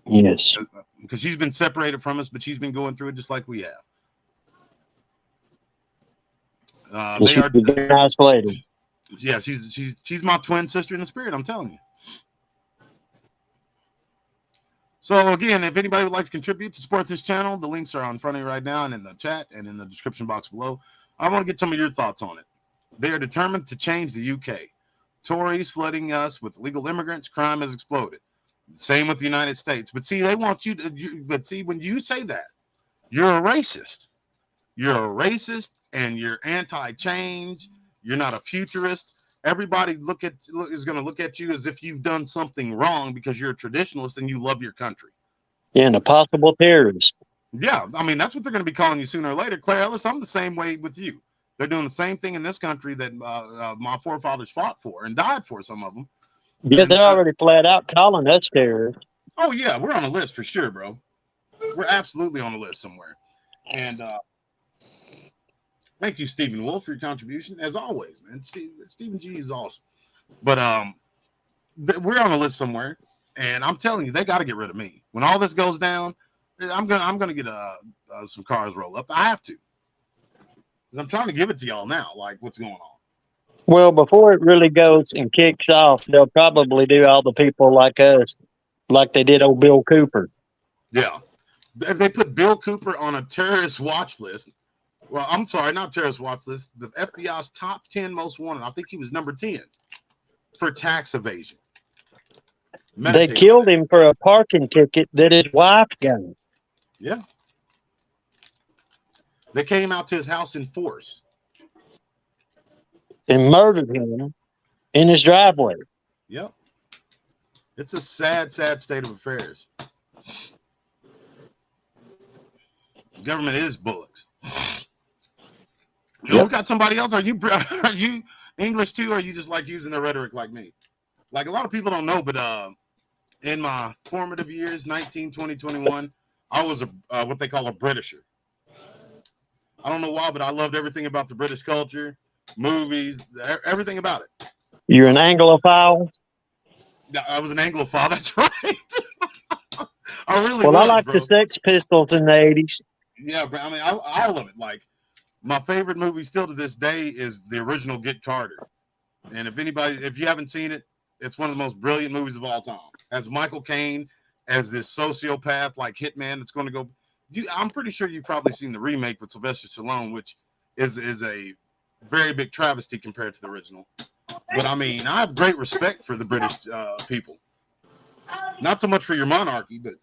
Speaker 7: Yes.
Speaker 2: Because she's been separated from us, but she's been going through it just like we have. They are
Speaker 7: a nice lady.
Speaker 2: Yeah, she's my twin sister in the spirit. I'm telling you. So again, if anybody would like to contribute to support this channel, the links are in front of you right now and in the chat and in the description box below. I want to get some of your thoughts on it. They are determined to change the UK. Tories flooding us with illegal immigrants. Crime has exploded. Same with the United States. But see, they want you to. But see, when you say that, you're a racist. You're a racist, and you're anti-change. You're not a futurist. Everybody is going to look at you as if you've done something wrong because you're a traditionalist and you love your country.
Speaker 7: Yeah, and a possible terrorist.
Speaker 2: Yeah, I mean, that's what they're going to be calling you sooner or later. Claire Ellis, I'm the same way with you. They're doing the same thing in this country that my forefathers fought for and died for, some of them.
Speaker 7: Yeah, they're already flat out calling us terrorists.
Speaker 2: Oh, yeah, we're on a list for sure, bro. We're absolutely on a list somewhere. And thank you, Stephen Wolf, for your contribution, as always, man. Stephen G is awesome. But we're on a list somewhere, and I'm telling you, they got to get rid of me. When all this goes down, I'm gonna get some cars roll up. I have to, because I'm trying to give it to y'all now. Like, what's going on?
Speaker 7: Well, before it really goes and kicks off, they'll probably do all the people like us, like they did old Bill Cooper.
Speaker 2: Yeah. They put Bill Cooper on a terrorist watch list. Well, I'm sorry, not terrorist watch list. The FBI's top 10 most wanted. I think he was number 10 for tax evasion.
Speaker 7: They killed him for a parking ticket that his wife got.
Speaker 2: Yeah. They came out to his house in force
Speaker 7: And murdered him in his driveway.
Speaker 2: Yep. It's a sad, sad state of affairs. Government is bullocks. Yep. We got somebody else. Are you English too, or are you just like using the rhetoric like me? Like a lot of people don't know, but in my formative years, 19, 20, 21, I was a what they call a Britisher. I don't know why, but I loved everything about the British culture, movies, everything about it.
Speaker 7: You're an Anglophile?
Speaker 2: I was an Anglophile, that's right. I really
Speaker 7: well,
Speaker 2: was,
Speaker 7: I like
Speaker 2: bro.
Speaker 7: the Sex Pistols in the 80s.
Speaker 2: Yeah, but I mean, I love it. Like, my favorite movie still to this day is the original Get Carter. And if you haven't seen it, it's one of the most brilliant movies of all time. As Michael Caine as this sociopath, like hitman that's going to go. I'm pretty sure you've probably seen the remake with Sylvester Stallone, which is a very big travesty compared to the original. But I mean, I have great respect for the British people. Not so much for your monarchy, but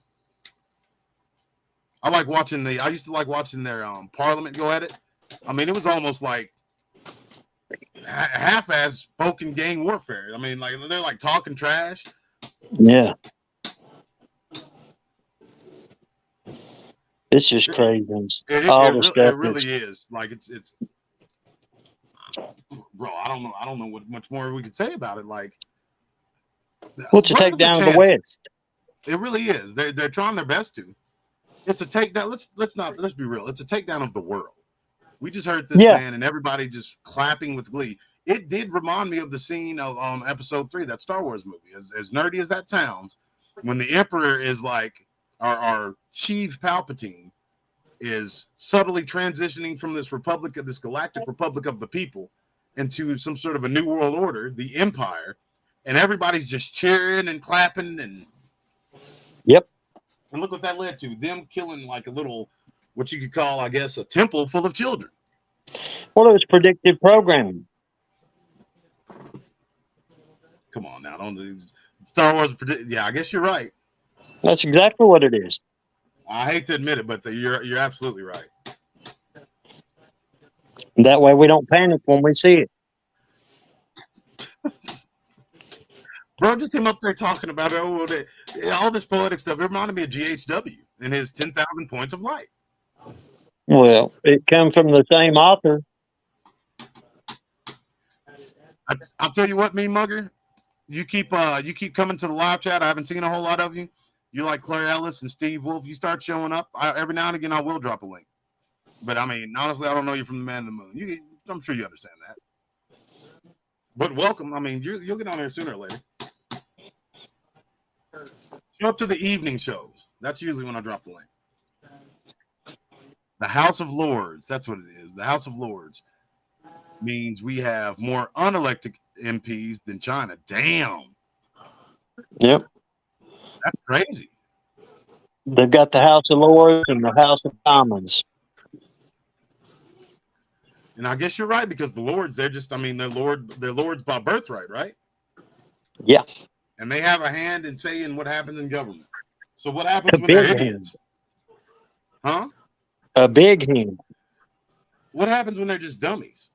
Speaker 2: I used to like watching their Parliament go at it. I mean, it was almost like half-ass spoken gang warfare. I mean, like they're like talking trash.
Speaker 7: Yeah. It's just crazy.
Speaker 2: It really is. Like it's bro, I don't know what much more we could say about it. Like,
Speaker 7: what's a takedown of the West?
Speaker 2: It really is. They're trying their best to. It's a takedown. Let's be real. It's a takedown of the world. We just heard this man and everybody just clapping with glee. It did remind me of the scene on episode 3, that Star Wars movie. As nerdy as that sounds, when the Emperor is like our Sheev Palpatine is subtly transitioning from this galactic republic of the people into some sort of a new world order, the Empire, and everybody's just cheering and clapping and and look what that led to, them killing like a little, what you could call, I guess, a temple full of children.
Speaker 7: Well, it was predictive programming.
Speaker 2: Come on now, Star Wars I guess you're right.
Speaker 7: That's exactly what it is.
Speaker 2: I hate to admit it, but you're absolutely right.
Speaker 7: That way we don't panic when we see it.
Speaker 2: Bro, just him up there talking about all this poetic stuff. It reminded me of GHW and his 10,000 Points of Light.
Speaker 7: Well, it comes from the same author.
Speaker 2: I'll tell you what, Mean Mugger, you keep coming to the live chat. I haven't seen a whole lot of you. You like Claire Ellis and Steve Wolf. You start showing up. Every now and again, I will drop a link. But I mean, honestly, I don't know you from the Man in the Moon. I'm sure you understand that. But welcome. I mean, you'll get on there sooner or later. Show up to the evening shows. That's usually when I drop the link. The House of Lords. That's what it is. The House of Lords means we have more unelected MPs than China. Damn.
Speaker 7: Yep.
Speaker 2: That's crazy.
Speaker 7: They've got the House of Lords and the House of Commons.
Speaker 2: And I guess you're right, because the Lords, they're Lords by birthright, right?
Speaker 7: Yeah.
Speaker 2: And they have a hand in saying what happens in government. So what happens when they're idiots? Huh?
Speaker 7: A big hand.
Speaker 2: What happens when they're just dummies?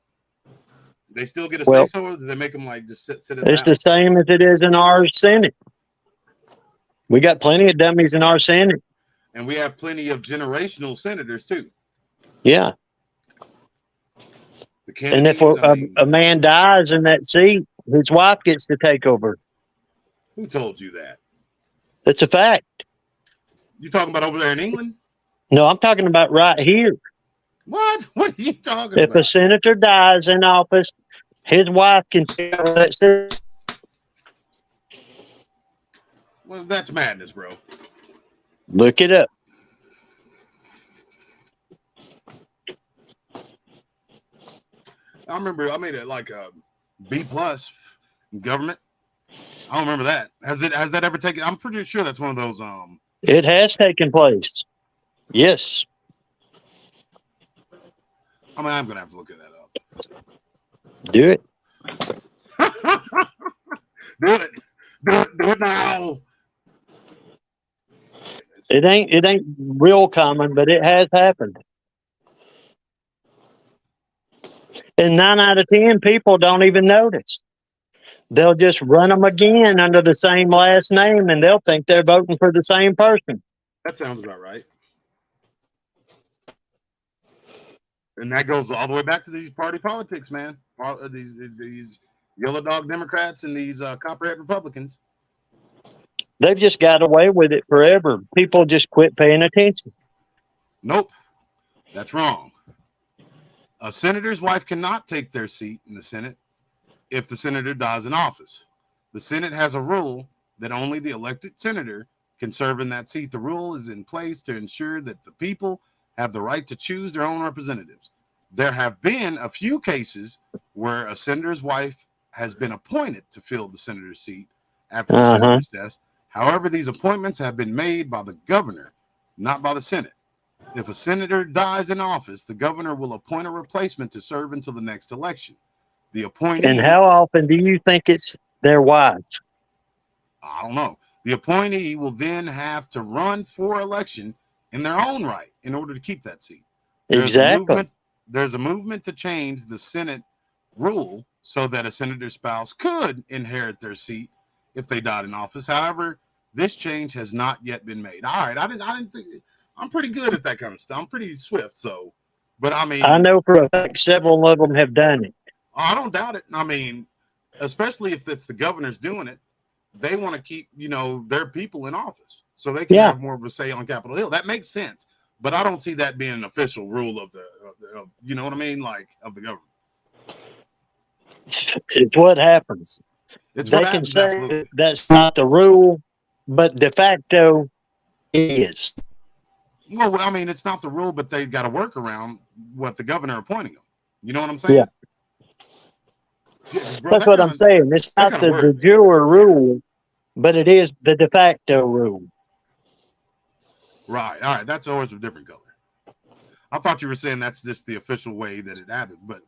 Speaker 2: They still get a say-so, or do they make them like just sit it
Speaker 7: It's
Speaker 2: down?
Speaker 7: the same as it is in our Senate. We got plenty of dummies in our Senate.
Speaker 2: And we have plenty of generational senators too.
Speaker 7: Yeah. And if a man dies in that seat, his wife gets to take over.
Speaker 2: Who told you that?
Speaker 7: That's a fact.
Speaker 2: You talking about over there in England?
Speaker 7: No, I'm talking about right here.
Speaker 2: What? What are you talking
Speaker 7: about? If a senator dies in office, his wife can take over that seat.
Speaker 2: Well, that's madness, bro.
Speaker 7: Look it up.
Speaker 2: I remember I made it like a B+ in government. I don't remember that. Has that ever taken? I'm pretty sure that's one of those.
Speaker 7: It has taken place. Yes.
Speaker 2: I mean, I'm gonna have to look at that up.
Speaker 7: Do it.
Speaker 2: Do it. Do it now.
Speaker 7: It ain't real common, but it has happened. And 9 out of 10 people don't even notice. They'll just run them again under the same last name, and they'll think they're voting for the same person.
Speaker 2: That sounds about right. And that goes all the way back to these party politics, man. These yellow dog Democrats and these copperhead Republicans.
Speaker 7: They've just got away with it forever. People just quit paying attention.
Speaker 2: Nope, that's wrong. A senator's wife cannot take their seat in the Senate if the senator dies in office. The Senate has a rule that only the elected senator can serve in that seat. The rule is in place to ensure that the people have the right to choose their own representatives. There have been a few cases where a senator's wife has been appointed to fill the senator's seat after the senator's death. However, these appointments have been made by the governor, not by the Senate. If a senator dies in office, the governor will appoint a replacement to serve until the next election. The appointee.
Speaker 7: And how often do you think it's their wives?
Speaker 2: I don't know. The appointee will then have to run for election in their own right in order to keep that seat.
Speaker 7: Exactly.
Speaker 2: There's a movement to change the Senate rule so that a senator's spouse could inherit their seat if they died in office. However, this change has not yet been made. All right, I didn't think I'm pretty good at that kind of stuff. I'm pretty swift, so. But I mean,
Speaker 7: I know for a fact several of them have done it.
Speaker 2: I don't doubt it. I mean, especially if it's the governor's doing it, they want to keep, their people in office so they can have more of a say on Capitol Hill. That makes sense, but I don't see that being an official rule of you know what I mean, like of the government.
Speaker 7: It's what happens.
Speaker 2: It's
Speaker 7: they
Speaker 2: what
Speaker 7: can
Speaker 2: happens,
Speaker 7: say
Speaker 2: absolutely.
Speaker 7: that's not the rule, but de facto it is.
Speaker 2: Well, I mean, it's not the rule, but they've got to work around what the governor appointing them. You know what I'm saying?
Speaker 7: Yeah.
Speaker 2: Bro,
Speaker 7: that's what I'm saying. It's not the de jure rule, but it is the de facto rule.
Speaker 2: Right. All right. That's always a different color. I thought you were saying that's just the official way that it happens, but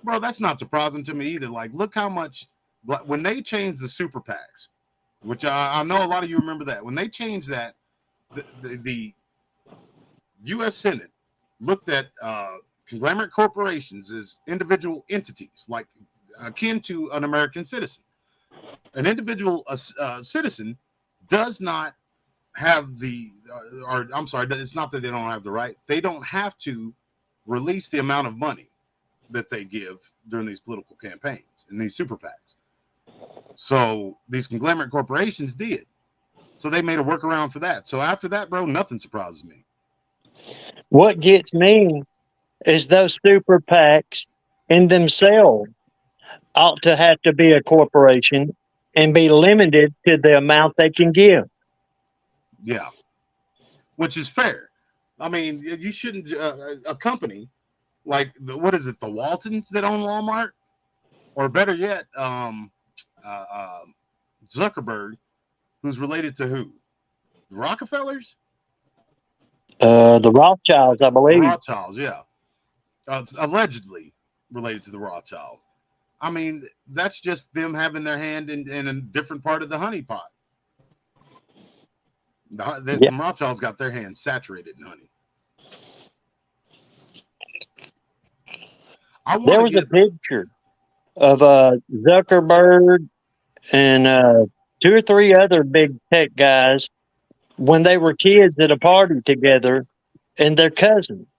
Speaker 2: bro, that's not surprising to me either. Like, look how much when they changed the super PACs, which I know a lot of you remember that. When they changed that, the U.S. Senate looked at conglomerate corporations as individual entities, like akin to an American citizen. An individual citizen does not have it's not that they don't have the right. They don't have to release the amount of money that they give during these political campaigns and these super PACs. So these conglomerate corporations did. So they made a workaround for that. So after that, bro, nothing surprises me.
Speaker 7: What gets me is those super PACs in themselves ought to have to be a corporation and be limited to the amount they can give.
Speaker 2: Yeah, which is fair. I mean, you shouldn't. A company like the Waltons that own Walmart, or better yet, Zuckerberg, who's related to who? The Rockefellers?
Speaker 7: The Rothschilds, I believe.
Speaker 2: The Rothschilds, yeah. Allegedly related to the Rothschilds. I mean, that's just them having their hand in a different part of the honeypot. The Rothschilds got their hands saturated in honey.
Speaker 7: There was a picture of Zuckerberg and 2 or 3 other big tech guys when they were kids at a party together, and they're cousins.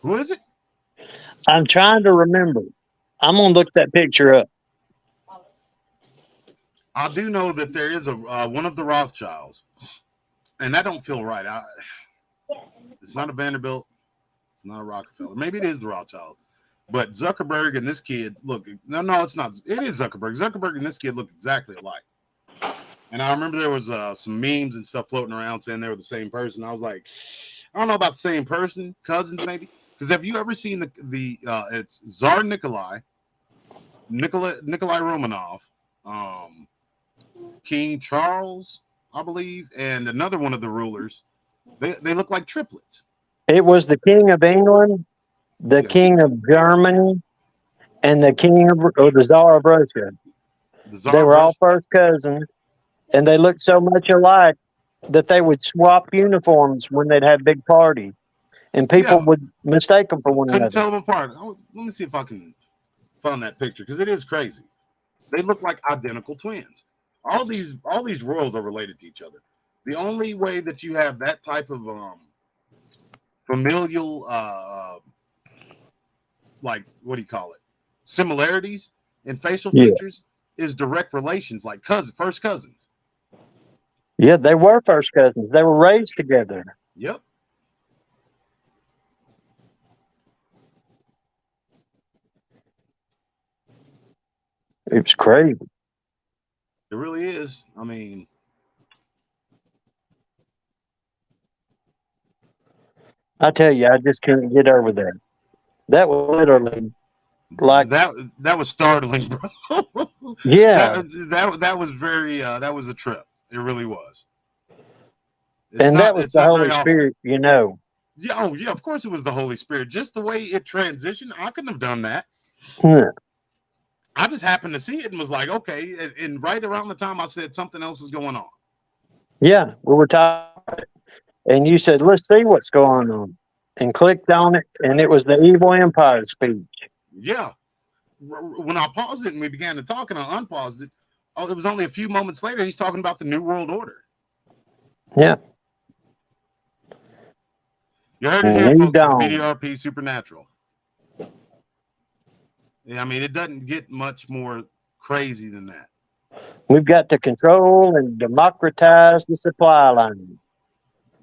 Speaker 2: Who is it?
Speaker 7: I'm trying to remember. I'm gonna look that picture up.
Speaker 2: I do know that there is one of the Rothschilds, and that don't feel right. It's not a Vanderbilt. It's not a Rockefeller. Maybe it is the Rothschilds. But Zuckerberg and this kid look. No, it's not. It is Zuckerberg. Zuckerberg and this kid look exactly alike. And I remember there was some memes and stuff floating around saying they were the same person. I was like, I don't know about the same person, cousins maybe. Because have you ever seen it's Tsar Nikolai Romanov, King Charles, I believe, and another one of the rulers They look like triplets.
Speaker 7: It was the King of England, the King of Germany, and the King of or the Tsar of Russia. They were all first cousins, and they looked so much alike that they would swap uniforms when they'd have big parties, and people would mistake them for one
Speaker 2: Couldn't
Speaker 7: another.
Speaker 2: tell them apart. Let me see if I can find that picture because it is crazy. They look like identical twins. All these royals are related to each other. The only way that you have that type of familial like what do you call it? Similarities in facial features is direct relations, like first cousins.
Speaker 7: Yeah, they were first cousins. They were raised together.
Speaker 2: Yep.
Speaker 7: It's crazy.
Speaker 2: It really is. I mean,
Speaker 7: I tell you, I just couldn't get over that. That was literally like
Speaker 2: that was startling, bro.
Speaker 7: Yeah.
Speaker 2: That was very that was a trip. It really was.
Speaker 7: And that was the Holy Spirit, you know.
Speaker 2: Yeah, oh yeah, of course it was the Holy Spirit. Just the way it transitioned, I couldn't have done that. I just happened to see it and was like, okay. And right around the time I said something else is going on.
Speaker 7: Yeah, we were talking, and you said, "Let's see what's going on," and clicked on it, and it was the Evil Empire speech.
Speaker 2: Yeah. When I paused it and we began to talk and I unpaused it, it was only a few moments later he's talking about the New World Order.
Speaker 7: Yeah.
Speaker 2: You heard it here, folks. BDRP Supernatural. Yeah, I mean, it doesn't get much more crazy than that.
Speaker 7: We've got to control and democratize the supply line.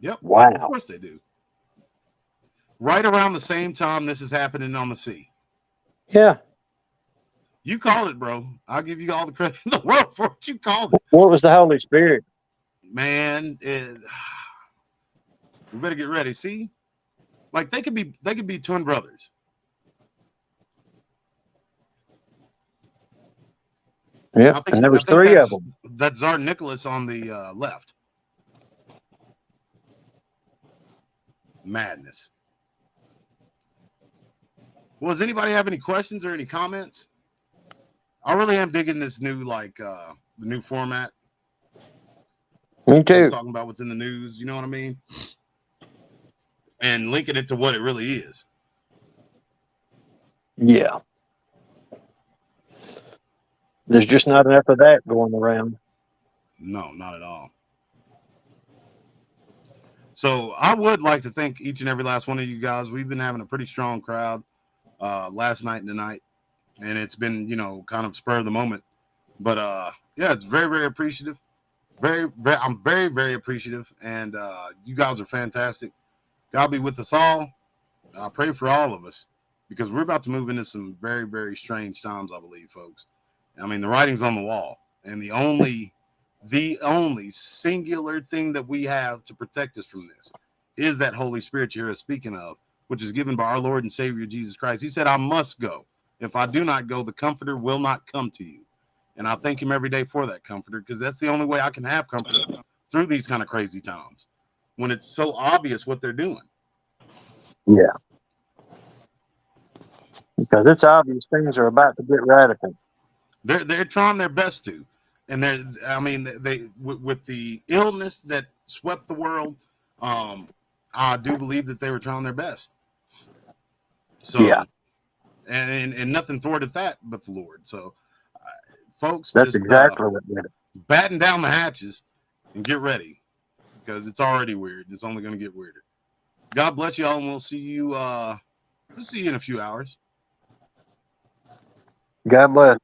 Speaker 2: Yep.
Speaker 7: Wow.
Speaker 2: Of course they do. Right around the same time this is happening on the sea.
Speaker 7: Yeah.
Speaker 2: You called it, bro. I'll give you all the credit in the world for what you called it.
Speaker 7: What was the Holy Spirit?
Speaker 2: Man, we better get ready. See? Like they could be twin brothers.
Speaker 7: Yeah, and there was three of them.
Speaker 2: That's Tsar Nicholas on the left. Madness. Well, does anybody have any questions or any comments? I really am digging this new, the new format.
Speaker 7: Me too.
Speaker 2: I'm talking about what's in the news, you know what I mean? And linking it to what it really is.
Speaker 7: Yeah. There's just not enough of that going around.
Speaker 2: No, not at all. So I would like to thank each and every last one of you guys. We've been having a pretty strong crowd last night and tonight. And it's been, kind of spur of the moment. But yeah, it's very, very appreciative. I'm very, very appreciative. And you guys are fantastic. God be with us all. I pray for all of us because we're about to move into some very, very strange times, I believe, folks. I mean, the writing's on the wall. And the only singular thing that we have to protect us from this is that Holy Spirit you hear us speaking of, which is given by our Lord and Savior, Jesus Christ. He said, I must go. If I do not go, the Comforter will not come to you. And I thank him every day for that Comforter because that's the only way I can have comfort through these kind of crazy times when it's so obvious what they're doing.
Speaker 7: Yeah. Because it's obvious things are about to get radical.
Speaker 2: They're trying their best to. And they with the illness that swept the world, I do believe that they were trying their best. So, yeah. And nothing thwarted that but the Lord. So, folks,
Speaker 7: that's just, exactly what did it.
Speaker 2: Batten down the hatches and get ready because it's already weird. It's only going to get weirder. God bless you all, and we'll see you in a few hours.
Speaker 7: God bless.